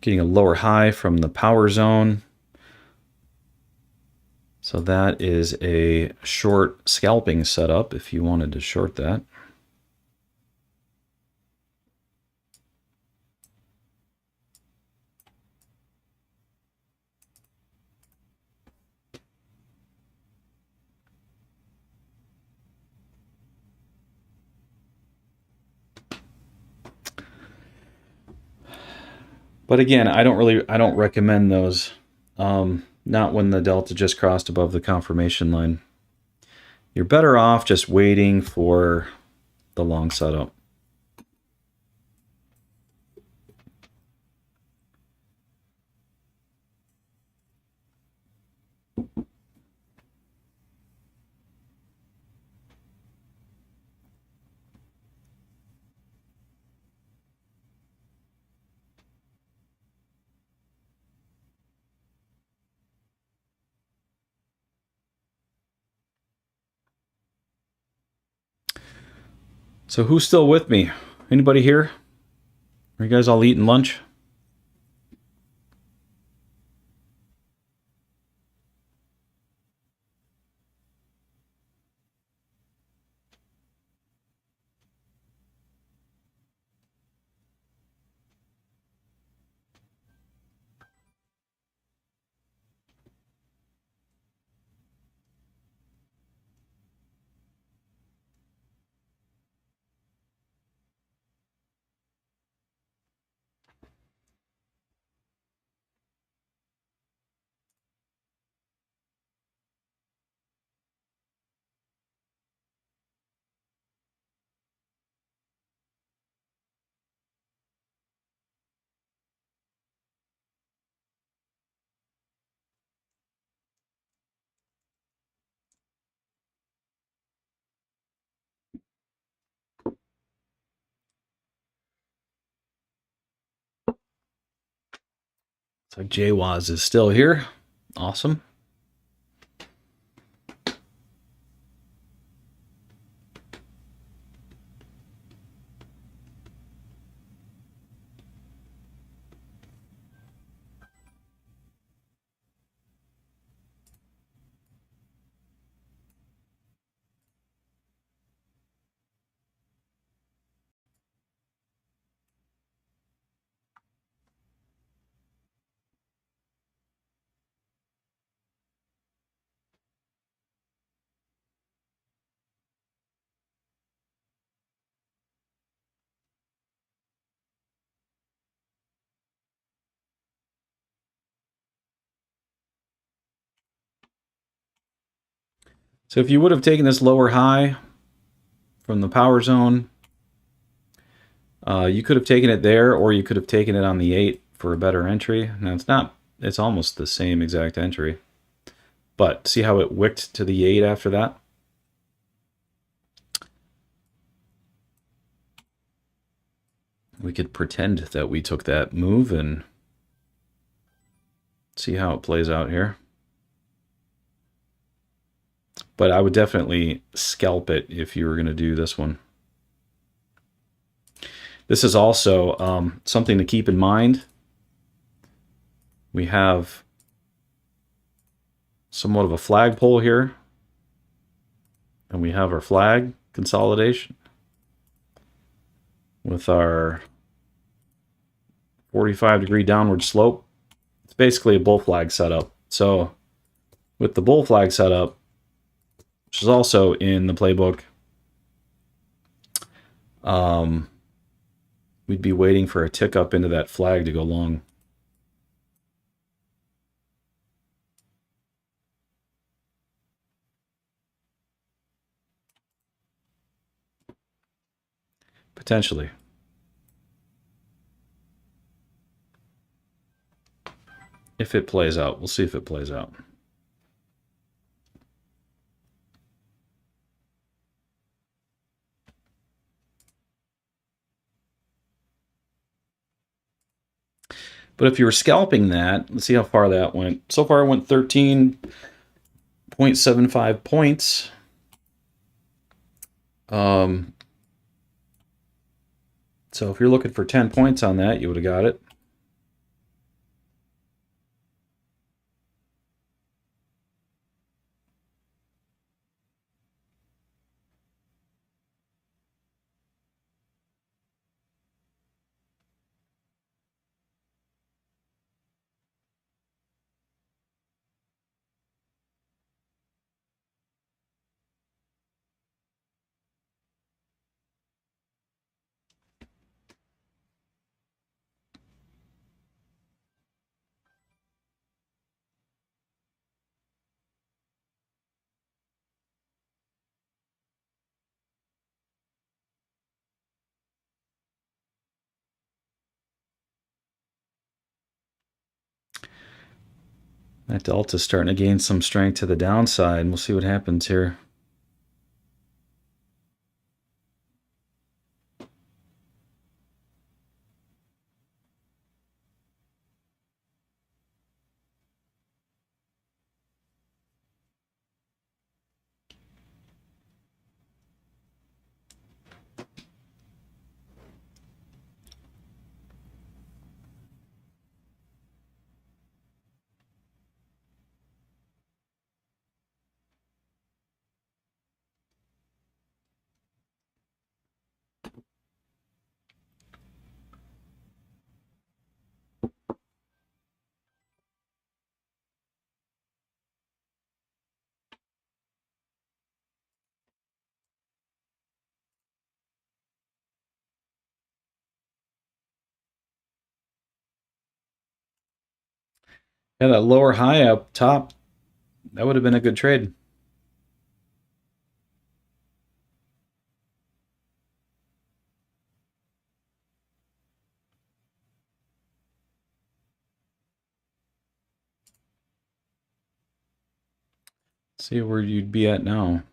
Getting a lower high from the power zone. So that is a short scalping setup if you wanted to short that. But again, I don't recommend those. Not when the delta just crossed above the confirmation line. You're better off just waiting for the long setup. So who's still with me? Anybody here? Are you guys all eating lunch? It's like JWaz is still here. Awesome. So if you would have taken this lower high from the power zone, you could have taken it there, or you could have taken it on the 8 for a better entry. Now it's almost the same exact entry. But see how it wicked to the 8 after that? We could pretend that we took that move and see how it plays out here. But I would definitely scalp it if you were going to do this one. This is also something to keep in mind. We have somewhat of a flagpole here. And we have our flag consolidation. with our 45-degree downward slope. It's basically a bull flag setup. So with the bull flag setup, which is also in the playbook, we'd be waiting for a tick up into that flag to go long. Potentially. If it plays out. We'll see if it plays out. But if you were scalping that, let's see how far that went. So far it went 13.75 points. So if you're looking for 10 points on that, you would have got it. That delta's starting to gain some strength to the downside. We'll see what happens here. Yeah, that lower high up top, that would have been a good trade. See where you'd be at now.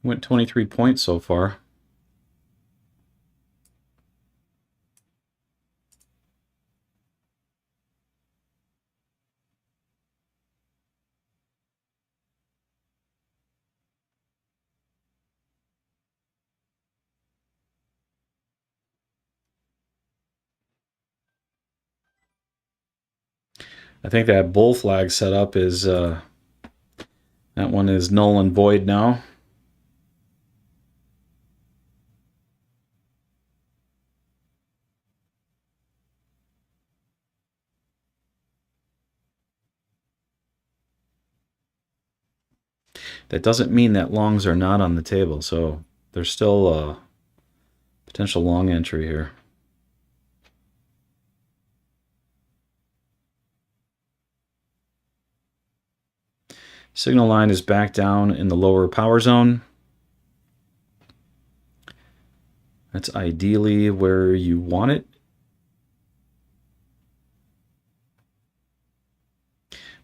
Went 23 points so far. I think that bull flag setup is, that one is null and void now. That doesn't mean that longs are not on the table, so there's still a potential long entry here. Signal line is back down in the lower power zone. That's ideally where you want it.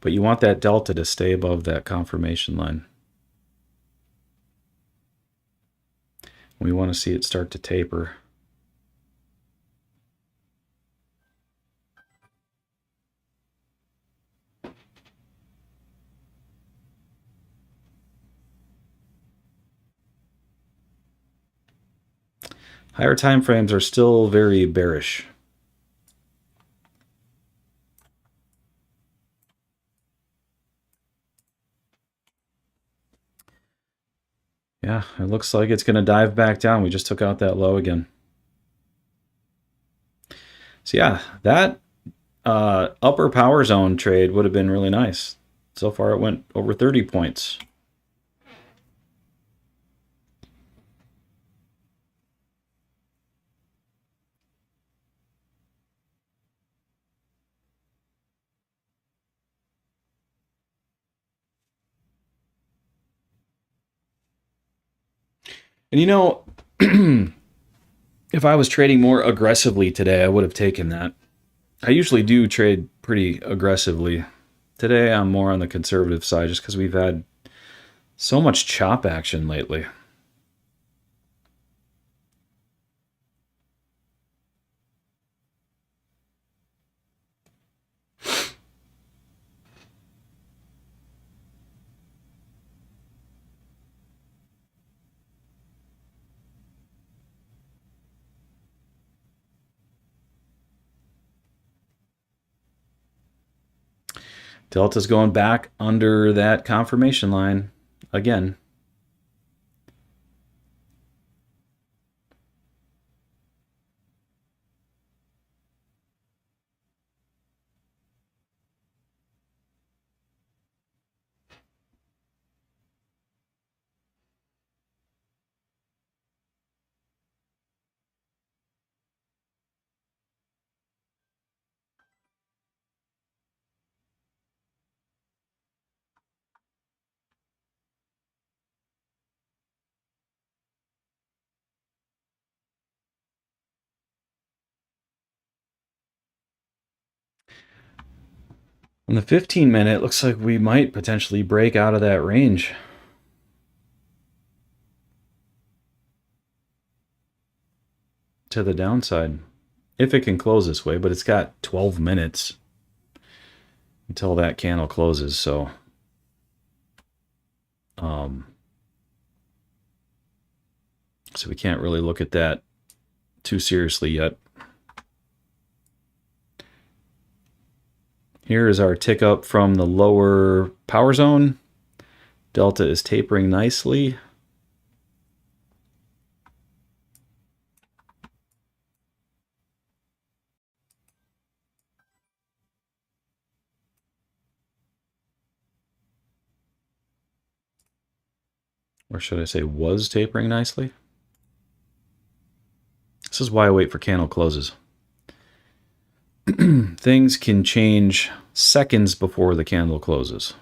But you want that delta to stay above that confirmation line. We want to see it start to taper. Higher time frames are still very bearish. Yeah, it looks like it's going to dive back down. We just took out that low again. So yeah, that upper power zone trade would have been really nice. So far it went over 30 points. And you know, if I was trading more aggressively today, I would have taken that. I usually do trade pretty aggressively. Today I'm more on the conservative side just because we've had so much chop action lately. Delta's going back under that confirmation line again. On the 15-minute, it looks like we might potentially break out of that range. To the downside. If it can close this way, but it's got 12 minutes until that candle closes, so so we can't really look at that too seriously yet. Here is our tick up from the lower power zone. Delta is tapering nicely. Or should I say was tapering nicely? This is why I wait for candle closes. Things can change seconds before the candle closes.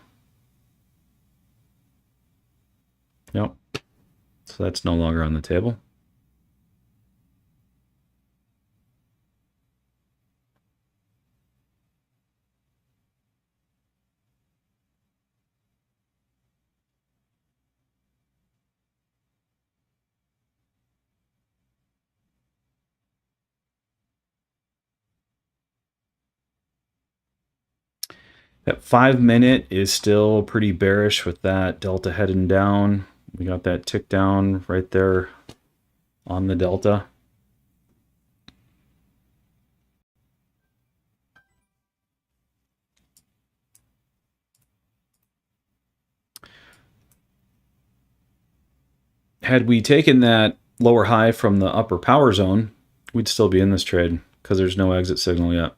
Nope. So that's no longer on the table. That 5-minute is still pretty bearish with that delta heading down. We got that tick down right there on the delta. Had we taken that lower high from the upper power zone, we'd still be in this trade because there's no exit signal yet.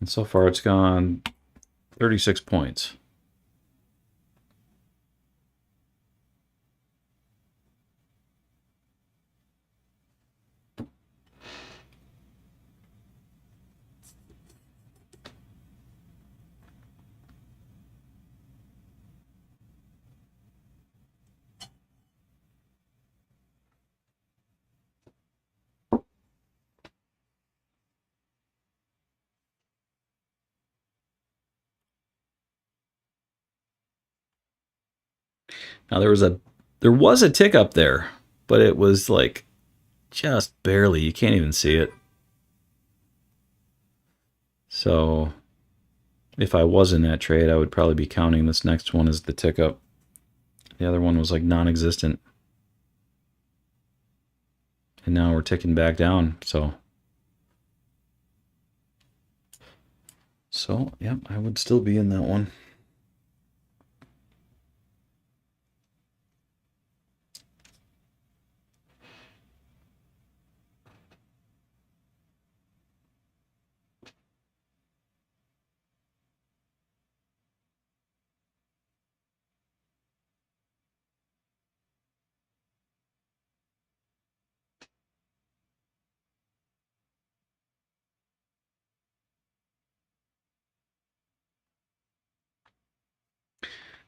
And so far it's gone 36 points. Now there was a tick up there, but it was like just barely. You can't even see it. So if I was in that trade, I would probably be counting this next one as the tick up. The other one was like non-existent. And now we're ticking back down. So yeah, I would still be in that one.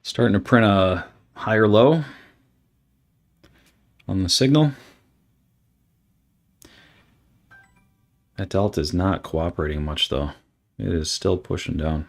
Starting to print a higher low on the signal. That delta is not cooperating much though. It is still pushing down.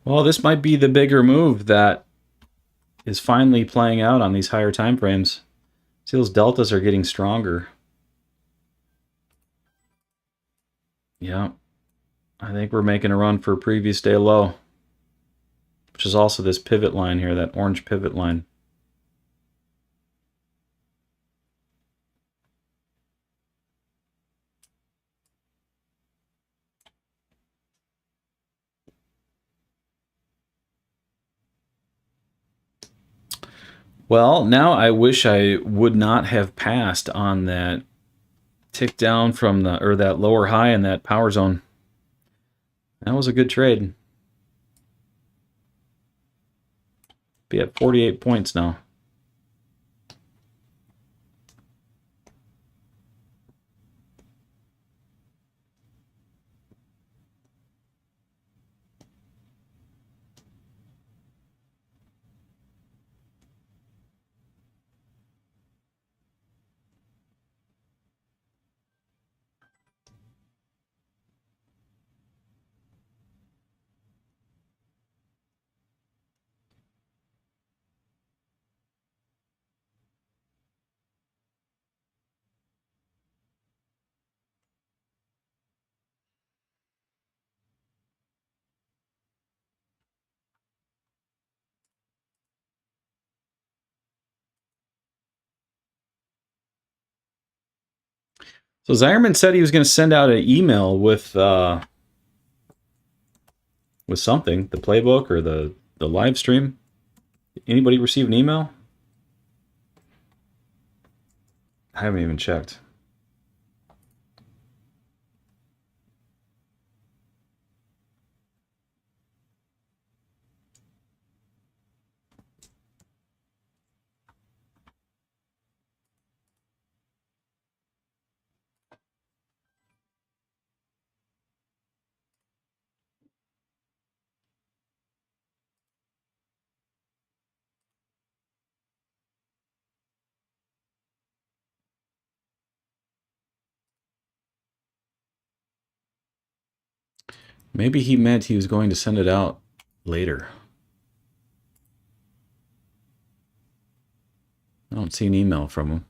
Well, this might be the bigger move that is finally playing out on these higher time frames. See, those deltas are getting stronger. Yeah, I think we're making a run for a previous day low, which is also this pivot line here, that orange pivot line. Well, now I wish I would not have passed on that tick down from the, or that lower high in that power zone. That was a good trade. Be at 48 points now. So Zeiierman said he was going to send out an email with something, the playbook or the live stream. Anybody receive an email? I haven't even checked. Maybe he meant he was going to send it out later. I don't see an email from him.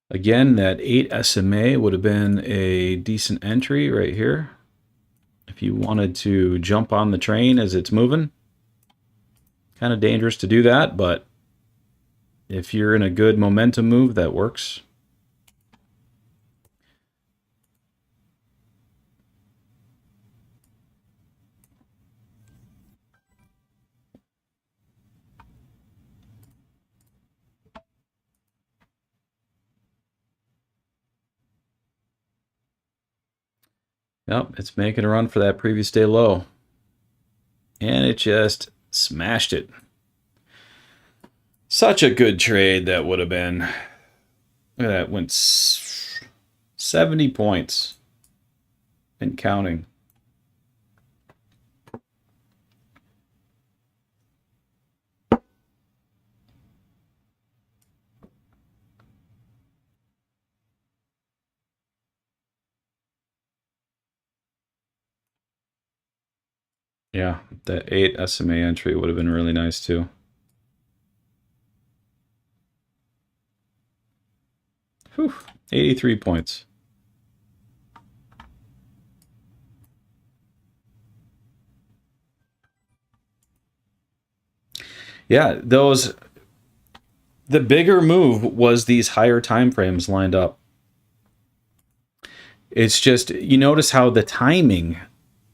Again, that 8 SMA would have been a decent entry right here. If you wanted to jump on the train as it's moving. Kind of dangerous to do that, but if you're in a good momentum move, that works. Yep, it's making a run for that previous day low. And it just smashed it. Such a good trade that would have been. Look at that, went 70 points and counting. Yeah, that 8 SMA entry would have been really nice too. Whew, 83 points. Yeah, the bigger move was these higher time frames lined up. It's just, you notice how the timing,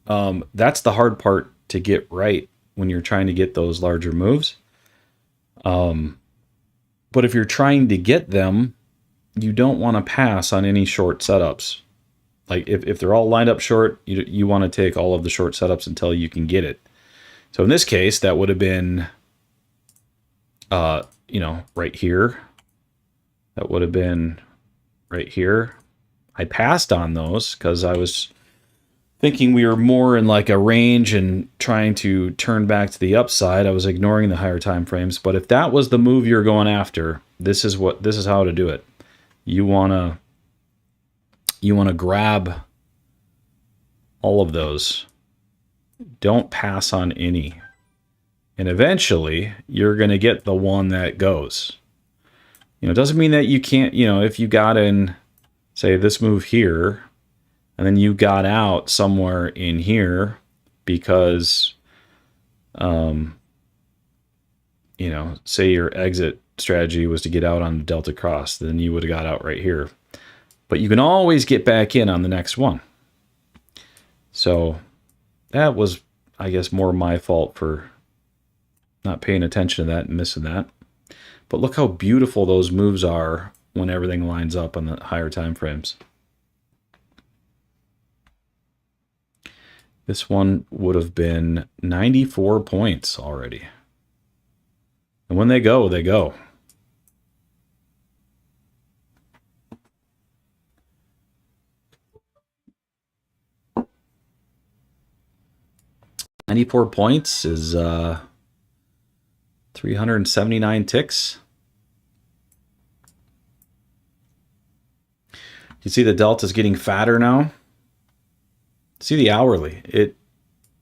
that's the hard part to get right when you're trying to get those larger moves. But if you're trying to get them, you don't want to pass on any short setups. Like if they're all lined up short, you want to take all of the short setups until you can get it. So in this case, that would have been, right here. That would have been right here. I passed on those because I was thinking we were more in like a range and trying to turn back to the upside. I was ignoring the higher time frames. But if that was the move you're going after, this is how to do it. You wanna grab all of those. Don't pass on any. And eventually you're gonna get the one that goes. It doesn't mean that you can't, if you got in, say, this move here, and then you got out somewhere in here because, say your exit strategy was to get out on the Delta Cross, then you would have got out right here. But you can always get back in on the next one. So that was, I guess, more my fault for not paying attention to that and missing that. But look how beautiful those moves are when everything lines up on the higher time frames. This one would have been 94 points already. And when they go, they go. $94 points is 379 ticks. You see the delta's getting fatter now. See the hourly.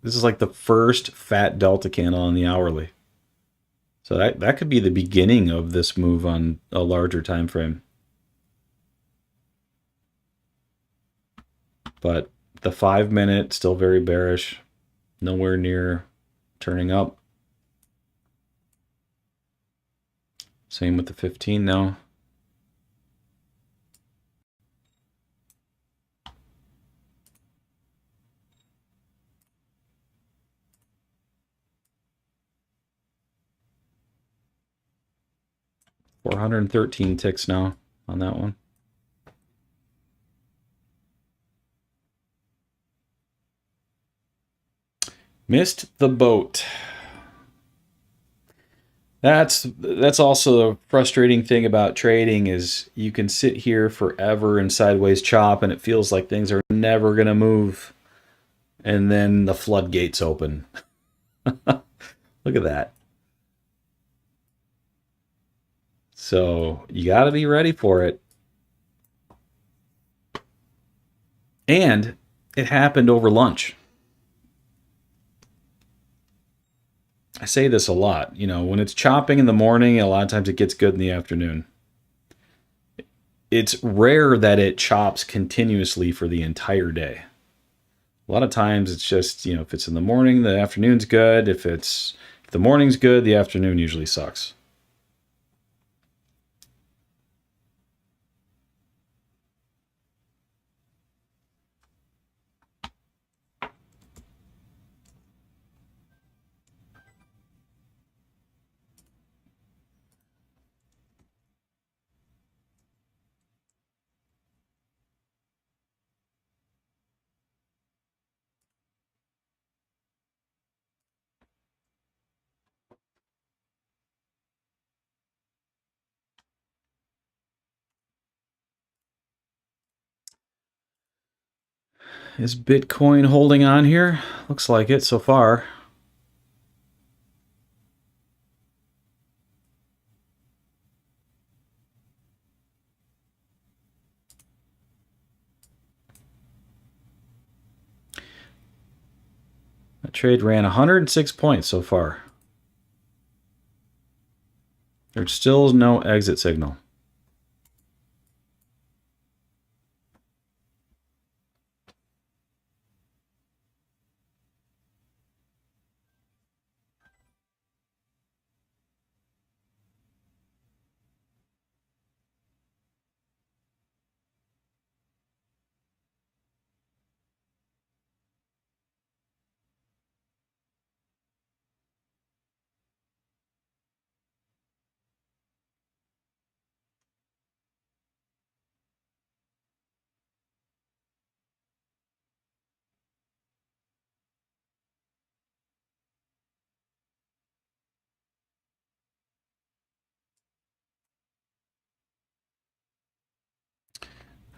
This is like the first fat delta candle on the hourly. So that could be the beginning of this move on a larger time frame. But the 5 minute still very bearish. Nowhere near turning up. Same with the 15 now. $413 ticks now on that one. Missed the boat. That's also the frustrating thing about trading is you can sit here forever and sideways chop and it feels like things are never going to move. And then the floodgates open. Look at that. So you got to be ready for it. And it happened over lunch. I say this a lot, when it's chopping in the morning, a lot of times it gets good in the afternoon. It's rare that it chops continuously for the entire day. A lot of times it's just, if it's in the morning, the afternoon's good. If the morning's good, the afternoon usually sucks. Is Bitcoin holding on here? Looks like it so far. That trade ran 106 points so far. There's still no exit signal.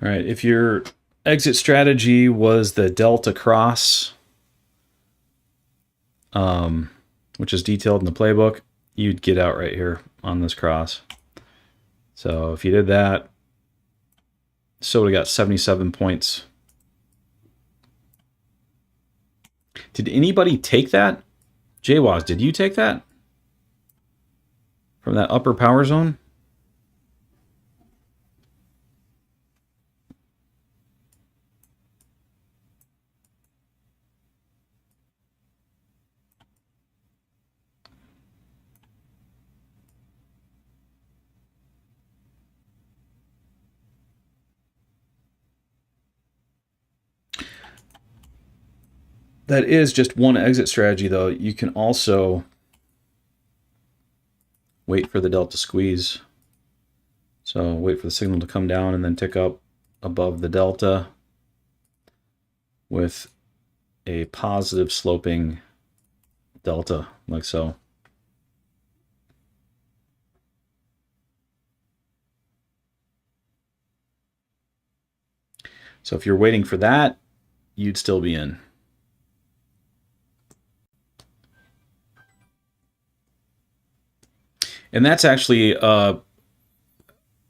All right, if your exit strategy was the Delta cross, which is detailed in the playbook, you'd get out right here on this cross. So if you did that, so we got 77 points. Did anybody take that? JWAS, did you take that? From that upper power zone? That is just one exit strategy, though. You can also wait for the delta squeeze. So wait for the signal to come down and then tick up above the delta with a positive sloping delta, like so. So if you're waiting for that, you'd still be in. And that's actually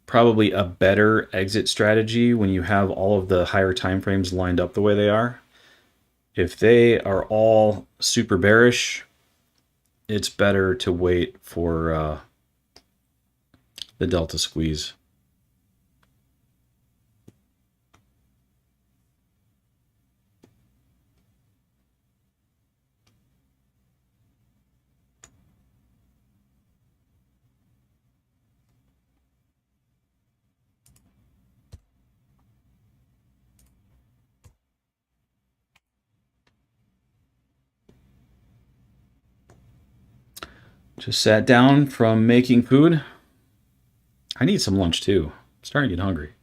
probably a better exit strategy when you have all of the higher time frames lined up the way they are. If they are all super bearish, it's better to wait for the delta squeeze. Just sat down from making food. I need some lunch too. I'm starting to get hungry.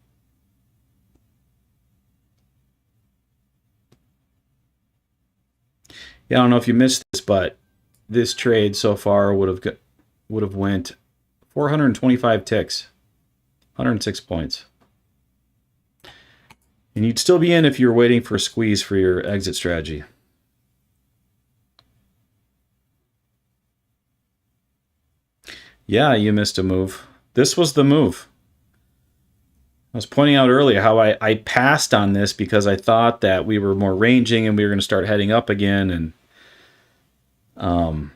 Yeah, I don't know if you missed this, but this trade so far would have went 425 ticks, 106 points. And you'd still be in if you're waiting for a squeeze for your exit strategy. Yeah, you missed a move. This was the move. I was pointing out earlier how I passed on this because I thought that we were more ranging and we were going to start heading up again. And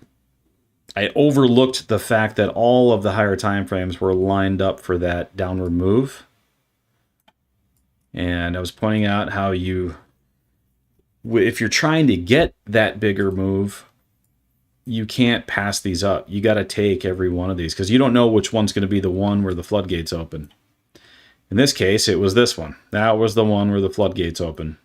I overlooked the fact that all of the higher time frames were lined up for that downward move. And I was pointing out how if you're trying to get that bigger move, you can't pass these up. You got to take every one of these because you don't know which one's going to be the one where the floodgates open. In this case, it was this one. That was the one where the floodgates open.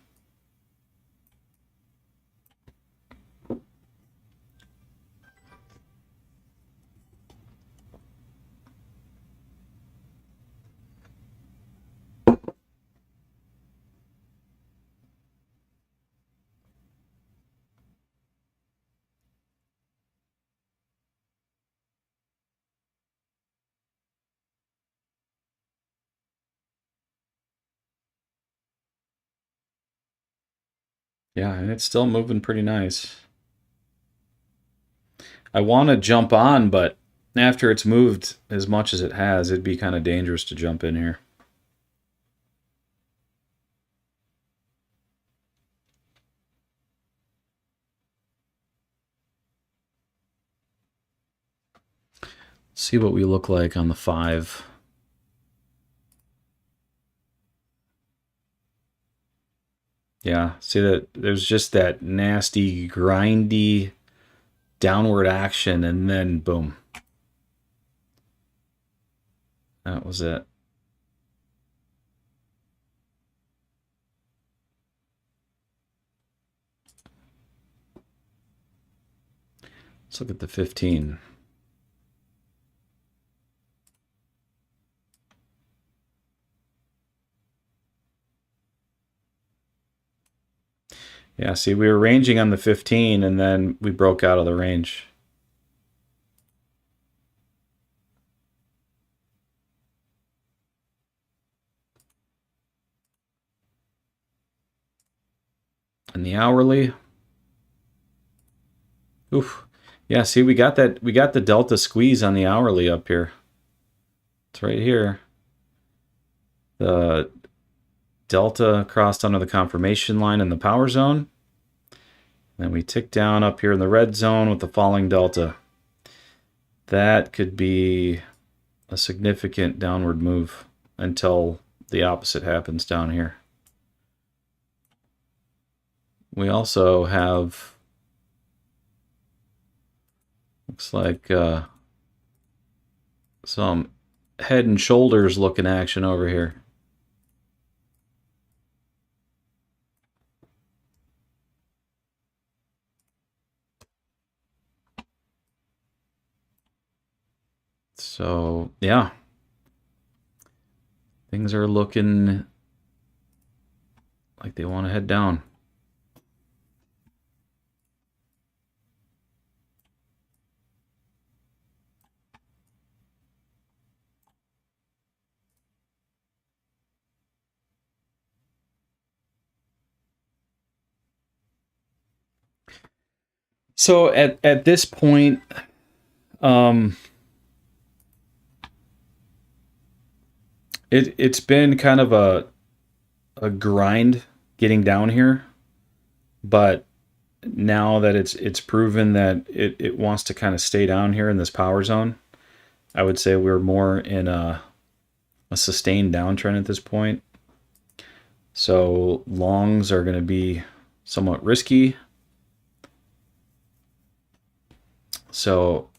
Yeah, and it's still moving pretty nice. I want to jump on, but after it's moved as much as it has, it'd be kind of dangerous to jump in here. See what we look like on the 5. Yeah, see that there's just that nasty, grindy downward action, and then boom. That was it. Let's look at the 15. Yeah, see, we were ranging on the 15, and then we broke out of the range. And the hourly. Oof. Yeah, see, we got the delta squeeze on the hourly up here. It's right here. The delta crossed under the confirmation line in the power zone. Then we tick down up here in the red zone with the falling delta. That could be a significant downward move until the opposite happens down here. We also have, looks like some head and shoulders looking action over here. So, yeah. Things are looking like they want to head down. So at this point, it's been kind of a grind getting down here, but now that it's proven that it wants to kind of stay down here in this power zone, I would say we're more in a sustained downtrend at this point. So longs are going to be somewhat risky. So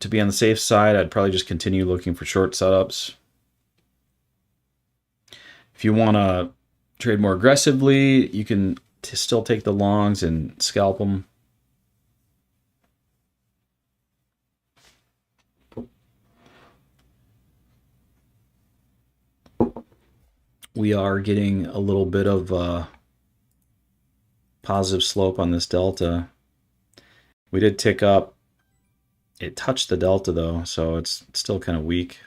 to be on the safe side, I'd probably just continue looking for short setups. If you want to trade more aggressively, you can still take the longs and scalp them. We are getting a little bit of positive slope on this delta. We did tick up. It touched the delta though, so it's still kind of weak.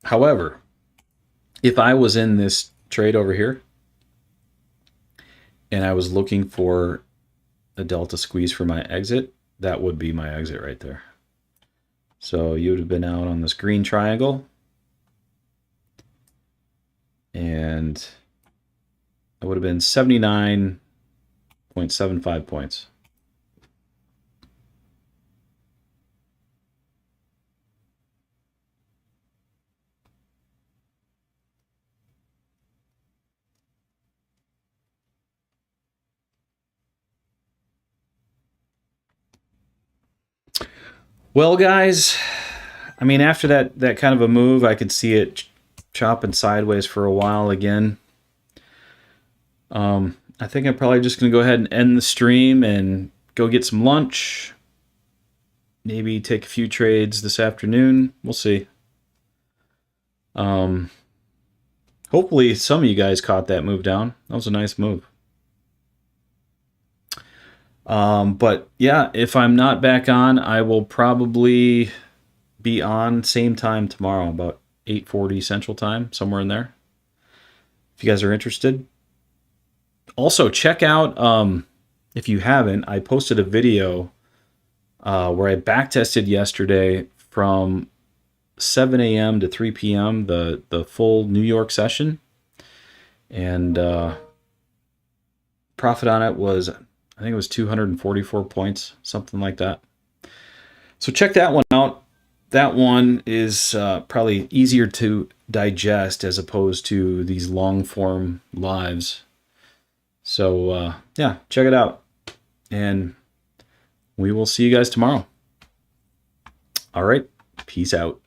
However, if I was in this trade over here and I was looking for a delta squeeze for my exit, that would be my exit right there. So you would have been out on this green triangle, and it would have been 79.75 points. Well, guys, I mean, after that kind of a move, I could see it chopping sideways for a while again. I think I'm probably just going to go ahead and end the stream and go get some lunch. Maybe take a few trades this afternoon. We'll see. Hopefully some of you guys caught that move down. That was a nice move. But yeah, if I'm not back on, I will probably be on same time tomorrow, about 8:40 Central Time, somewhere in there. If you guys are interested. Also, check out, if you haven't, I posted a video where I backtested yesterday from 7 a.m. to 3 p.m. the full New York session, and profit on it was, I think it was 244 points, something like that. So check that one out. That one is probably easier to digest as opposed to these long form lives. So yeah, check it out, and we will see you guys tomorrow. All right, peace out.